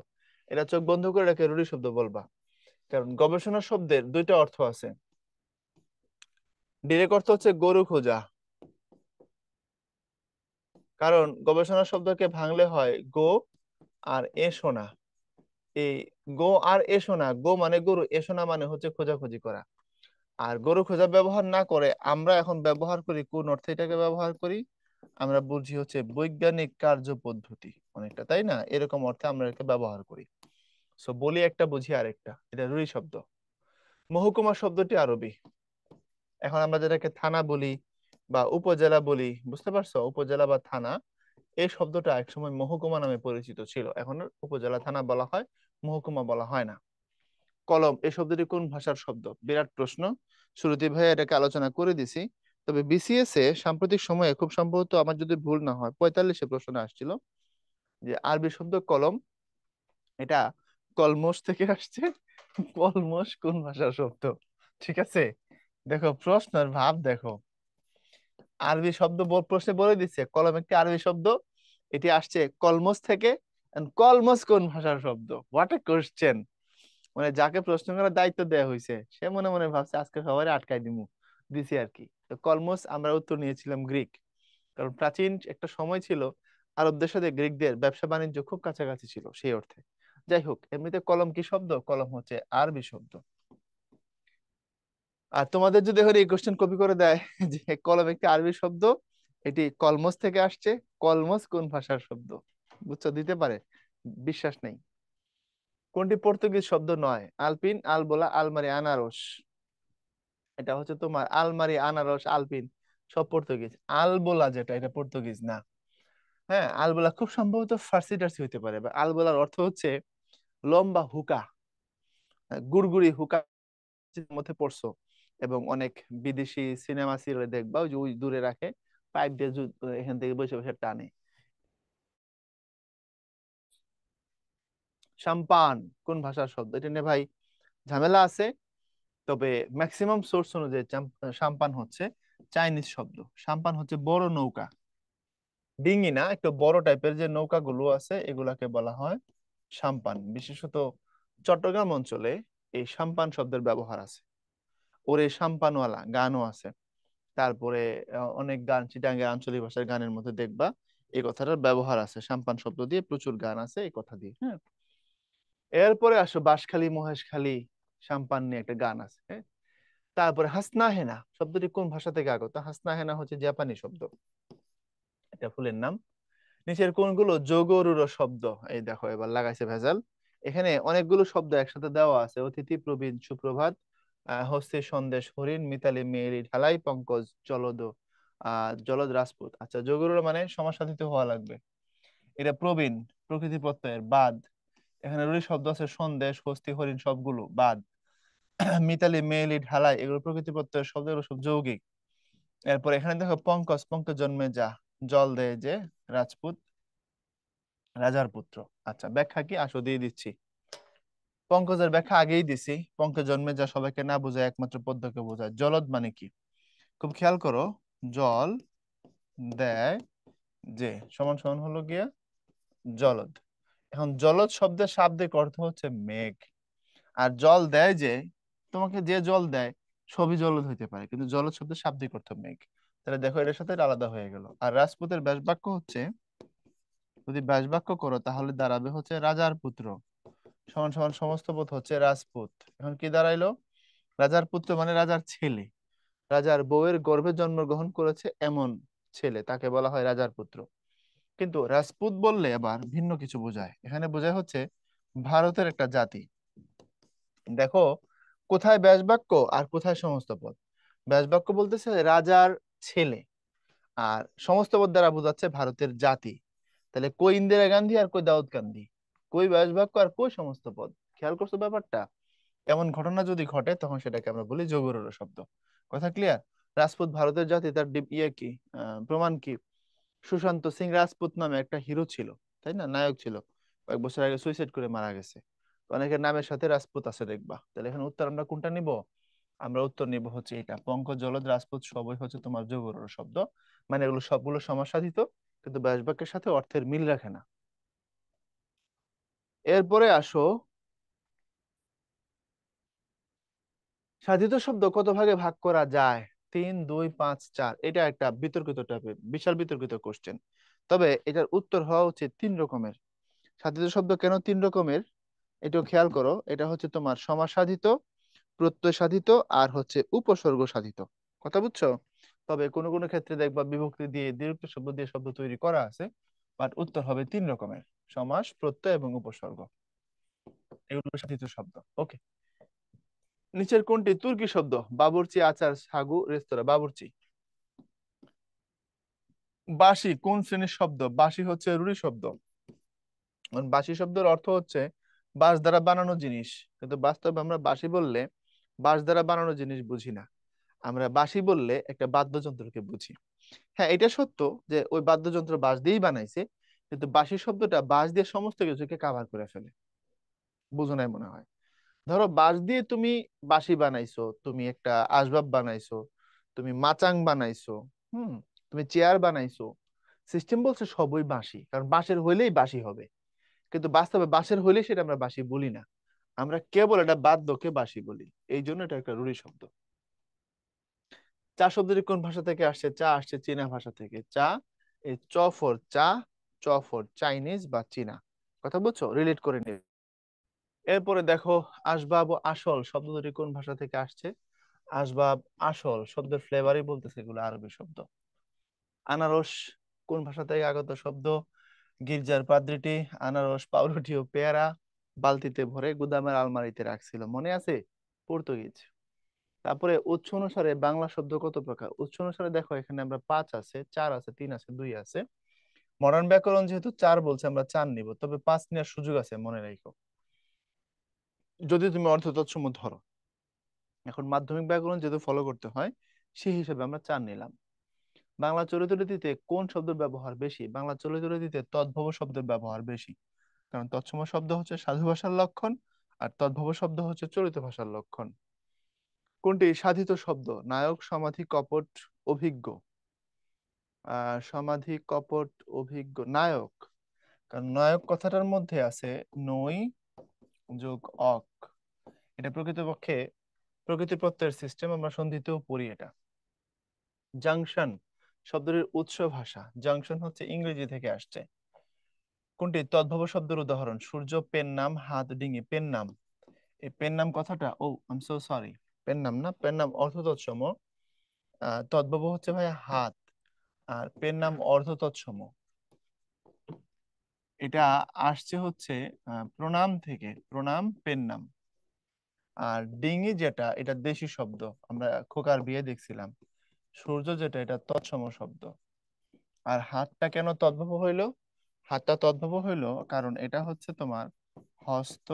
এটা চোখ বন্ধ করে রেখে রূঢ়ি শব্দ বলবা, কারণ গবেষণা শব্দের 2টা অর্থ আছে। ডিরেক্ট অর্থ হচ্ছে গরু খোঁজা, কারণ গবেষণা শব্দকে ভাঙলে হয় গো আর এ শোনা। এই গো আর এসো না, গো মানে গরু, এসো না মানে হচ্ছে খোঁজাখুঁজি করা। আর গরু খোঁজা ব্যবহার না করে আমরা এখন ব্যবহার করি কোন অর্থে এটাকে ব্যবহার করি, আমরা বুঝি হচ্ছে বৈজ্ঞানিক কার্য পদ্ধতি অনেকটা, তাই না? এরকম অর্থে আমরা এটাকে ব্যবহার করি। সো বলি একটা বুঝি আরেকটা, এটা রুড়ি শব্দ। মহকুমা শব্দটি আরবি। এখন আমরা যেটাকে থানা বলি বা উপজেলা বলি, বুঝতে পারছো? উপজেলা বা থানা, এই শব্দটা একসময় মহকুমা নামে পরিচিত ছিল, এখন আর উপজেলা থানা বলা হয়, মহকুমা বলা হয় না। কলম এই শব্দটি কোন ভাষার শব্দ? বিরাট প্রশ্ন। শুরুতে ভাই এটাকে আলোচনা করে দিছি। তবে বিসিএস এ সাম্প্রতিক সময়ে খুব সম্ভবত, আমার যদি ভুল না হয়, 45-এ প্রশ্ন আসছিল যে আরবি শব্দ কলম, এটা কলমস থেকে আসছে। কলমস কোন ভাষার শব্দ? ঠিক আছে, দেখো প্রশ্নের ভাব দেখো। আরবি শব্দ প্রশ্নে বলে দিচ্ছে কলম একটি আরবি শব্দ, এটি আসছে কলমস থেকে। And কলমস কোন ভাষার শব্দ? What a question! মানে যাকে প্রশ্ন করার দায়িত্ব দেওয়া হয়েছে সে মনে মনে ভাবছে আজকে সবাই আটকাই দিছি আর কি। তো কলমস আমরা উত্তর নিয়েছিলাম গ্রিক, কারণ প্রাচীন একটা সময় ছিল আরবদের সাথে গ্রিকদের ব্যবসা বাণিজ্য খুব কাছাকাছি ছিল সেই অর্থে। যাই হোক, এমনিতে কলম কি শব্দ? কলম হচ্ছে আরবি শব্দ। আর তোমাদের যদি এখন এই কোশ্চেন কপি করে দেয় যে কলম একটি আরবি শব্দ, এটি কলমস থেকে আসছে, কলমস কোন ভাষার শব্দ? বুঝছো, দিতে পারে, বিশ্বাস নেই। কোনটি পর্তুগিজ শব্দ নয়? আলপিন, আলবোলা, আলমারি, আনারস। এটা হচ্ছে তোমার আলমারি, আনারস, আলপিন সব পর্তুগিজ। আলবোলা যেটা, এটা পর্তুগিজ না। হ্যাঁ, আলবোলা খুব সম্ভবত ফার্সি টার্সি হইতে পারে। বা আলবোলার অর্থ হচ্ছে লম্বা হুকা, গুড়গুড়ি হুকা মধ্যে পড়ছো, এবং অনেক বিদেশি সিনেমা সিরিয়ালে দেখবা ওই যে ওই দূরে রাখে, পাইপ দিয়ে এখান থেকে বসে বসে টানে। সাম্পান কোন ভাষার শব্দ? এটা নিয়ে ভাই ঝামেলা আছে। তবে ম্যাক্সিমাম সোর্স অনুযায়ী সাম্পান হচ্ছে চাইনিজ শব্দ। সাম্পান হচ্ছে বড় নৌকা, ডিঙি না, একটু বড় টাইপের যে নৌকাগুলো আছে এগুলাকে বলা হয় সাম্পান। বিশেষত চট্টগ্রাম অঞ্চলে এই সাম্পান শব্দের ব্যবহার আছে। ওরে সাম্পানওয়ালা গানও আছে। তারপরে অনেক গান চিটাঙ্গের আঞ্চলিক ভাষার গানের মধ্যে দেখবা এই কথাটার ব্যবহার আছে, সাম্পান শব্দ দিয়ে প্রচুর গান আছে এই কথা দিয়ে। হ্যাঁ, এরপরে আসো বাঁশখালী মহেশখালী, সাম্পান নিয়ে একটা গান আছে। হ্যাঁ, তারপরে হাসনা হেনা শব্দটি কোন ভাষা থেকে আগত? হাসনা হেনা হচ্ছে জাপানি শব্দ, এটা ফুলের নাম। নিচের কোনগুলো যোগরূঢ় শব্দ? এই দেখো এবার লাগাইছে ভেজাল। এখানে অনেকগুলো শব্দ একসাথে দেওয়া আছে: অতিথি, প্রবীণ, সুপ্রভাত, হস্তি, সন্দেশ, হরিণ, মিতালি, মেয়েলি, ঢালাই, পঙ্কজ, জলদ, জলদ, রাজপুত। আচ্ছা, যোগরূঢ় মানে সমাসাধিত হওয়া লাগবে। এটা প্রবীণ, প্রকৃতি প্রত্যয়ের, বাদ। এখানে রুড়ি শব্দ আছে সন্দেশ, হস্তি, হরিণ সবগুলো বাদ। মিতালি, মেয়েলি, ঢালাই এগুলো প্রকৃতি প্রত্যয়ের শব্দ, এগুলো সব যৌগিক। এরপর এখানে দেখো পঙ্কজ, পঙ্কজ জন্মে যা, জল দেয় যে, রাজপুত, রাজার পুত্র। আচ্ছা, ব্যাখ্যা কি আসো দিয়ে দিচ্ছি। পঙ্কজের ব্যাখ্যা আগেই দিছি। পঙ্কজ জন্মে যা সবাইকে না বোঝায়, একমাত্র পদ্মকে বোঝায়। জলদ মানে কি? খুব খেয়াল করো, জল দেয় যে সমান সমান হলো গিয়া জলদ। এখন জলদ শব্দের শাব্দিক অর্থ হচ্ছে মেঘ। আর জল দেয় যে, তোমাকে যে জল দেয় সবই জলদ হইতে পারে, কিন্তু জলদ শব্দের শাব্দিক অর্থ মেঘ। তাহলে দেখো এটার সাথে এটা আলাদা হয়ে গেল। আর রাজপুতের ব্যাস বাক্য হচ্ছে, যদি ব্যাস বাক্য করো তাহলে দাঁড়াবে হচ্ছে রাজার পুত্র সমান সমান সমস্ত পদ হচ্ছে রাজপুত। এখন কি দাঁড়াইলো? রাজার পুত্র মানে রাজার ছেলে, রাজার বউয়ের গর্ভে জন্মগ্রহণ করেছে এমন ছেলে, তাকে বলা হয় রাজার পুত্র। কিন্তু রাজপুত বললে আবার ভিন্ন কিছু বোঝায়। এখানে বোঝায় হচ্ছে ভারতের একটা জাতি। দেখো কোথায় ব্যাস বাক্য আর কোথায় সমস্ত পদ। ব্যাস বাক্য বলতেছে রাজার ছেলে, আর সমস্ত পদ দ্বারা বোঝাচ্ছে ভারতের জাতি। তাহলে কই ইন্দিরা গান্ধী আর কই দাউদ কান্দি, কই ব্যাস বাক্য আর কই সমস্ত পদ। খেয়াল করছো ব্যাপারটা? এমন ঘটনা যদি ঘটে তখন সেটাকে আমরা বলি যোগরূঢ় শব্দ। কথা ক্লিয়ার? রাজপুত ভারতের জাতি, তার ইয়ে কি, প্রমাণ কি? সুশান্ত সিং রাজপুত নামে একটা হিরো ছিল, তাই না, নায়ক ছিল, কয়েক বছর আগে সুইসাইড করে মারা গেছে। তো অনেকের নামের সাথে রাজপুত আছে দেখবা। তাহলে এখানে উত্তর আমরা কোনটা নিব? আমরা উত্তর নিব হচ্ছে এটা, পঙ্কজ, জলদ, রাজপুত সবই হচ্ছে তোমার যোগরূঢ় শব্দ। মানে এগুলো সবগুলো সমাসাধিত, কিন্তু ব্যাস বাক্যের সাথে অর্থের মিল রাখে না। এরপরে আসো, সাধিত শব্দ কত ভাগে ভাগ করা যায়? 3, 2, 5, 4। এটা একটা বিতর্কিত টাইপের, বিশাল বিতর্কিত কোশ্চেন। তবে এটার উত্তর হওয়া উচিত 3 রকমের। সাধিত শব্দ কেন 3 রকমের? এটাও খেয়াল করো, এটা হচ্ছে তোমার সমাস সাধিত, প্রত্যয় সাধিত, আর হচ্ছে উপসর্গ সাধিত। কথা বুঝছো? তবে কোনো কোনো ক্ষেত্রে দেখবা বিভক্তি দিয়ে দীর্ঘ শব্দ দিয়ে শব্দ তৈরি করা আছে, বাট উত্তর হবে তিন রকমের: সমাস, প্রত্যয় এবং উপসর্গ। এগুলো সাধিত শব্দ। ওকে, নিচের কোনটি তুর্কি শব্দ? বাবুর্চি, আচার, সাগু, রেস্তোরাঁ। বাবুর্চি। বাঁশি কোন শ্রেণীর শব্দ? বাঁশি হচ্ছে রুড়ি শব্দ। বাঁশি শব্দের অর্থ হচ্ছে বাঁশ দ্বারা বানানো জিনিস, কিন্তু বাস্তবে আমরা বাঁশি বললে বাঁশ দ্বারা বানানো জিনিস বুঝি না। আমরা বাঁশি বললে একটা বাদ্যযন্ত্রকে বুঝি। হ্যাঁ, এটা সত্য যে ওই বাদ্যযন্ত্র বাঁশ দিয়েই বানাইছে, কিন্তু বাঁশি শব্দটা বাঁশ দিয়ে সমস্ত কিছুকে কাভার করে ফেলে। বুঝো নাই মনে হয়। ধরো বাঁশ দিয়ে তুমি বাঁশি বানাইছো, তুমি একটা আসবাব বানাইছো, তুমি মাচাং বানাইছো, হুম, তুমি চেয়ার বানাইছো, সিস্টেম বলছে সবই বাঁশি, কারণ বাঁশের হইলেই বাঁশি হবে। কিন্তু বাস্তবে বাঁশের হইলে সেটা আমরা বাঁশি বলি না, আমরা কেবল এটা বাদ্যকে বাঁশি বলি। এই জন্য এটা একটা রুড়ি শব্দ। চা শব্দটি কোন ভাষা থেকে আসছে? চা আসছে চীনা ভাষা থেকে। চা, এই চ ফর চা, চ ফর চাইনিজ বা চীনা। কথা বুঝছো? রিলেট করে নিবে। এরপরে দেখো, আসবাব ও আসল শব্দ দুটি কোন ভাষা থেকে আসছে? আসবাব, আসল শব্দের ফ্লেভারই বলতেছে এগুলো আরবি শব্দ। আনারস কোন ভাষা থেকে আগত শব্দ? গির্জার পাদ্রীটি আনারস, পাউরুটি ও পেয়ারা বালতিতে ভরে গুদামের আলমারিতে রাখছিল, মনে আছে? পর্তুগিজ। তারপরে উৎস অনুসারে বাংলা শব্দ কত প্রকার? উৎস অনুসারে দেখো, এখানে আমরা পাঁচ আছে, চার আছে, তিন আছে, দুই আছে। মডার্ন ব্যাকরণ যেহেতু চার বলছে, আমরা চার নিব, তবে পাঁচ নেওয়ার সুযোগ আছে, মনে রাখো, যদি তুমি অর্থ তৎসম ধরো। এখন মাধ্যমিক ব্যাকরণ যেহেতু ফলো করতে হয়, সেই হিসেবে আমরা চার নিলাম। বাংলা চলিত কোন শব্দের ব্যবহার বেশি? বাংলা চলিত তদ্ভব শব্দের ব্যবহার বেশি, কারণ তৎসম শব্দ হচ্ছে সাধু ভাষার লক্ষণ, আর তদ্ভব শব্দ হচ্ছে চলিত ভাষার লক্ষণ। কোনটি সাধিত শব্দ? নায়ক, সমাধি, কপট, অভিজ্ঞ। সমাধি, কপট, অভিজ্ঞ, নায়ক। কারণ নায়ক কথাটার মধ্যে আছে নই যোগ অক, এটা প্রকৃতপক্ষে প্রকৃতি প্রত্যয়ের সিস্টেম, আমরা সন্ধিতেও পড়ি এটা। জাংশন শব্দের উৎস ভাষা? জাংশন হচ্ছে ইংরেজি থেকে আসছে। কোনটি তদ্ভব শব্দের উদাহরণ? সূর্য, পেন নাম, হাত, ডিঙি। পেন নাম, এই পেন নাম কথাটা, oh I am so sorry, pen নাম না, পেন নাম অর্থ তৎসম। তদ্ভব হচ্ছে ভাই হাত, আর পেন নাম অর্ধ তৎসম। এটা আসছে হচ্ছে প্রণাম থেকে, প্রণাম পেন নাম। আর ডিঙি যেটা, এটা দেশি শব্দ, আমরা খোকার বিয়ে দেখছিলাম। সূর্য যেটা, এটা তৎসম শব্দ। আর হাতটা কেন তদ্ভব হইলো? হাতটা তদ্ভব হইলো কারণ এটা হচ্ছে তোমার হস্ত,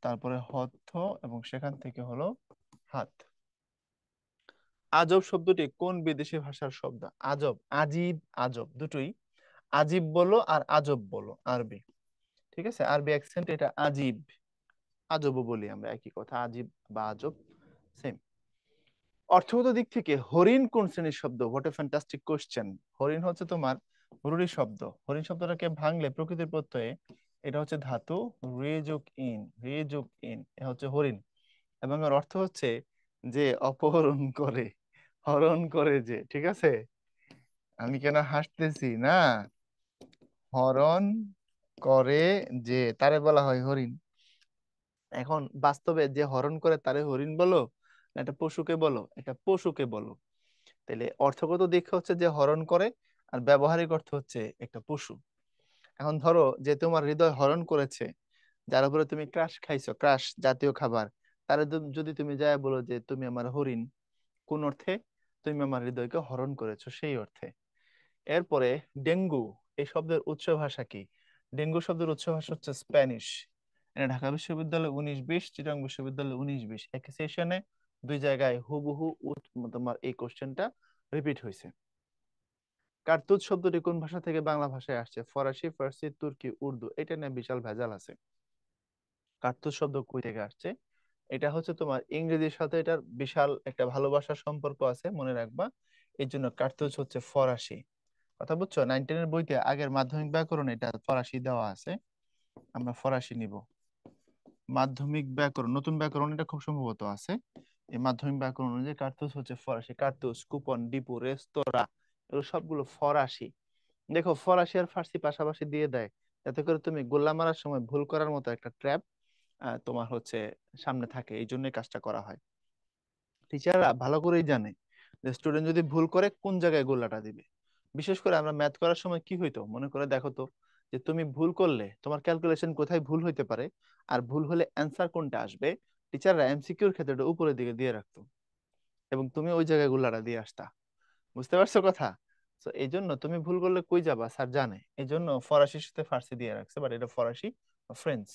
তারপরে হথ, এবং সেখান থেকে হলো হাত। আজব শব্দটি কোন বিদেশি ভাষার শব্দ? আজব, আজিব, আজব দুটোই। আজিব বলো আর আজব বলো, আরবি। ঠিক আছে, আরবি অ্যাকসেন্ট এটা আজিব, আজবও বলি আমরা, একই কথা, আজিব বা আজব সেম। অর্থগত দিক থেকে হরিণ কোন শ্রেণীর শব্দ? What a fantastic question. হরিণ হচ্ছে তোমার রুড়ি শব্দ। হরিণ শব্দটাকে ভাঙলে প্রকৃতির প্রত্যয়ে এটা হচ্ছে ধাতু রেযোগ ইন, রেযোগ ইন, এ হচ্ছে হরিণ। এবং এর অর্থ হচ্ছে যে অপহরণ করে, হরণ করে যে, ঠিক আছে? আমি কেন হাসতেছি না, হরণ করে যে তারে বলা হয় হরিণ। এখন বাস্তবে যে হরণ করে তারে হরিণ বলো, না এটা পশুকে বলো? এটা পশুকে বলো। তাহলে অর্থগত দিক হচ্ছে যে হরণ করে, আর ব্যবহারিক অর্থ হচ্ছে একটা পশু। এখন ধরো যে তোমার হৃদয় হরণ করেছে, যার উপরে তুমি ক্রাশ খাইছো, ক্রাশ জাতীয় খাবার, তারে যদি তুমি যায় বলো যে তুমি আমার হরিণ, কোন অর্থে? তুমি আমার হৃদয়কে হরণ করেছো, সেই অর্থে। এরপরে ডেঙ্গু, এই শব্দের উৎস ভাষা কি? ডেঙ্গু শব্দের উৎস ভাষা হচ্ছে স্প্যানিশ। এটা ঢাকা বিশ্ববিদ্যালয় 1920, চিটাগং বিশ্ববিদ্যালয় 1920, একই সেশনে দুই জায়গায় হুবহু তোমার এই কোশ্চেনটা রিপিট হয়েছে। কার্তুজ শব্দটি কোন ভাষা থেকে বাংলা ভাষায় আসছে? ফরাসি, ফার্সি, তুর্কি, উর্দু। এটা নিয়ে বিশাল ভেজাল আছে। কার্তুজ শব্দ কই থেকে আসছে? এটা হচ্ছে তোমার ইংরেজির সাথে এটার বিশাল একটা ভালোবাসার সম্পর্ক আছে, মনে রাখবা। এই জন্য কার্তুজ হচ্ছে ফরাসি। কথা বুঝছো? 9-10 এর বইতে আগের মাধ্যমিক ব্যাকরণ এটা ফরাসি দেওয়া আছে, আমরা ফরাসি নিব। মাধ্যমিক ব্যাকরণ, নতুন ব্যাকরণ এটা খুব সম্ভবত আছে। এই মাধ্যমিক ব্যাকরণ অনুযায়ী কার্তুজ হচ্ছে ফরাসি। কার্তুজ, কুপন, ডিপো, রেস্তোরাঁ, এগুলো সবগুলো ফরাসি। দেখো, ফরাসি আর ফার্সি পাশাপাশি দিয়ে দেয়, যাতে করে তুমি গোল্লা মারার সময় ভুল করার মতো একটা ট্র্যাপ তোমার হচ্ছে সামনে থাকে, এই জন্য কাজটা করা হয়। টিচাররা ভালো করেই জানে যে স্টুডেন্ট যদি ভুল করে কোন জায়গায় গোল্লাটা দিবে। বিশেষ করে আমরা ম্যাথ করার সময় কি হইতো মনে করে দেখো তো, যে তুমি ভুল করলে তোমার ক্যালকুলেশন কোথায় ভুল হইতে পারে, আর ভুল হলে অ্যান্সার কোনটা আসবে, টিচাররা এমসিকিউর ক্ষেত্রে ওটা উপরের দিকে দিয়ে রাখতো, এবং তুমি ওই জায়গায় গোল্লাটা দিয়ে আসতা। বুঝতে পারছো কথা? তো এই জন্য তুমি ভুল করলে কই যাবা স্যার জানে, এই জন্য ফরাসির সাথে ফার্সি দিয়ে রাখছে, বাট এটা ফরাসি ফ্রেঞ্চ।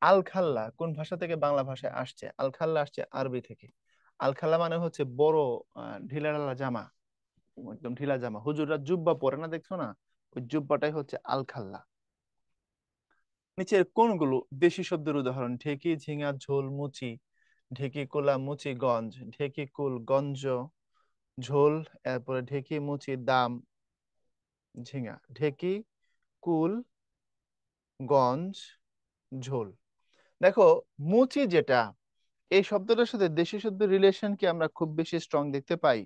আল খাল্লা কোন ভাষা থেকে বাংলা ভাষায় আসছে? আল খাল্লা আসছে আরবি থেকে। আল খাল্লা মানে হচ্ছে বড় ঢিলা ঢালা জামা, একদম ঢিলা জামা, হুজুররা জুব্বা পরে না, দেখছো না, ওই জুব্বাটাই হচ্ছে আল খাল্লা। নিচের কোনগুলো দেশি শব্দের উদাহরণ? ঢেকি, ঝিঙা, ঝোল, মুচি। ঢেকি কোলা, মুচি গঞ্জ। ঢেকি কুল, গঞ্জ, ঝোল। এরপরে ঢেকি, মুচি, দাম, ঝিঙা। ঢেকি কুল, গঞ্জ, ঝোল। দেখো, মুচি যেটা, এই শব্দটার সাথে দেশি শব্দের রিলেশন কি আমরা খুব বেশি স্ট্রং দেখতে পাই?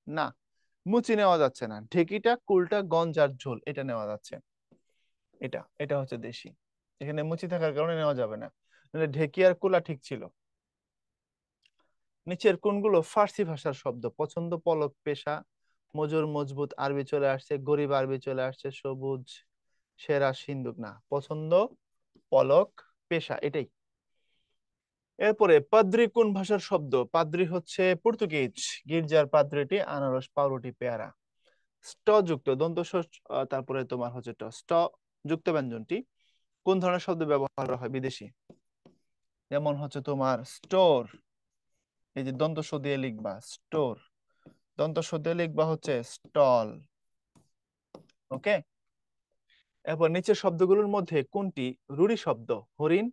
না। মুচি নেওয়া যাচ্ছে না, ঢেকিটা, কুলটা, গঞ্জ আর ঝোল এটা নেওয়া যাচ্ছে। এটা এটা হচ্ছে দেশি, এখানে মুচি থাকার কারণে নেওয়া যাবে না, নাহলে ঢেকি আর কুলা ঠিক ছিল। নিচের কোনগুলো ফার্সি ভাষার শব্দ? পছন্দ, পলক, পেশা, মজুর, মজবুত আরবি চলে আসছে, গরিব আরবি চলে আসছে, সবুজ, সেরা, সিন্দুক না, পছন্দ, পলক, পেশা এটাই। এরপরে পাদ্রি কোন ভাষার শব্দ? পাদ্রি হচ্ছে পর্তুগিজ। গির্জার পাদ্রিটি, আনারস, পাউরুটি, পেয়ারা। ষ্ট যুক্ত দন্ত তারপরে তোমার হচ্ছে ষ্ট যুক্ত ব্যঞ্জনটি কোন ধরনের শব্দ ব্যবহার করা হয় বিদেশি? যেমন হচ্ছে তোমার স্টোর, এই যে দন্ত স দিয়ে লিখবা স্টোর, দন্ত স দিয়ে লিখবা হচ্ছে স্টল। ওকে। এরপর নিচের শব্দগুলোর মধ্যে কোনটি রূঢ়ি শব্দ? হরিণ,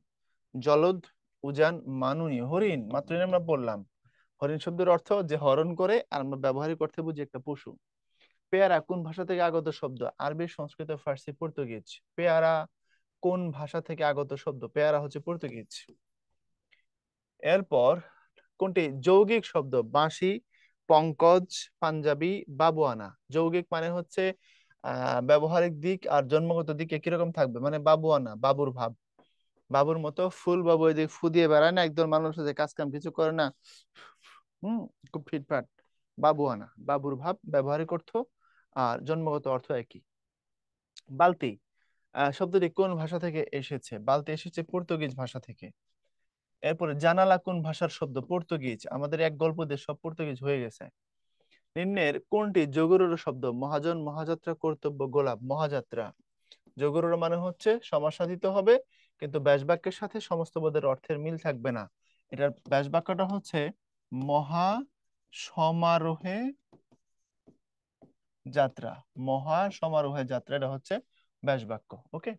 জলদ, উজান, মাননীয়। হরিণ মাত্রই আমরা বললাম, হরিণ শব্দের অর্থ যে হরণ করে, আর আমরা ব্যবহারিক অর্থে বুঝি একটা পশু। পেয়ারা কোন ভাষা থেকে আগত শব্দ? আরবি, সংস্কৃত, ফার্সি, পর্তুগিজ। পেয়ারা কোন ভাষা থেকে আগত শব্দ? পেয়ারা হচ্ছে পর্তুগিজ। এরপর কোনটি যৌগিক শব্দ? বাঁশি, পঙ্কজ, পাঞ্জাবি, বাবুয়ানা। যৌগিক মানে হচ্ছে ব্যবহারিক দিক আর জন্মগত দিক একই রকম থাকবে, মানে বাবুয়ানা, বাবুর ভাব। বাবুর মতো ফুল বাবু এদিকে ফু দিয়ে বেড়ায় না, একদম মানুষ যে কাজ কাম কিছু করে না, হুম, খুব ফিটফাট, বাবুয়ানা, বাবুর ভাব, ব্যবহারিক অর্থ আর জন্মগত অর্থ একই। বালতি শব্দটি কোন ভাষা থেকে এসেছে? বালতি এসেছে পর্তুগিজ ভাষা থেকে। এরপরে জানালা কোন ভাষার শব্দ? পর্তুগিজ। আমাদের এক গল্প দিয়ে সব পর্তুগিজ হয়ে গেছে। নিম্নের কোনটি যোগরূঢ় শব্দ? মহাজন, মহাযাত্রা, কর্তব্য, গোলাপ। মহাযাত্রা। যোগরূঢ় মানে হচ্ছে সমাসাধিত হবে, কিন্তু ব্যাস বাক্যের সাথে সমস্ত পদের অর্থের মিল থাকবে না। এটার ব্যাস বাক্যটা হচ্ছে মহা সমারোহে যাত্রা। মহা সমারোহে যাত্রা, এটা হচ্ছে ব্যাস বাক্য। ওকে।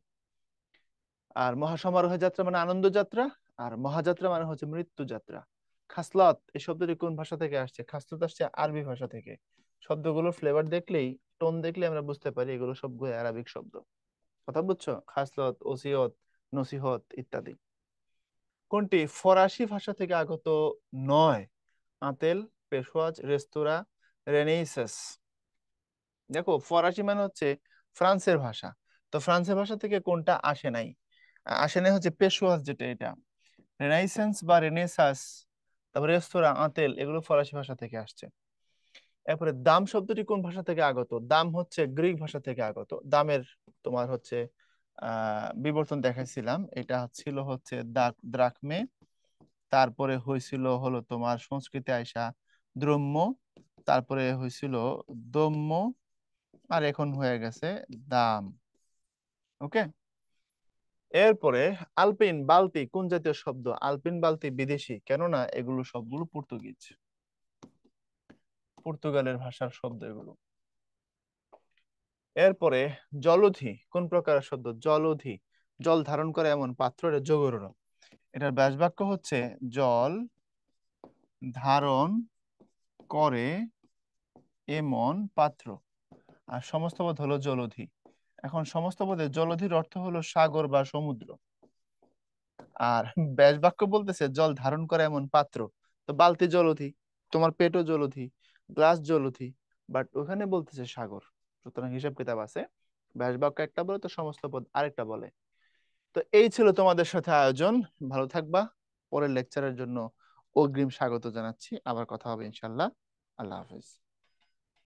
আর মহাসমারোহ যাত্রা মানে আনন্দ যাত্রা, আর মহাযাত্রা মানে হচ্ছে মৃত্যু যাত্রা। খাসলত এই শব্দটি কোন ভাষা থেকে আসছে? খাসলত আসছে আরবি ভাষা থেকে। শব্দগুলোর ফ্লেভার দেখলেই, টোন দেখলে আমরা বুঝতে পারি এগুলো সবগুলো আরবিক শব্দ। কথা বুঝছো? খাসলত, ওসিয়ত, নসিহত ইত্যাদি। কোনটি ফরাসি ভাষা থেকে আগত নয়? আতেল, পেশোয়াজ, রেস্তোরাঁ, রেনেসাস। দেখো, ফরাসি মানে হচ্ছে ফ্রান্সের ভাষা, তো ফ্রান্সের ভাষা থেকে কোনটা আসে নাই? আসে নাই হচ্ছে পেশোয়াজ, যেটা এটা। রেনাইসেন্স বা রেনেসাস, তারপর রেস্তোরাঁ, আতেল, এগুলো ফরাসি ভাষা থেকে আসছে। এরপরে দাম শব্দটি কোন ভাষা থেকে আগত? দাম হচ্ছে গ্রিক ভাষা থেকে আগত। দামের তোমার হচ্ছে বিবর্তন দেখাইছিলাম, এটা ছিল হচ্ছে দ্রাকমে, তারপরে হয়েছিল হলো তোমার সংস্কৃতে আইসা দ্রম্য, তারপরে হয়েছিল দম্য, আর এখন হয়ে গেছে দাম। ওকে। এরপরে আলপিন বালতি কোন জাতীয় শব্দ? আলপিন বালতি বিদেশি, কেননা এগুলো সবগুলো পর্তুগিজ, পর্তুগালের ভাষার শব্দ এগুলো। এরপরে জলধি কোন প্রকারের শব্দ? জলধি জল ধারণ করে এমন পাত্র, এটা যোগরূঢ়। এটার ব্যাস বাক্য হচ্ছে জল ধারণ করে এমন পাত্র, আর সমস্ত পদ হলো জলধি। এখন সমস্ত পদে জলধির অর্থ হলো সাগর বা সমুদ্র, আর ব্যাস বাক্য বলতেছে জল ধারণ করে এমন পাত্র, তো বালতি জলধি, তোমার পেটও জলধি, গ্লাস জলধি, বাট ওখানে বলতেছে সাগর। সুতরাং হিসাব কিতাব আছে, ব্যাস বাক্য একটা বলে তো সমস্ত পদ আরেকটা বলে। তো এই ছিল তোমাদের সাথে আয়োজন। ভালো থাকবা। পরের লেকচারের জন্য অগ্রিম স্বাগত জানাচ্ছি। আবার কথা হবে ইনশাল্লাহ। আল্লাহ হাফেজ।